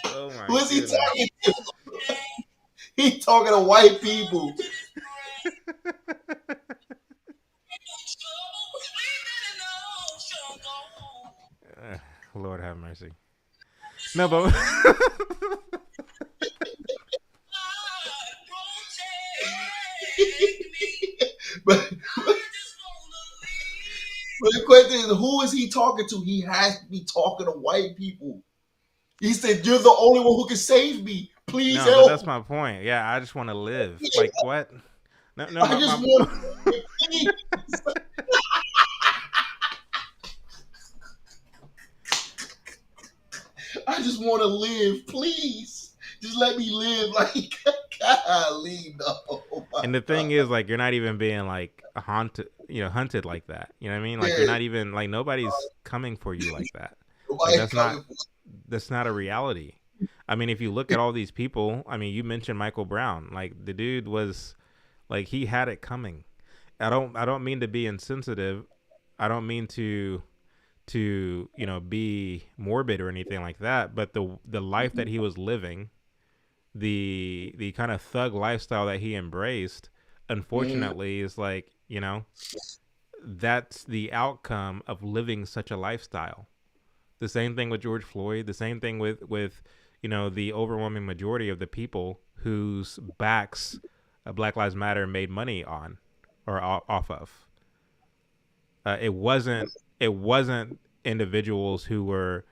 Oh my Who is he talking to? He talking to white people. Lord have mercy. No, but but the question is, who is he talking to? He has to be talking to white people. He said, "You're the only one who can save me. Please help." But that's my point. Yeah, I just want to live. Like what? No. I just want to live. I just want to live, please. Just let me live. Like, golly, no. And the thing is, like, you're not even being like hunted like that. You know what I mean? Like, you're not even like nobody's coming for you like that. Like, that's not a reality. I mean, if you look at all these people, I mean, you mentioned Michael Brown. Like, the dude was like, he had it coming. I don't mean to be insensitive. I don't mean to be morbid or anything like that, but the life that he was living, the kind of thug lifestyle that he embraced, unfortunately, is like, that's the outcome of living such a lifestyle. The same thing with George Floyd, the same thing with the overwhelming majority of the people whose backs Black Lives Matter made money on or off of. It wasn't individuals who were,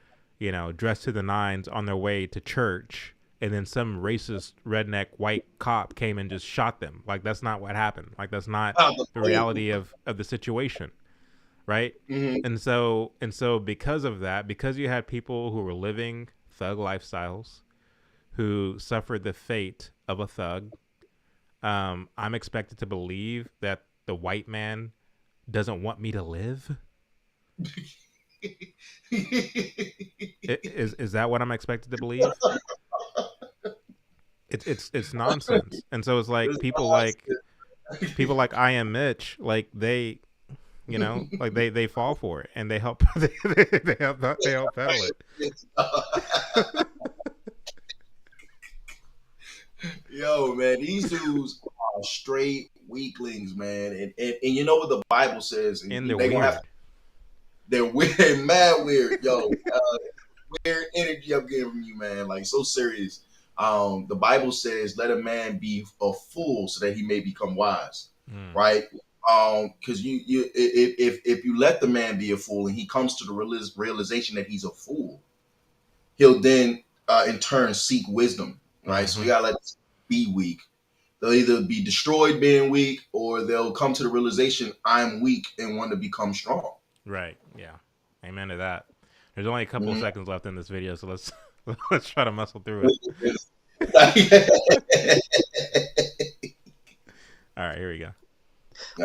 dressed to the nines on their way to church, and then some racist redneck white cop came and just shot them. Like, that's not what happened. Like, that's not the reality of the situation, right? Mm-hmm. And so because of that, because you had people who were living thug lifestyles, who suffered the fate of a thug, I'm expected to believe that the white man doesn't want me to live. Is that what I'm expected to believe? It's nonsense. And so it's like people like I Am Mitch, like they fall for it, and they help they help peddle it. Yo, man, these dudes are straight weaklings, man, and you know what the Bible says, and they're weird. They're weird, they're mad weird, yo. Weird energy I'm getting from you, man. Like, so serious. The Bible says, "Let a man be a fool so that he may become wise." Right? Because if you let the man be a fool and he comes to the realization that he's a fool, he'll then in turn seek wisdom. Right? So we gotta let it be weak. They'll either be destroyed being weak, or they'll come to the realization, I'm weak, and want to become strong. Right. Yeah. Amen to that. There's only a couple of seconds left in this video, so let's try to muscle through it. All right, here we go.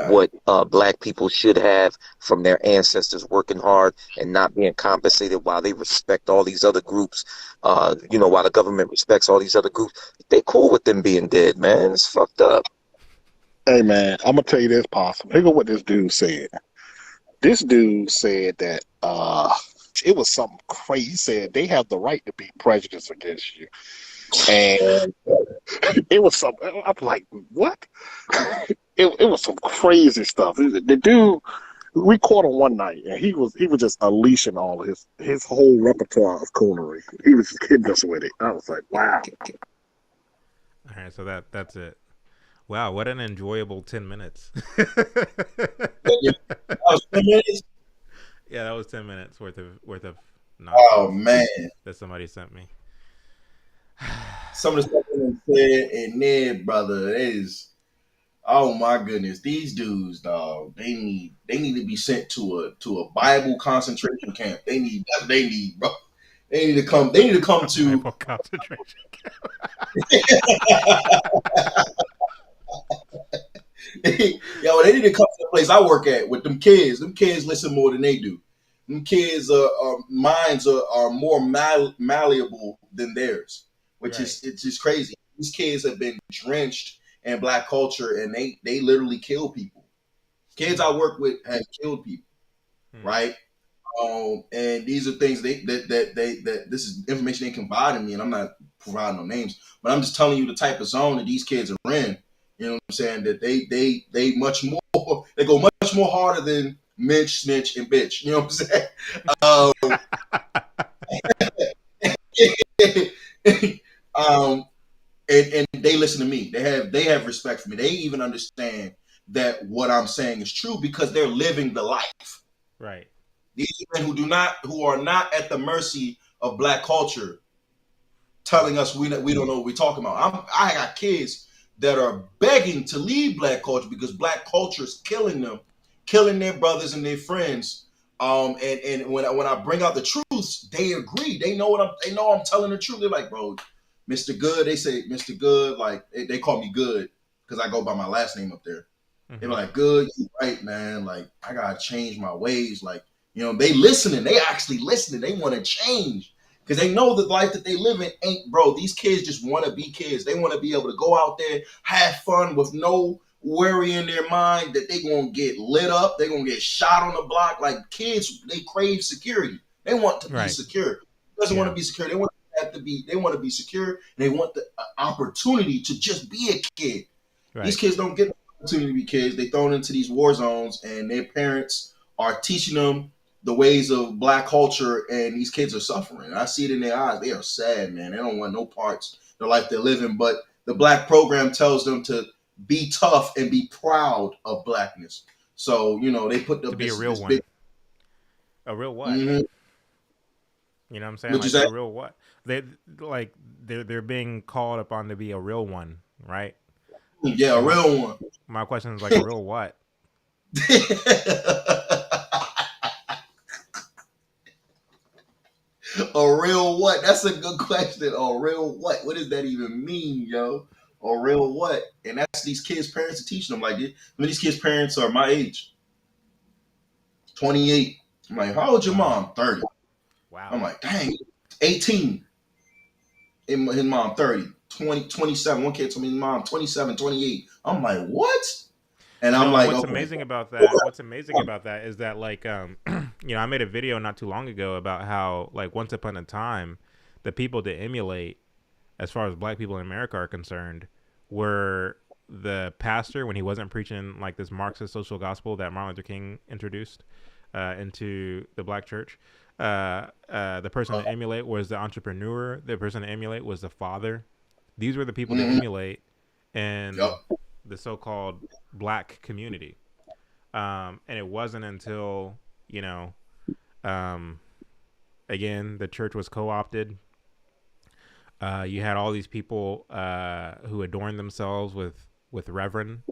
What black people should have from their ancestors working hard and not being compensated, while they respect all these other groups, while the government respects all these other groups. They cool with them being dead, man. It's fucked up. Hey, man, I'm going to tell you this, possible. Look at what this dude said. This dude said that it was something crazy. He said they have the right to be prejudiced against you, and it was some. I'm like, what? It was some crazy stuff. The dude, we caught him one night, and he was just unleashing all of his whole repertoire of coonery. He was just hitting us with it. I was like, wow. All right, so that's it. Wow, what an enjoyable 10 minutes. Yeah, that was 10 minutes. Yeah, that was 10 minutes worth of nonsense. Oh man, that somebody sent me. Some of the stuff that said in there, brother, is, oh my goodness, these dudes, dog, they need to be sent to a Bible concentration camp. They need, bro. They need to come to Bible concentration camp. Yo, they need to come to the place I work at with them kids. Them kids listen more than they do. Them kids' minds are more malleable than theirs, which Right. is, it's just crazy. These kids have been drenched in black culture, and they literally kill people. Kids I work with have killed people, right? And these are things that this is information they confide in me, and I'm not providing no names, but I'm just telling you the type of zone that these kids are in. You know what I'm saying? That they much more, they go much more harder than Mitch, snitch, and bitch. You know what I'm saying? And they listen to me. They have respect for me. They even understand that what I'm saying is true because they're living the life. Right. These men who are not at the mercy of black culture, telling us we don't know what we're talking about. I got kids that are begging to leave black culture because black culture is killing them, killing their brothers and their friends. And when I bring out the truths, they agree. They know I'm telling the truth. They're like, bro, Mr. Good. They say Mr. Good. Like they call me Good because I go by my last name up there. They're like, Good, you right, man. Like I gotta change my ways. Like, you know, they listening. They actually listening. They want to change. Because they know the life that they live in ain't, bro, these kids just want to be kids. They want to be able to go out there, have fun with no worry in their mind that they're going to get lit up. They're going to get shot on the block. Like kids, they crave security. They want to be secure. Doesn't want to be secure. They want to be secure. And they want the opportunity to just be a kid. Right. These kids don't get the opportunity to be kids. They thrown into these war zones and their parents are teaching them the ways of black culture, and these kids are suffering. I see it in their eyes. They are sad, man. They don't want no parts of the life they're living. But the black program tells them to be tough and be proud of blackness. So, you know, they put to be a real one. A real what? Mm-hmm. You know what I'm saying? Like a real what? They're being called upon to be a real one, right? Yeah, a real one. My question is like a real what? A real what? That's a good question. A real what? What does that even mean, yo? A real what? And that's these kids' parents are teaching them. Like, these kids' parents are my age, 28. I'm like, how old your mom? 30. Wow. I'm like, dang, 18. And his mom 30, 20, 27. One kid told me his mom 27, 28. I'm like, what? And I'm like, what's amazing about that is that, like, you know, I made a video not too long ago about how, like, once upon a time, the people to emulate, as far as black people in America are concerned, were the pastor when he wasn't preaching like this Marxist social gospel that Martin Luther King introduced into the black church. The person to emulate was the entrepreneur. The person to emulate was the father. These were the people to emulate, and the so-called black community. And it wasn't until, you know, again, the church was co-opted. You had all these people who adorned themselves with reverend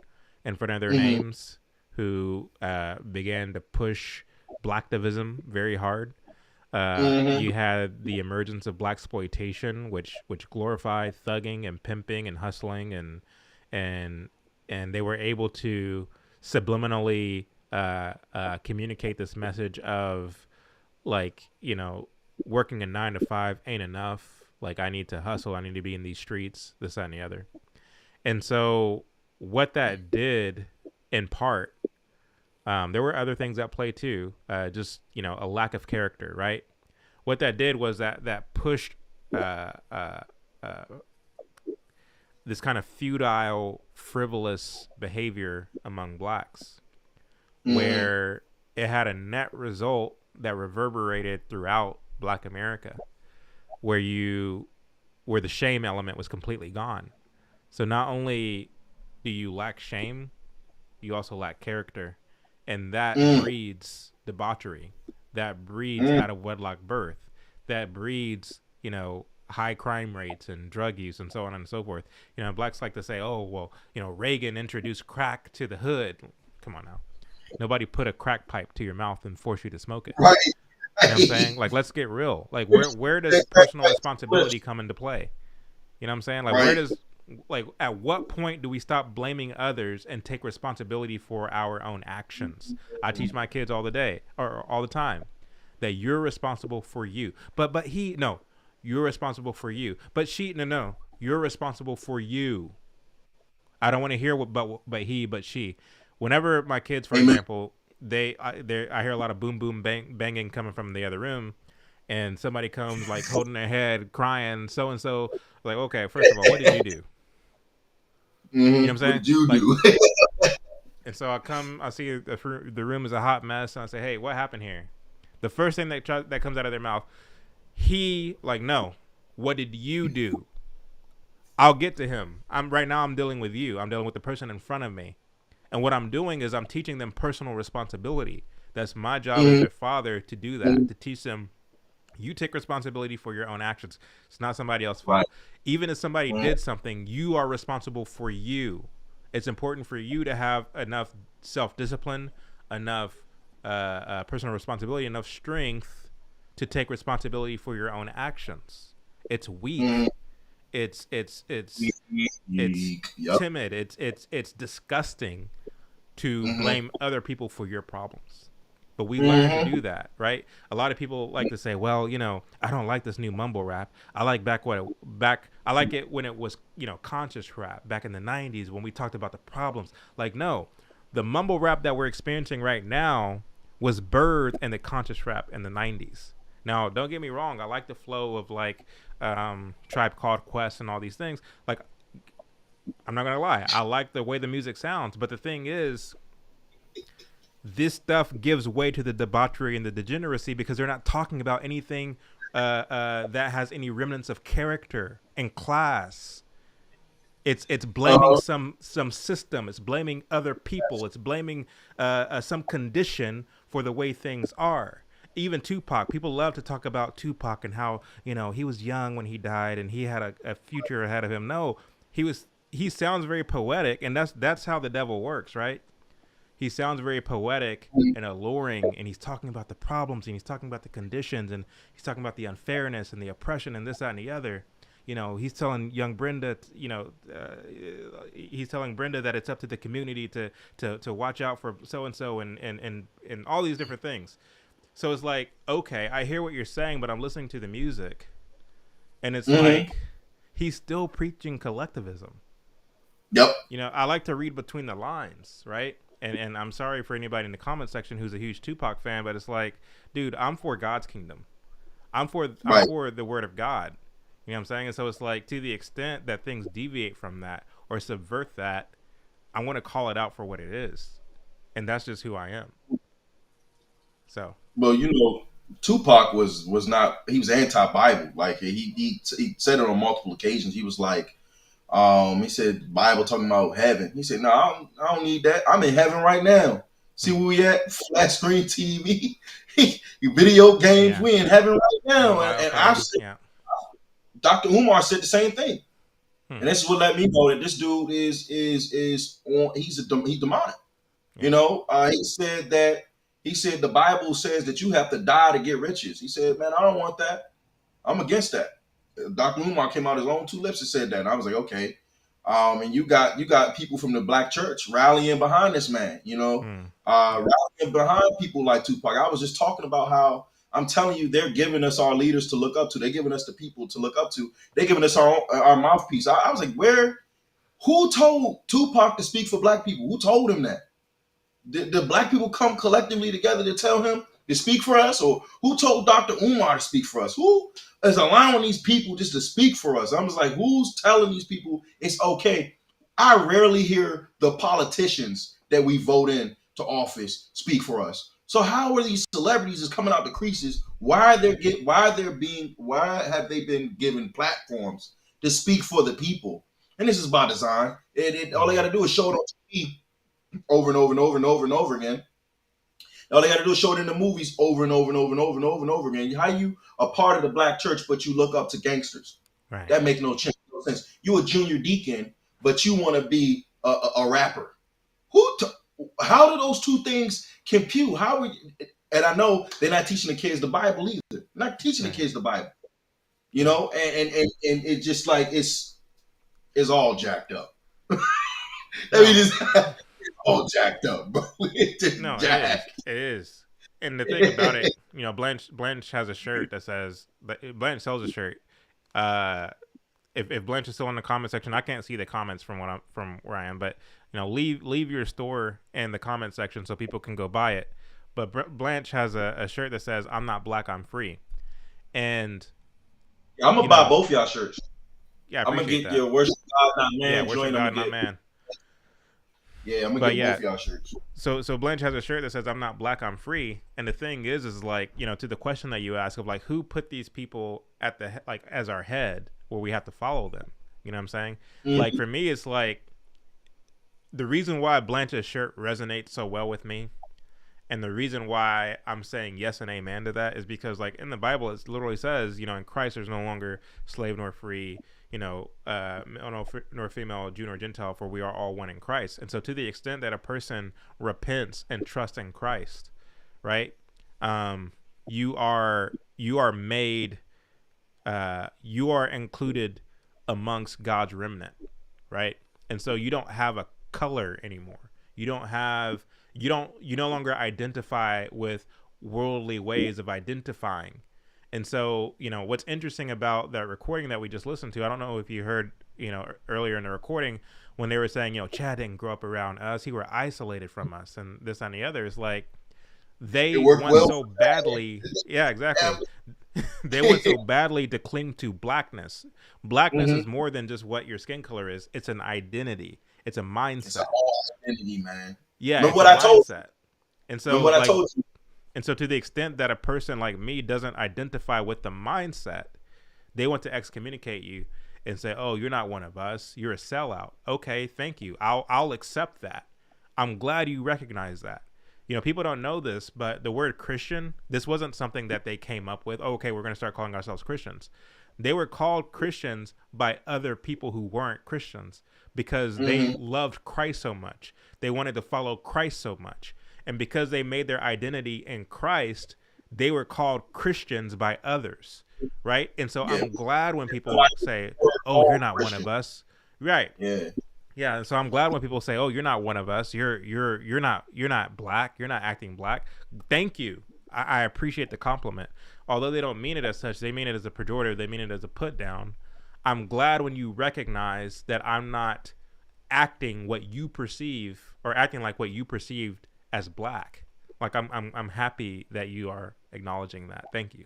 in front of their names, who began to push blacktivism very hard. You had the emergence of blaxploitation, which glorified thugging and pimping and hustling, and they were able to subliminally communicate this message of, like, you know, working a 9 to 5 ain't enough. Like, I need to hustle. I need to be in these streets, this, that, and the other. And so what that did, in part, There were other things at play too. Just a lack of character, right? What that did was that pushed this kind of futile, frivolous behavior among blacks, where it had a net result that reverberated throughout Black America, where the shame element was completely gone. So not only do you lack shame, you also lack character, and that breeds debauchery, that breeds out of wedlock birth, that breeds high crime rates and drug use and so on and so forth. Blacks like to say, oh well, Reagan introduced crack to the hood. Come on now, nobody put a crack pipe to your mouth and force you to smoke it. Right. You know what I'm saying? Like, let's get real. Like, where does personal responsibility come into play? You know what I'm saying? Like, where does, like, at what point do we stop blaming others and take responsibility for our own actions? I teach my kids all the time that you're responsible for you. You're responsible for you. But you're responsible for you. I don't want to hear but he, but she. Whenever my kids, for example, I hear a lot of boom boom banging coming from the other room, and somebody comes like holding their head, crying, so and so. Like, okay, first of all, what did you do? You know what I'm saying? What did you do? And so I see the room is a hot mess, and I say, hey, what happened here? The first thing that comes out of their mouth, no, what did you do? I'll get to him. I'm dealing with you. I'm dealing with the person in front of me. And what I'm doing is I'm teaching them personal responsibility. That's my job as their father to do that, to teach them, you take responsibility for your own actions. It's not somebody else's fault. Right. Even if somebody did something, you are responsible for you. It's important for you to have enough self-discipline, enough personal responsibility, enough strength to take responsibility for your own actions. It's weak. It's timid. It's disgusting to blame other people for your problems. But we learn to do that, right? A lot of people like to say, well, I don't like this new mumble rap. I like I like it when it was, conscious rap back in the 90s when we talked about the problems. Like, no, the mumble rap that we're experiencing right now was birthed in the conscious rap in the 90s. Now, don't get me wrong. I like the flow of like Tribe Called Quest and all these things. Like, I'm not going to lie. I like the way the music sounds. But the thing is, this stuff gives way to the debauchery and the degeneracy because they're not talking about anything that has any remnants of character and class. It's blaming some system. It's blaming other people. It's blaming some condition for the way things are. Even Tupac, people love to talk about Tupac and how he was young when he died and he had a future ahead of him. No, he sounds very poetic, and that's how the devil works, right? He sounds very poetic and alluring, and he's talking about the problems, and he's talking about the conditions, and he's talking about the unfairness and the oppression and this, that, and the other. He's telling young Brenda, he's telling Brenda that it's up to the community to watch out for so and so and all these different things. So it's like, okay, I hear what you're saying, but I'm listening to the music, and it's like he's still preaching collectivism. Yep. I like to read between the lines, right? And I'm sorry for anybody in the comment section who's a huge Tupac fan, but it's like, dude, I'm for God's kingdom. I'm for the word of God. You know what I'm saying? And so it's like, to the extent that things deviate from that or subvert that, I want to call it out for what it is. And that's just who I am. So. Well, Tupac was not, he was anti-Bible. Like he said it on multiple occasions. He was like, he said, Bible talking about heaven. He said, no, I don't need that. I'm in heaven right now. See where we at? Flat screen TV, video games. Yeah. We in heaven right now. And I said, Dr. Umar said the same thing. And this is what let me know that this dude is he's demonic. Yeah. He said the Bible says that you have to die to get riches. He said, man, I don't want that. I'm against that. Dr. Umar came out his own two lips and said that. And I was like, okay. And you got people from the black church rallying behind this man, rallying behind people like Tupac. I was just talking about how I'm telling you, they're giving us our leaders to look up to. They're giving us the people to look up to. They're giving us our mouthpiece. I was like, who told Tupac to speak for black people? Who told him that? Did black people come collectively together to tell him to speak for us? Or who told Dr. Umar to speak for us? Who is allowing these people just to speak for us? I'm just like, who's telling these people it's okay? I rarely hear the politicians that we vote in to office speak for us. So how are these celebrities just coming out the creases? Why have they been given platforms to speak for the people? And this is by design. All they got to do is show it on TV over and over and over and over and over again. All they got to do is show it in the movies over and over and over and over and over and over again. How you a part of the black church, but you look up to gangsters? Right. That makes no sense. You a junior deacon, but you want to be a rapper. How do those two things compute? And I know they're not teaching the kids the Bible either. They're not teaching the kids the Bible. You know, and it's just like it's all jacked up. I mean, it's all jacked up, bro. No, it is. And the thing about it, you know, Blanche has a shirt that says, Blanche sells a shirt. If Blanche is still in the comment section, I can't see the comments from where I am, but you know, leave your store in the comment section so people can go buy it. But Blanche has a shirt that says, "I'm not black, I'm free," and I'm gonna buy both y'all shirts. Yeah, I'm gonna get your worship God, not man. Yeah, worship God, not man. Yeah, I'm gonna get both y'all shirts. So Blanche has a shirt that says, "I'm not black, I'm free." And the thing is like, you know, to the question that you ask of like, who put these people at the like as our head, where we have to follow them? You know what I'm saying? Mm-hmm. Like for me, it's like the reason why Blanche's shirt resonates so well with me, and the reason why I'm saying yes and amen to that is because like in the Bible, it literally says, you know, in Christ there's no longer slave nor free, you know, nor female, Jew nor Gentile, for we are all one in Christ. And so to the extent that a person repents and trusts in Christ, right, you are made, you are included amongst God's remnant, right? And so you don't have a color anymore. You no longer identify with worldly ways of identifying. And so, you know, what's interesting about that recording that we just listened to, I don't know if you heard, you know, earlier in the recording when they were saying, you know, Chad didn't grow up around us, he were isolated from us and this and the other. Is like they want so badly. Yeah, exactly. They want so badly to cling to blackness. Blackness is more than just what your skin color is. It's an identity. It's a mindset. It's a whole identity, man. Yeah. Remember what I told you? And so, I told you. And so to the extent that a person like me doesn't identify with the mindset, they want to excommunicate you and say, oh, you're not one of us. You're a sellout. Okay, thank you. I'll accept that. I'm glad you recognize that. You know, people don't know this, but the word Christian, this wasn't something that they came up with. Oh, okay, we're going to start calling ourselves Christians. They were called Christians by other people who weren't Christians because they loved Christ so much. They wanted to follow Christ so much. And because they made their identity in Christ, they were called Christians by others, right? And so I'm glad when people say, oh, you're not one of us. Right. Yeah. Yeah. And so I'm glad when people say, oh, you're not one of us. You're not black. You're not acting black. Thank you. I appreciate the compliment. Although they don't mean it as such, they mean it as a pejorative. They mean it as a put down. I'm glad when you recognize that I'm not acting what you perceive or acting like what you perceived as black. Like I'm happy that you are acknowledging that. Thank you.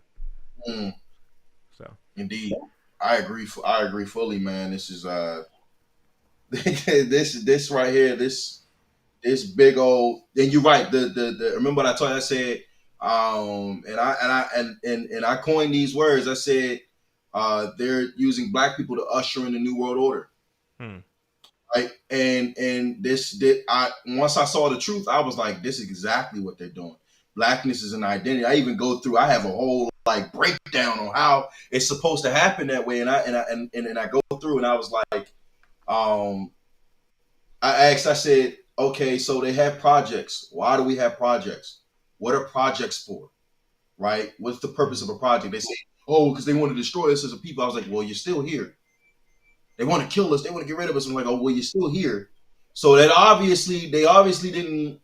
So indeed, I agree fully, man. This is this right here, this big old. And you're right. The remember what I told you? I said, and I coined these words. I said, they're using black people to usher in the new world order. Right. And once I saw the truth, I was like, this is exactly what they're doing. Blackness is an identity. I have a whole like breakdown on how it's supposed to happen that way. And I go through and I was like, I said, okay, so they have projects. Why do we have projects? What are projects for? Right? What's the purpose of a project? They say, oh, because they want to destroy us as a people. I was like, well, you're still here. They want to kill us. They want to get rid of us. I'm like, oh, well, you're still here. So that they obviously didn't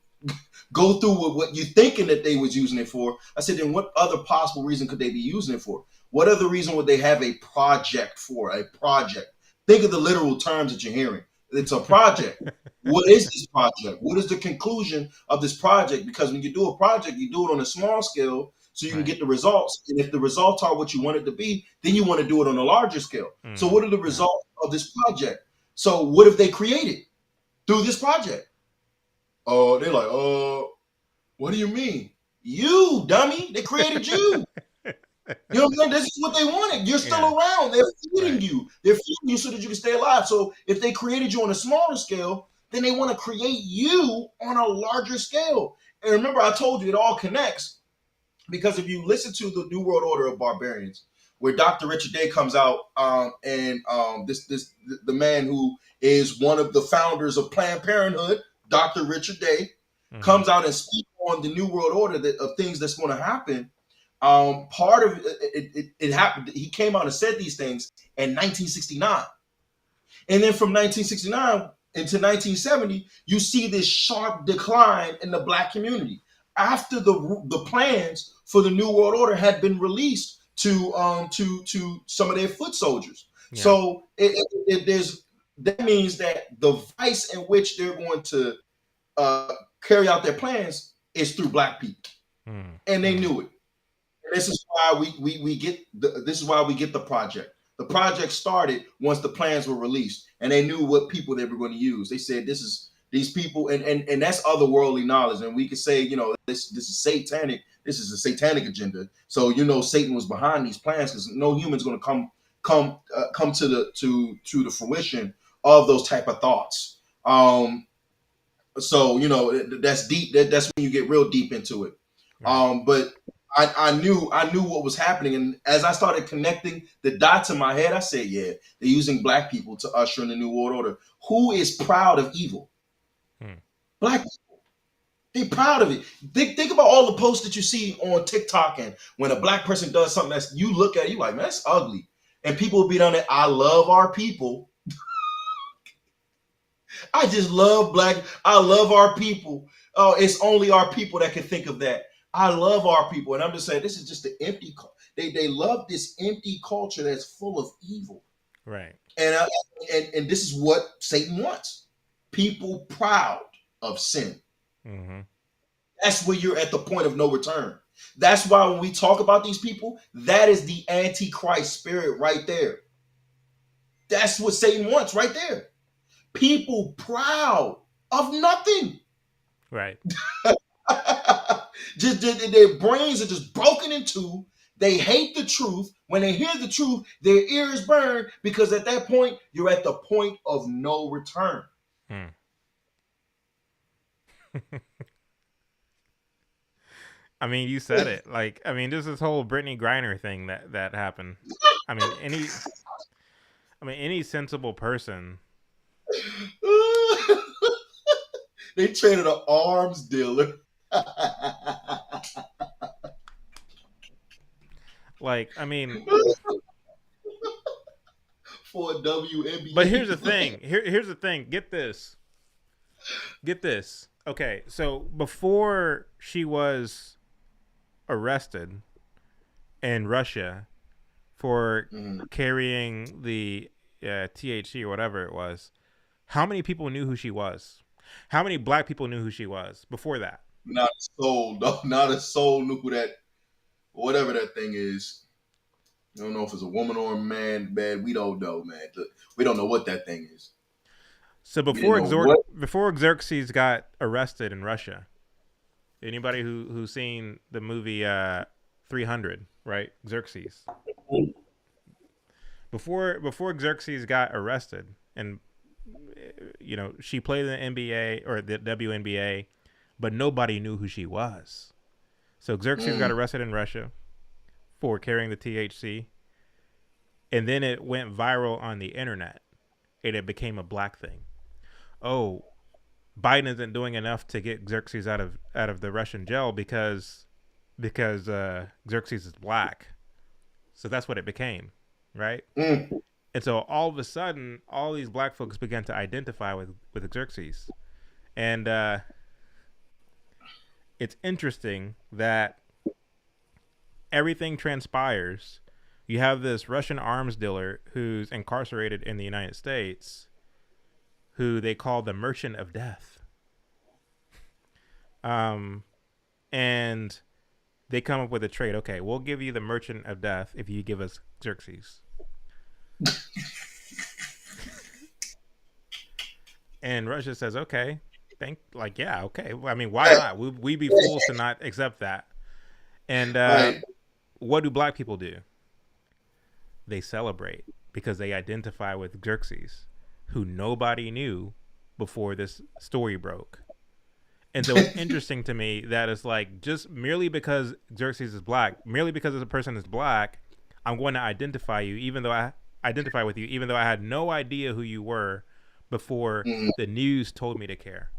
go through with what you're thinking that they was using it for. I said, then what other possible reason could they be using it for? What other reason would they have a project for? A project. Think of the literal terms that you're hearing. It's a project. What is this project? What is the conclusion of this project? Because when you do a project, you do it on a small scale so you can get the results. And if the results are what you want it to be, then you want to do it on a larger scale. So what are the results of this project? So what have they created through this project? Oh, they're like, what do you mean? You, dummy. They created you. You know what I'm saying? This is what they wanted. You're still around. They're feeding you. They're feeding you so that you can stay alive. So if they created you on a smaller scale, then they want to create you on a larger scale. And remember, I told you it all connects, because if you listen to the New World Order of Barbarians, where Dr. Richard Day comes out, and the man who is one of the founders of Planned Parenthood, Dr. Richard Day, comes out and speaks on the New World Order of things that's going to happen. Part of it happened. He came out and said these things in 1969, and then from 1969 into 1970, you see this sharp decline in the Black community after the plans for the New World Order had been released to some of their foot soldiers. Yeah. So that means that the vice in which they're going to carry out their plans is through Black people, and they knew it. This is why we get the project. The project started once the plans were released, and they knew what people they were going to use. They said these people, and that's otherworldly knowledge. And we could say, this is satanic. This is a satanic agenda. So Satan was behind these plans, because no human's going to come to the fruition of those type of thoughts. So that's deep. That's when you get real deep into it. But I knew what was happening, and as I started connecting the dots in my head, I said, "Yeah, they're using Black people to usher in the New World Order." Who is proud of evil? Black people. They're proud of it. Think about all the posts that you see on TikTok, and when a Black person does something that's you look at it, you like, man, that's ugly, and people will be down there. I love our people. I just love I love our people. Oh, it's only our people that can think of that. I love our people, and I'm just saying this is just the empty. They love this empty culture that's full of evil, right? And this is what Satan wants: people proud of sin. That's where you're at the point of no return. That's why when we talk about these people, that is the Antichrist spirit right there. That's what Satan wants right there. People proud of nothing, right? Just their brains are just broken in two. They hate the truth. When they hear the truth, their ears burn, because at that point, you're at the point of no return. I mean, you said it. Like, I mean, this whole Brittany Griner thing that happened. I mean, any sensible person. They traded an arms dealer. Like, I mean, for a WNBA. But here's the thing. Here's the thing. Get this. Okay, so before she was arrested in Russia for carrying the THC or whatever it was, how many people knew who she was? How many Black people knew who she was before that? Not a soul. No, not a soul knew who that, whatever that thing is. I don't know if it's a woman or a man. Man, we don't know, man. We don't know what that thing is. So before Xerxes got arrested in Russia, anybody who's seen the movie 300, right? Xerxes. Before Xerxes got arrested, and she played in the NBA or the WNBA, but nobody knew who she was. So Xerxes got arrested in Russia for carrying the THC, and then it went viral on the internet, and it became a Black thing. Oh, Biden isn't doing enough to get Xerxes out of the Russian jail because Xerxes is Black. So that's what it became, right? And so all of a sudden, all these Black folks began to identify with Xerxes. And it's interesting that everything transpires. You have this Russian arms dealer who's incarcerated in the United States, who they call the Merchant of Death. And they come up with a trade. Okay, we'll give you the Merchant of Death if you give us Xerxes. And Russia says, okay, okay. I mean, why not? We be fools to not accept that. And what do black people do? They celebrate because they identify with Xerxes, who nobody knew before this story broke. And so it's interesting to me that it's like, just merely because Xerxes is black, merely because this person is black, I'm going to identify you, even though I identify with you, even though I had no idea who you were before the news told me to care.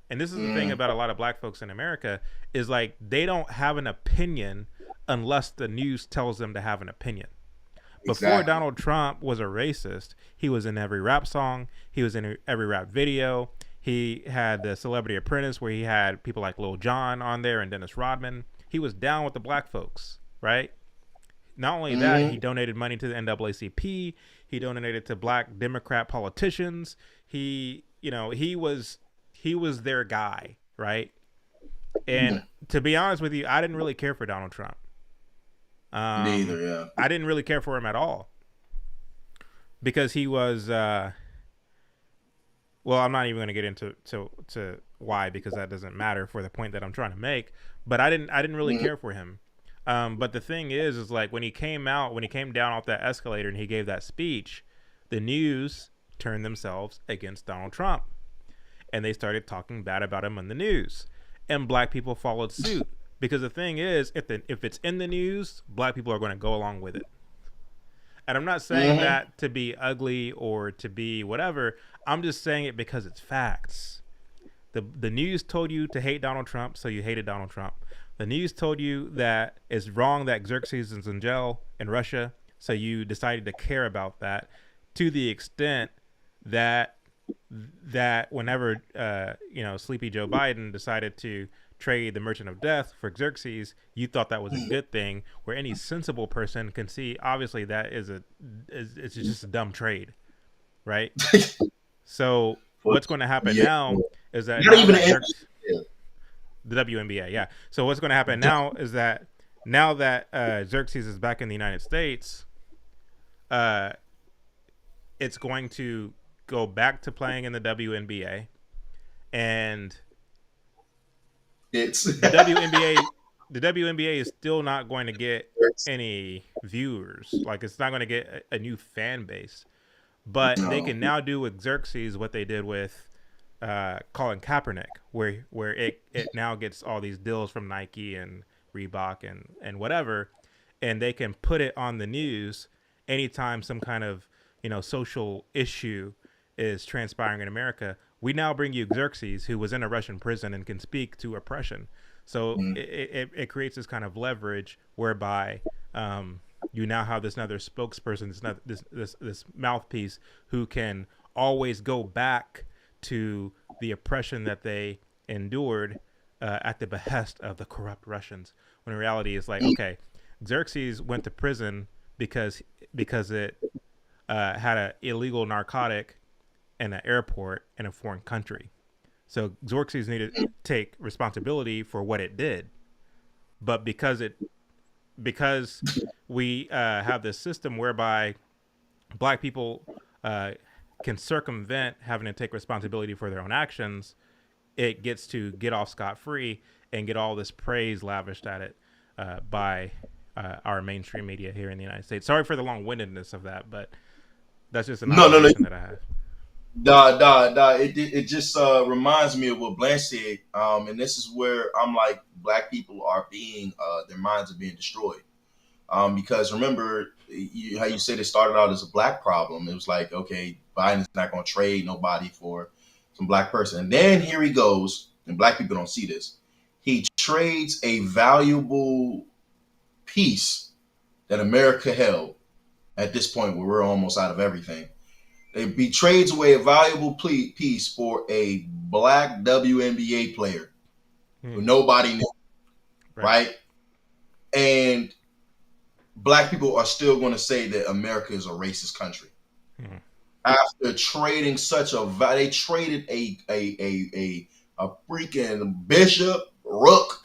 And this is the thing about a lot of black folks in America, is like, they don't have an opinion unless the news tells them to have an opinion. Before Donald Trump was a racist, he was in every rap song. He was in every rap video. He had the Celebrity Apprentice, where he had people like Lil Jon on there and Dennis Rodman. He was down with the black folks, right? Not only that, he donated money to the NAACP. He donated to black Democrat politicians. He was their guy, right? And to be honest with you, I didn't really care for Donald Trump. Neither, yeah. I didn't really care for him at all, because he was. Well, I'm not even going to get into to why, because that doesn't matter for the point that I'm trying to make. But I didn't really care for him. But the thing is like, when he came down off that escalator and he gave that speech, the news turned themselves against Donald Trump, and they started talking bad about him on the news, and black people followed suit. Because the thing is, if it's in the news, black people are going to go along with it. And I'm not saying that to be ugly or to be whatever. I'm just saying it because it's facts. The news told you to hate Donald Trump, so you hated Donald Trump. The news told you that it's wrong that Xerxes is in jail in Russia, so you decided to care about that, to the extent that whenever Sleepy Joe Biden decided to trade the Merchant of Death for Xerxes, you thought that was a good thing, where any sensible person can see obviously that it's just a dumb trade, right? So what's going to happen now is that not even the WNBA, yeah. So what's going to happen now is that now that Xerxes is back in the United States, it's going to go back to playing in the WNBA, and it's the WNBA. The WNBA is still not going to get any viewers. Like, it's not going to get a new fan base. But they can now do with Xerxes what they did with Colin Kaepernick, where it now gets all these deals from Nike and Reebok and whatever, and they can put it on the news anytime some kind of social issue is transpiring in America. We now bring you Xerxes, who was in a Russian prison and can speak to oppression. So it creates this kind of leverage whereby you now have this another spokesperson, this mouthpiece, who can always go back to the oppression that they endured at the behest of the corrupt Russians. When in reality, it's like, okay, Xerxes went to prison because it had an illegal narcotic in an airport in a foreign country. So Xerxes needed to take responsibility for what it did. But because we have this system whereby black people can circumvent having to take responsibility for their own actions, it gets to get off scot-free and get all this praise lavished at it by our mainstream media here in the United States. Sorry for the long-windedness of that, but that's just an observation that I have. It just reminds me of what Blanche said, and this is where I'm like, black people are being their minds are being destroyed, because remember how you said it started out as a black problem. It was like, okay, Biden's not going to trade nobody for some black person, and then here he goes, and black people don't see this. He trades a valuable piece that America held at this point where we're almost out of everything. He trades away a valuable piece for a black WNBA player who nobody knew, right? And black people are still going to say that America is a racist country. after trading they traded a freaking bishop, rook,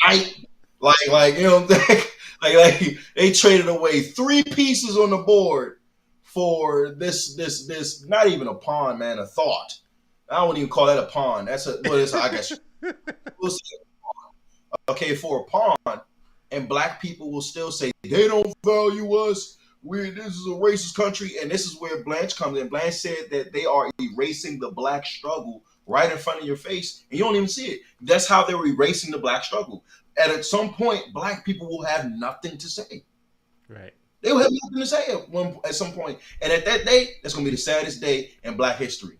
knight, like you know what I'm saying? like they traded away 3 pieces on the board for this not even a pawn, man, a thought. I wouldn't even call that a pawn. That's a what is I guess we'll say, okay, for a pawn, and black people will still say they don't value us. This is a racist country, and this is where Blanche comes in. Blanche said that they are erasing the black struggle right in front of your face, and you don't even see it. That's how they're erasing the black struggle. And at some point, black people will have nothing to say. Right. They will have nothing to say at some point. And at that day, that's going to be the saddest day in black history.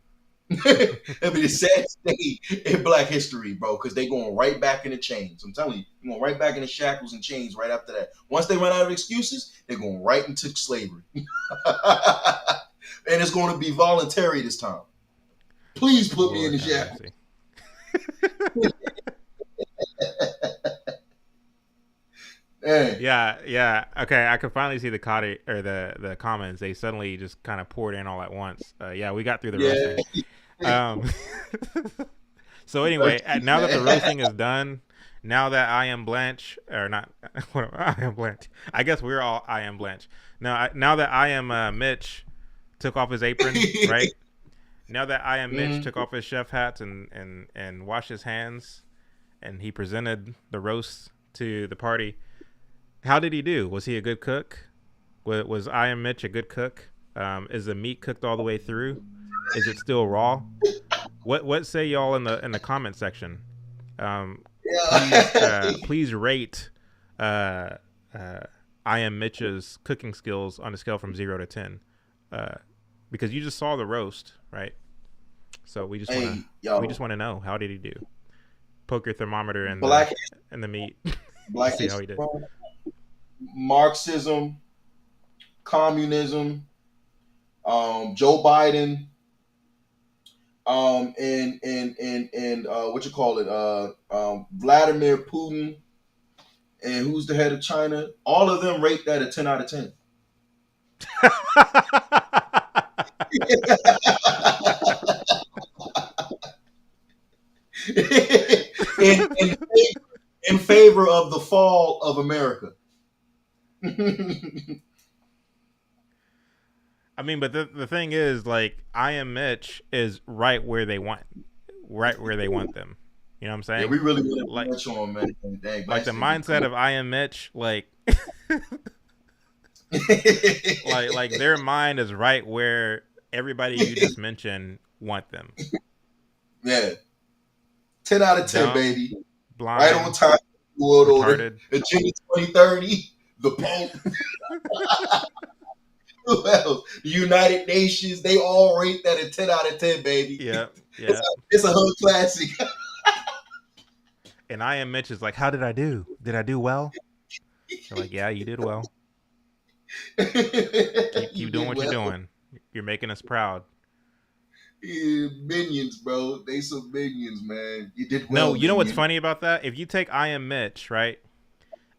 It'll be the saddest day in black history, bro, because they're going right back in the chains. I'm telling you, they're going right back in the shackles and chains right after that. Once they run out of excuses, they're going right into slavery. And it's going to be voluntary this time. Please put me in the shackles. Yeah. Okay, I could finally see the the comments. They suddenly just kind of poured in all at once. Yeah, we got through the roasting. So anyway, now that the roasting is done, now that I am Blanche, or not, I am Blanche. I guess we're all I am Blanche. Now that I am Mitch took off his apron, right? Now that I am Mitch took off his chef hats and washed his hands, and he presented the roast to the party. How did he do? Was he a good cook? Was I am Mitch a good cook? Is the meat cooked all the way through? Is it still raw? What say y'all in the comment section? Please rate I am Mitch's cooking skills on a scale from 0 to 10, because you just saw the roast, right? So we just want to know, how did he do? Poke your thermometer in the meat. Black see how he did. Marxism, communism, Joe Biden, and what you call it, Vladimir Putin, and who's the head of China? All of them rate that a 10 out of 10. in favor of the fall of America. I mean, but the thing is, like, I am Mitch is right where they want them. You know what I'm saying? Yeah, we really want Mitch on, man. Dang, like the mindset of I am Mitch, like, like their mind is right where everybody you just mentioned want them. Yeah, 10 out of 10, dumb, baby. Blind, right on time. World retarded. Order, Agenda 2030, the Pope. Who else? The United Nations. They all rate that a 10 out of 10, baby. Yeah. It's a hood classic. And I am Mitch is like, how did I do? Did I do well? They're like, yeah, you did well. Keep doing what you're doing. You're making us proud. Yeah, minions, bro. They some minions, man. You did well. No, you know what's funny about that? If you take I am Mitch, right?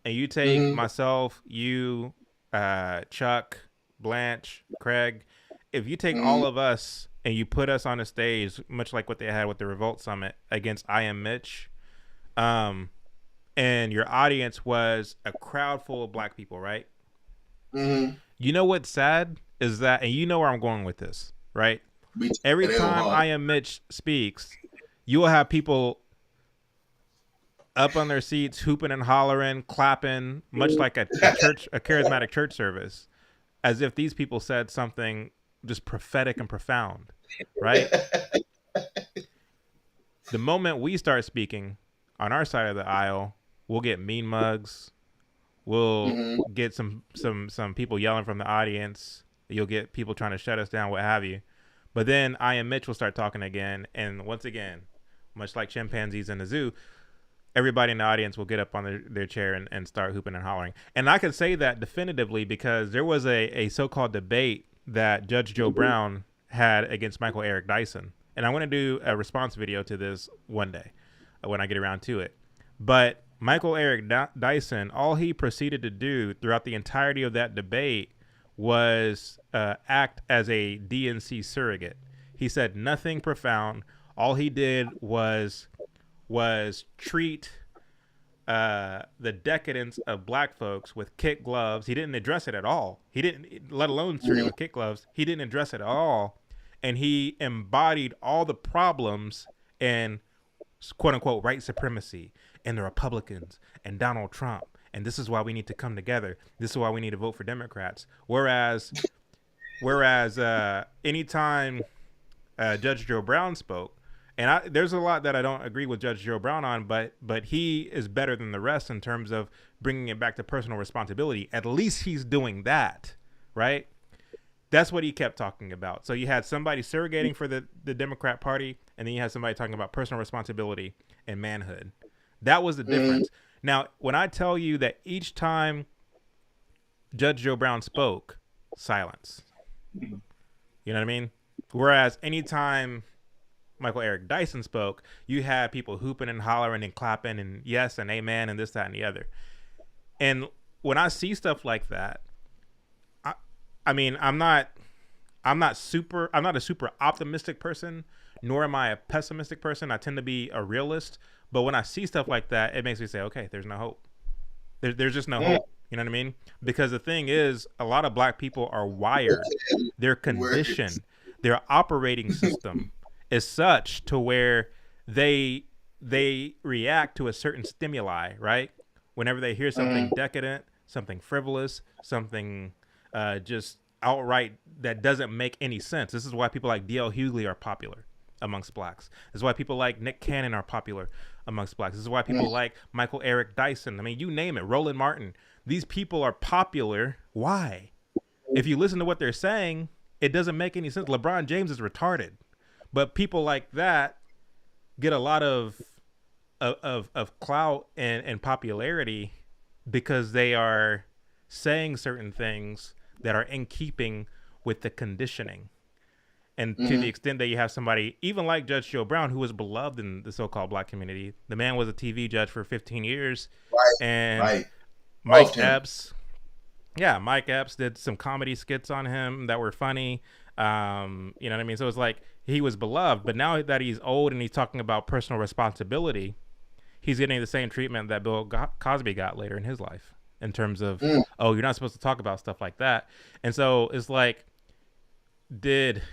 And you take myself, you, Chuck, Blanche, Craig. If you take all of us and you put us on a stage, much like what they had with the Revolt Summit against I am Mitch, and your audience was a crowd full of black people, right? You know what's sad is that, and you know where I'm going with this, right? Every time I am Mitch speaks, you will have people up on their seats, hooping and hollering, clapping, much like a charismatic church service, as if these people said something just prophetic and profound, right? The moment we start speaking on our side of the aisle, we'll get mean mugs. We'll get some people yelling from the audience. You'll get people trying to shut us down, what have you. But then I am Mitch will start talking again, and once again, much like chimpanzees in the zoo, everybody in the audience will get up on their chair and start hooping and hollering. And I can say that definitively because there was a so-called debate that Judge Joe Brown had against Michael Eric Dyson. And I'm going to do a response video to this one day when I get around to it. But Michael Eric Dyson, all he proceeded to do throughout the entirety of that debate was act as a DNC surrogate. He said nothing profound. All he did was treat the decadence of black folks with kid gloves. He didn't address it at all. He didn't, let alone treat it with kid gloves. He didn't address it at all. And he embodied all the problems and quote unquote white supremacy and the Republicans and Donald Trump. And this is why we need to come together. This is why we need to vote for Democrats. Whereas anytime Judge Joe Brown spoke, and there's a lot that I don't agree with Judge Joe Brown on, but he is better than the rest in terms of bringing it back to personal responsibility. At least he's doing that, right? That's what he kept talking about. So you had somebody surrogating for the Democrat Party, and then you had somebody talking about personal responsibility and manhood. That was the difference. Now, when I tell you that each time Judge Joe Brown spoke, silence. You know what I mean? Whereas anytime Michael Eric Dyson spoke, you had people hooping and hollering and clapping and yes and amen and this, that, and the other. And when I see stuff like that, I mean, I'm not a super optimistic person, nor am I a pessimistic person. I tend to be a realist. But when I see stuff like that, it makes me say, okay, there's no hope. There's just no hope. You know what I mean? Because the thing is, a lot of black people are wired. Their condition, their operating system is such to where they react to a certain stimuli, right? Whenever they hear something decadent, something frivolous, something just outright that doesn't make any sense. This is why people like D.L. Hughley are popular amongst blacks. This is why people like Nick Cannon are popular amongst blacks. This is why people like Michael Eric Dyson. I mean, you name it, Roland Martin. These people are popular. Why? If you listen to what they're saying, it doesn't make any sense. LeBron James is retarded. But people like that get a lot of clout and popularity because they are saying certain things that are in keeping with the conditioning. And to the extent that you have somebody, even like Judge Joe Brown, who was beloved in the so-called black community, the man was a TV judge for 15 years. And Mike Epps did some comedy skits on him that were funny. You know what I mean? So it's like he was beloved, but now that he's old and he's talking about personal responsibility, he's getting the same treatment that Bill Cosby got later in his life in terms of, oh, you're not supposed to talk about stuff like that. And so it's like, did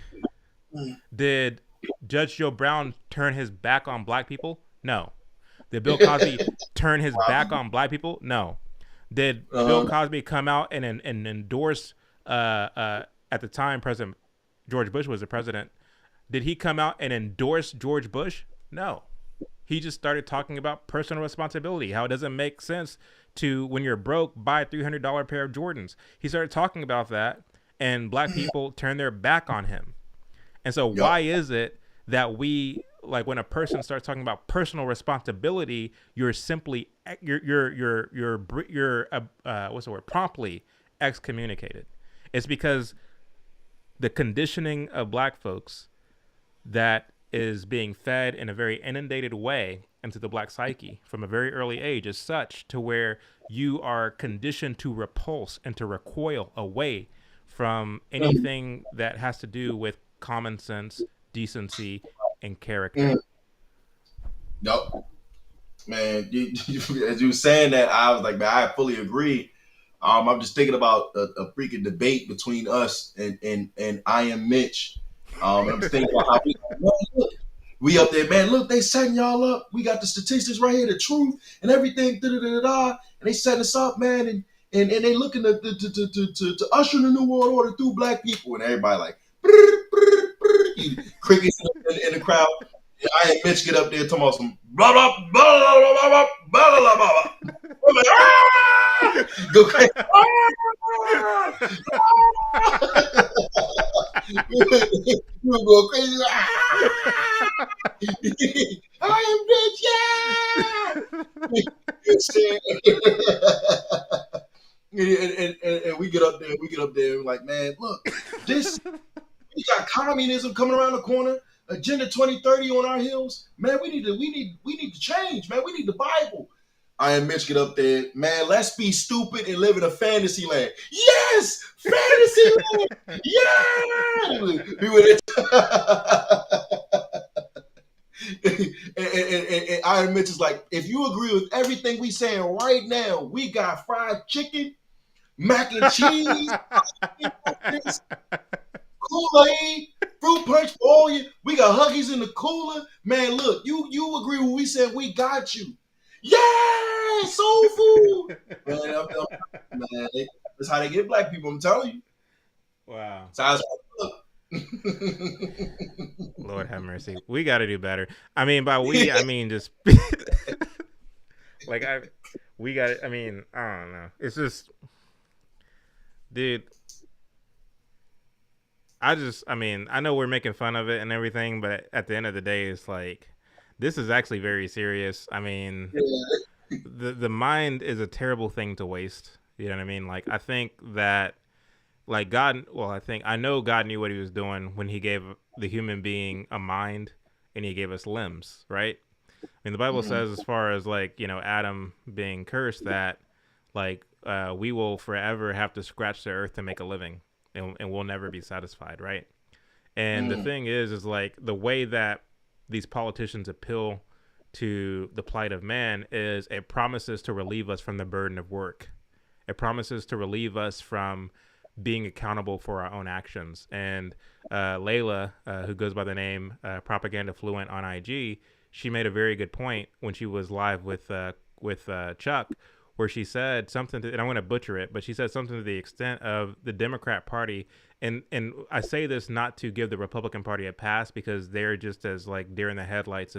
Judge Joe Brown turn his back on black people? No. Did Bill Cosby turn his back on black people? No. Did Bill Cosby come out and endorse, at the time, President George Bush was the president, did he come out and endorse George Bush? No. He just started talking about personal responsibility, how it doesn't make sense to, when you're broke, buy a $300 pair of Jordans. He started talking about that, and black people turned their back on him. And so why is it that we, like, when a person starts talking about personal responsibility, you're simply promptly excommunicated? It's because the conditioning of black folks that is being fed in a very inundated way into the black psyche from a very early age is such to where you are conditioned to repulse and to recoil away from anything that has to do with common sense, decency, and character. Yup. Man, as you were saying that, I was like, man, I fully agree. I'm just thinking about a freaking debate between us and I Am Mitch. I'm just thinking about how we up there, man. Look, they setting y'all up. We got the statistics right here, the truth and everything. And they setting us up, man. And they looking to usher the new world order through black people. And everybody like, crickets in the crowd. I Am Mitch get up there talking about some blah blah blah blah blah blah blah blah. I'm like, ah! Go crazy. You go crazy. I Am Mitch, yeah. And we get up there, and like, man, look, we got communism coming around the corner. Agenda 2030 on our heels, man. We need to change, man. We need the Bible. Iron Mitch get up there, man, let's be stupid and live in a fantasy land. Yes! Fantasy land! Yeah! We were and Iron Mitch is like, if you agree with everything we saying right now, we got fried chicken, mac and cheese, Kool-Aid, fruit punch for all you. We got Huggies in the cooler. Man, look, you agree when we said we got you. Yeah, soul food. Man, man, that's how they get black people, I'm telling you. Wow. So Lord have mercy. We got to do better. I mean, by we, I mean just like we got it. I mean, I don't know. It's just, dude. I mean, I know we're making fun of it and everything, but at the end of the day, it's like, this is actually very serious. I mean, the mind is a terrible thing to waste. You know what I mean? Like, I think that, like, I know God knew what he was doing when he gave the human being a mind and he gave us limbs, right? I mean, the Bible says, as far as, like, you know, Adam being cursed, that, like, we will forever have to scratch the earth to make a living. And we'll never be satisfied, right? And the thing is like the way that these politicians appeal to the plight of man is it promises to relieve us from the burden of work. It promises to relieve us from being accountable for our own actions. And Layla, who goes by the name Propaganda Fluent on IG, she made a very good point when she was live with Chuck, where she said something and I'm going to butcher it, but she said something to the extent of the Democrat Party. And I say this not to give the Republican Party a pass because they're just as like deer in the headlights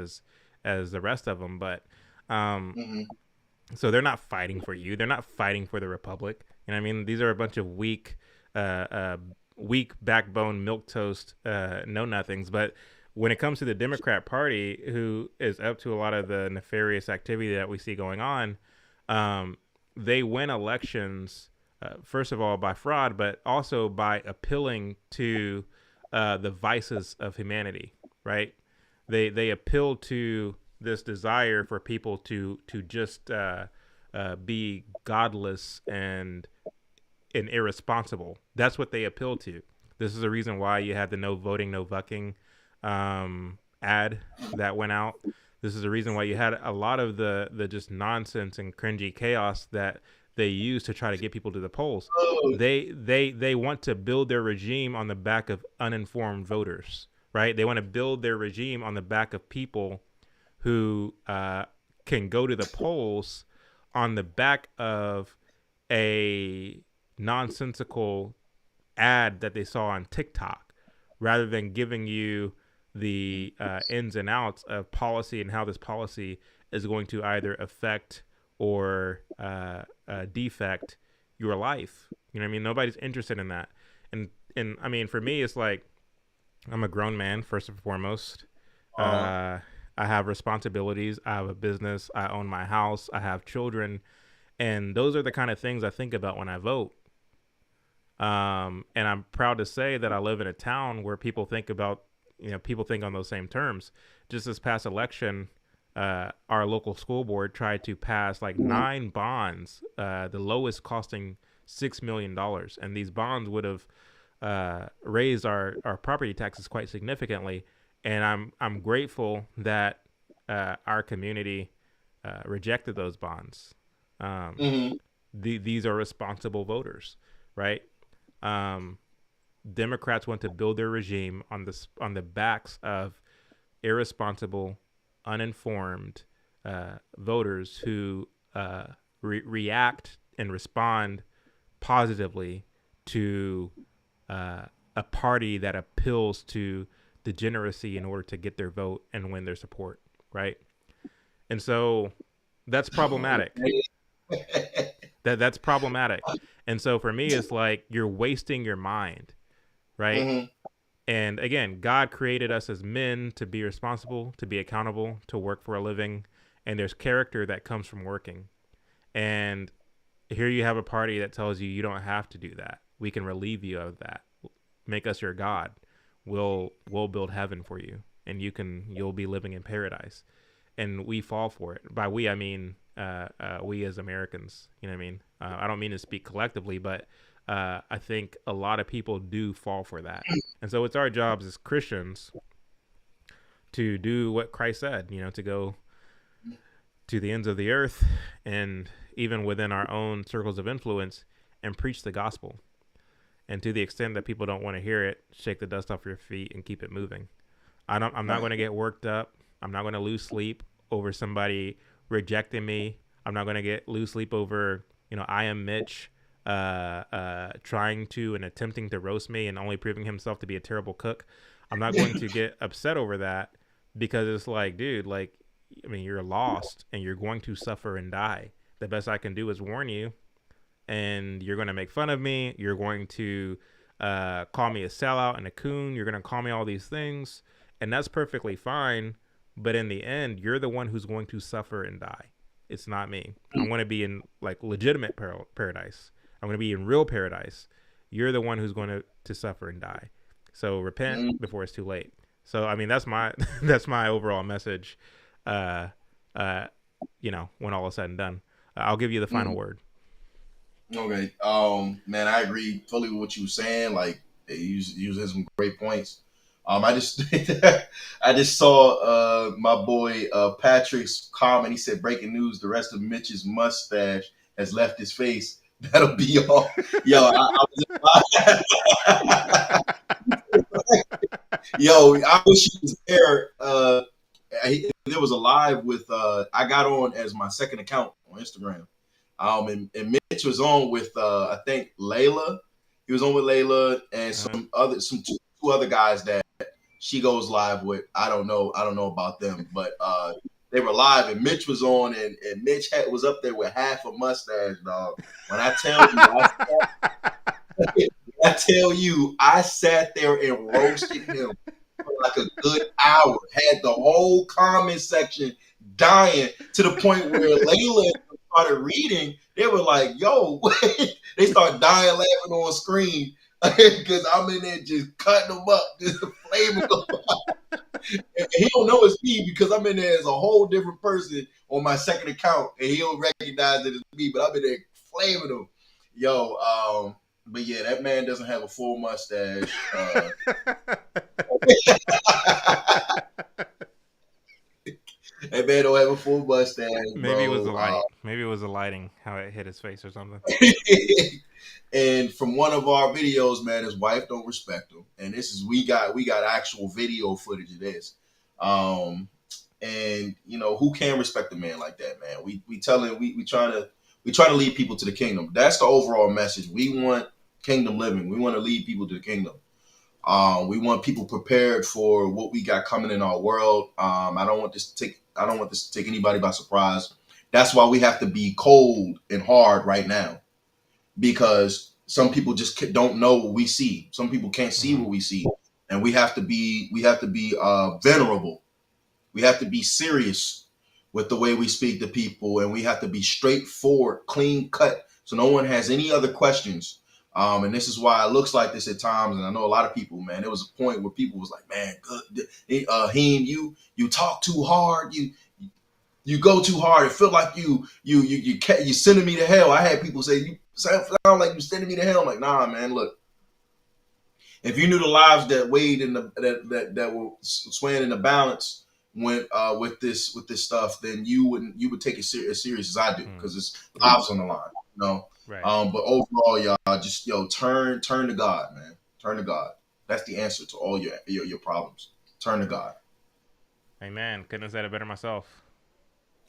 as the rest of them. But so they're not fighting for you. They're not fighting for the Republic. You know what I mean? These are a bunch of weak backbone, milquetoast, know-nothings. But when it comes to the Democrat Party, who is up to a lot of the nefarious activity that we see going on, they win elections, first of all, by fraud, but also by appealing to the vices of humanity, right? They appeal to this desire for people to just be godless and irresponsible. That's what they appeal to. This is the reason why you had the no voting, no bucking ad that went out. This is the reason why you had a lot of the just nonsense and cringy chaos that they use to try to get people to the polls. They want to build their regime on the back of uninformed voters, right? They want to build their regime on the back of people who can go to the polls on the back of a nonsensical ad that they saw on TikTok, rather than giving you the ins and outs of policy and how this policy is going to either affect or defect your life. You know what I mean? Nobody's interested in that. And I mean, for me, it's like, I'm a grown man, first and foremost. I have responsibilities. I have a business. I own my house. I have children. And those are the kind of things I think about when I vote. And I'm proud to say that I live in a town where people think about, people think on those same terms. Just this past election, our local school board tried to pass like 9 bonds, the lowest costing $6 million. And these bonds would have raised our property taxes quite significantly. And I'm grateful that our community rejected those bonds. These are responsible voters, right? Democrats want to build their regime on the backs of irresponsible, uninformed voters who react and respond positively to a party that appeals to degeneracy in order to get their vote and win their support, right? And so that's problematic. That's problematic. And so for me, it's like you're wasting your mind, right? And again, God created us as men to be responsible, to be accountable, to work for a living. And there's character that comes from working. And here you have a party that tells you you don't have to do that. We can relieve you of that. Make us your God. We'll build heaven for you, and you'll be living in paradise. And we fall for it. By we, I mean we as Americans. You know what I mean? I don't mean to speak collectively, but I think a lot of people do fall for that. And so it's our jobs as Christians to do what Christ said, to go to the ends of the earth and even within our own circles of influence and preach the gospel. And to the extent that people don't want to hear it, shake the dust off your feet and keep it moving. I'm not going to get worked up. I'm not going to lose sleep over somebody rejecting me. I'm not going to lose sleep over, I am Mitch trying to and attempting to roast me and only proving himself to be a terrible cook. I'm not going to get upset over that, because it's like, dude, you're lost and you're going to suffer and die. The best I can do is warn you, and you're going to make fun of me. You're going to call me a sellout and a coon. You're going to call me all these things, and that's perfectly fine. But in the end, you're the one who's going to suffer and die. It's not me. I want to be in legitimate paradise. I'm going to be in real paradise. You're the one who's going to suffer and die. So repent before it's too late. So, that's my overall message, when all is said and done. I'll give you the final word. Okay. Man, I agree fully with what you were saying. You had some great points. I just I just saw my boy Patrick's comment. He said, "Breaking news: the rest of Mitch's mustache has left his face. That'll be all." Yo, I wish he was there. There was a live with I got on as my second account on Instagram. And Mitch was on with I think Layla. He was on with Layla and two other guys that she goes live with. I don't know about them, but they were live and Mitch was on and Mitch was up there with half a mustache, dog. When I tell you, I sat there and roasted him for like a good hour. Had the whole comment section dying to the point where Layla started reading. They were like, "Yo," they start dying laughing on screen because I'm in there just cutting them up, just flaming them up. And he don't know it's me because I'm in there as a whole different person on my second account, and he don't recognize it as me. But I'm in there flaming them, yo. But yeah, that man doesn't have a full mustache. That man don't have a full mustache. Maybe it was the light. Maybe it was the lighting, how it hit his face or something. And from one of our videos, man, his wife don't respect him. And we got actual video footage of this. And who can respect a man like that, man? We trying to lead people to the kingdom. That's the overall message. We want kingdom living. We want to lead people to the kingdom. We want people prepared for what we got coming in our world. I don't want this to take anybody by surprise. That's why we have to be cold and hard right now, because some people just don't know what we see. Some people can't see what we see, and we have to be venerable. We have to be serious with the way we speak to people, and we have to be straightforward, clean cut, so no one has any other questions. And this is why it looks like this at times. And I know a lot of people, man, there was a point where people was like, man, good, Heem, you talk too hard. You go too hard. It feel like you sending me to hell. I had people say, you sound like you sending me to hell. I'm like, nah, man, look, if you knew the lives that weighed in that were swaying in the balance went with this stuff, then you would take it as serious as I do, because it's lives on the line, Right. But overall, y'all, just turn to God, man. Turn to God. That's the answer to all your problems. Turn to God. Amen. Couldn't have said it better myself.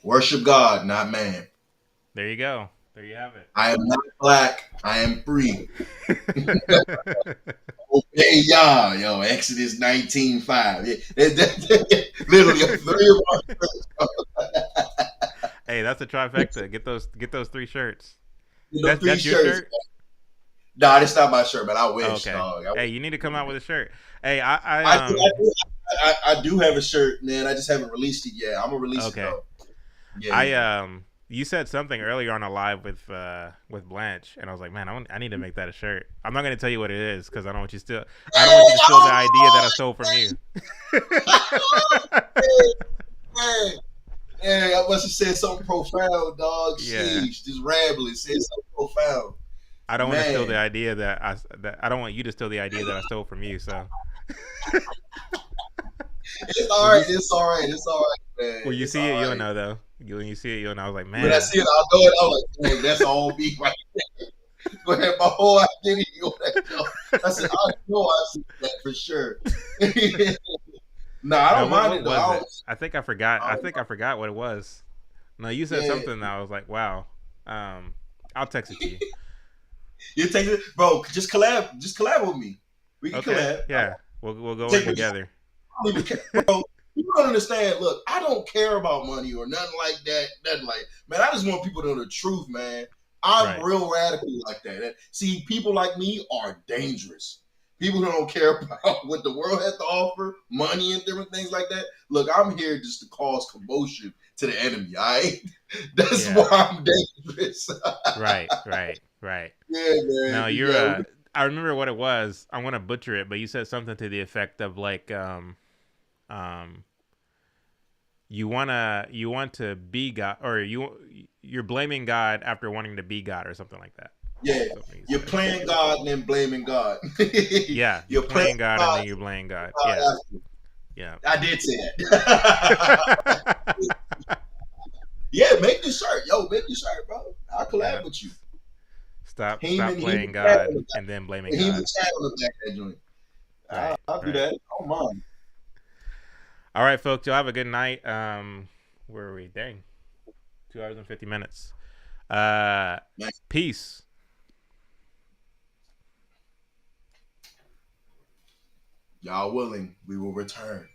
Worship God, not man. There you go. There you have it. I am not black. I am free. Obey Yah, Exodus 19:5. Literally 3 of our. Hey, that's a trifecta. Get those 3 shirts. That's your shirt? Nah, that's not my shirt, but I wish. Okay. Hey, you need to come out with a shirt. Hey, I do have a shirt, man. I just haven't released it yet. I'm gonna release it though. Yeah. You said something earlier on a live with Blanche, and I was like, man, I need to make that a shirt. I'm not gonna tell you what it is because I don't want you to steal the idea that I stole from you. Hey, I must have said something profound, dog. Yeah. Sheesh, just rambling. Said something profound. I don't want to steal the Man, idea that I don't want you to steal the idea that I stole from you. So it's all when you right. It's all right. It's all right, man. when you It's see it, all you'll right. know though. When you see it, you'll know. I was like, When I man, see it, I'll know it. I'm like, man, that's all me right there. Go ahead, my whole identity on that joke. I said, I know I see that for sure. Nah, I no, don't mind what it though. was it? I think I forgot. I I don't think I forgot what it was. No, you said yeah. something that I was like, wow. I'll text it to you. You take it, bro. Just collab. Just collab with me. We can Okay, collab. yeah, we'll go Take in it. together. I don't even care, bro. You don't understand. Look, I don't care about money or nothing like that. Nothing like, man. I just want people to know the truth, man. I'm Right. real radical like that. See, people like me are dangerous. People who don't care about what the world has to offer, money and different things like that. Look, I'm here just to cause commotion to the enemy. All right, that's Yeah. why I'm dangerous. Right. Yeah, man. No, You you're. got I remember what it was. I'm gonna butcher it, but you said something to the effect of like, you want to be God, or you're blaming God after wanting to be God, or something like that. yeah. Something You're said. playing God and then blaming God. Yeah, you're You're playing playing God and God. then you're blaming God. God Yeah, after. yeah. I did say that. Yeah, make the shirt. Yo, make the shirt, bro. I'll Yeah. collab with you. Stop playing Chat God on the back. and then blaming He God. was chat on the back of that joint. Right, I'll do right. that. I don't mind. All right, folks. Y'all have a good night. Where are we? Dang, 2 hours and 50 minutes. Peace. Y'all willing, we will return.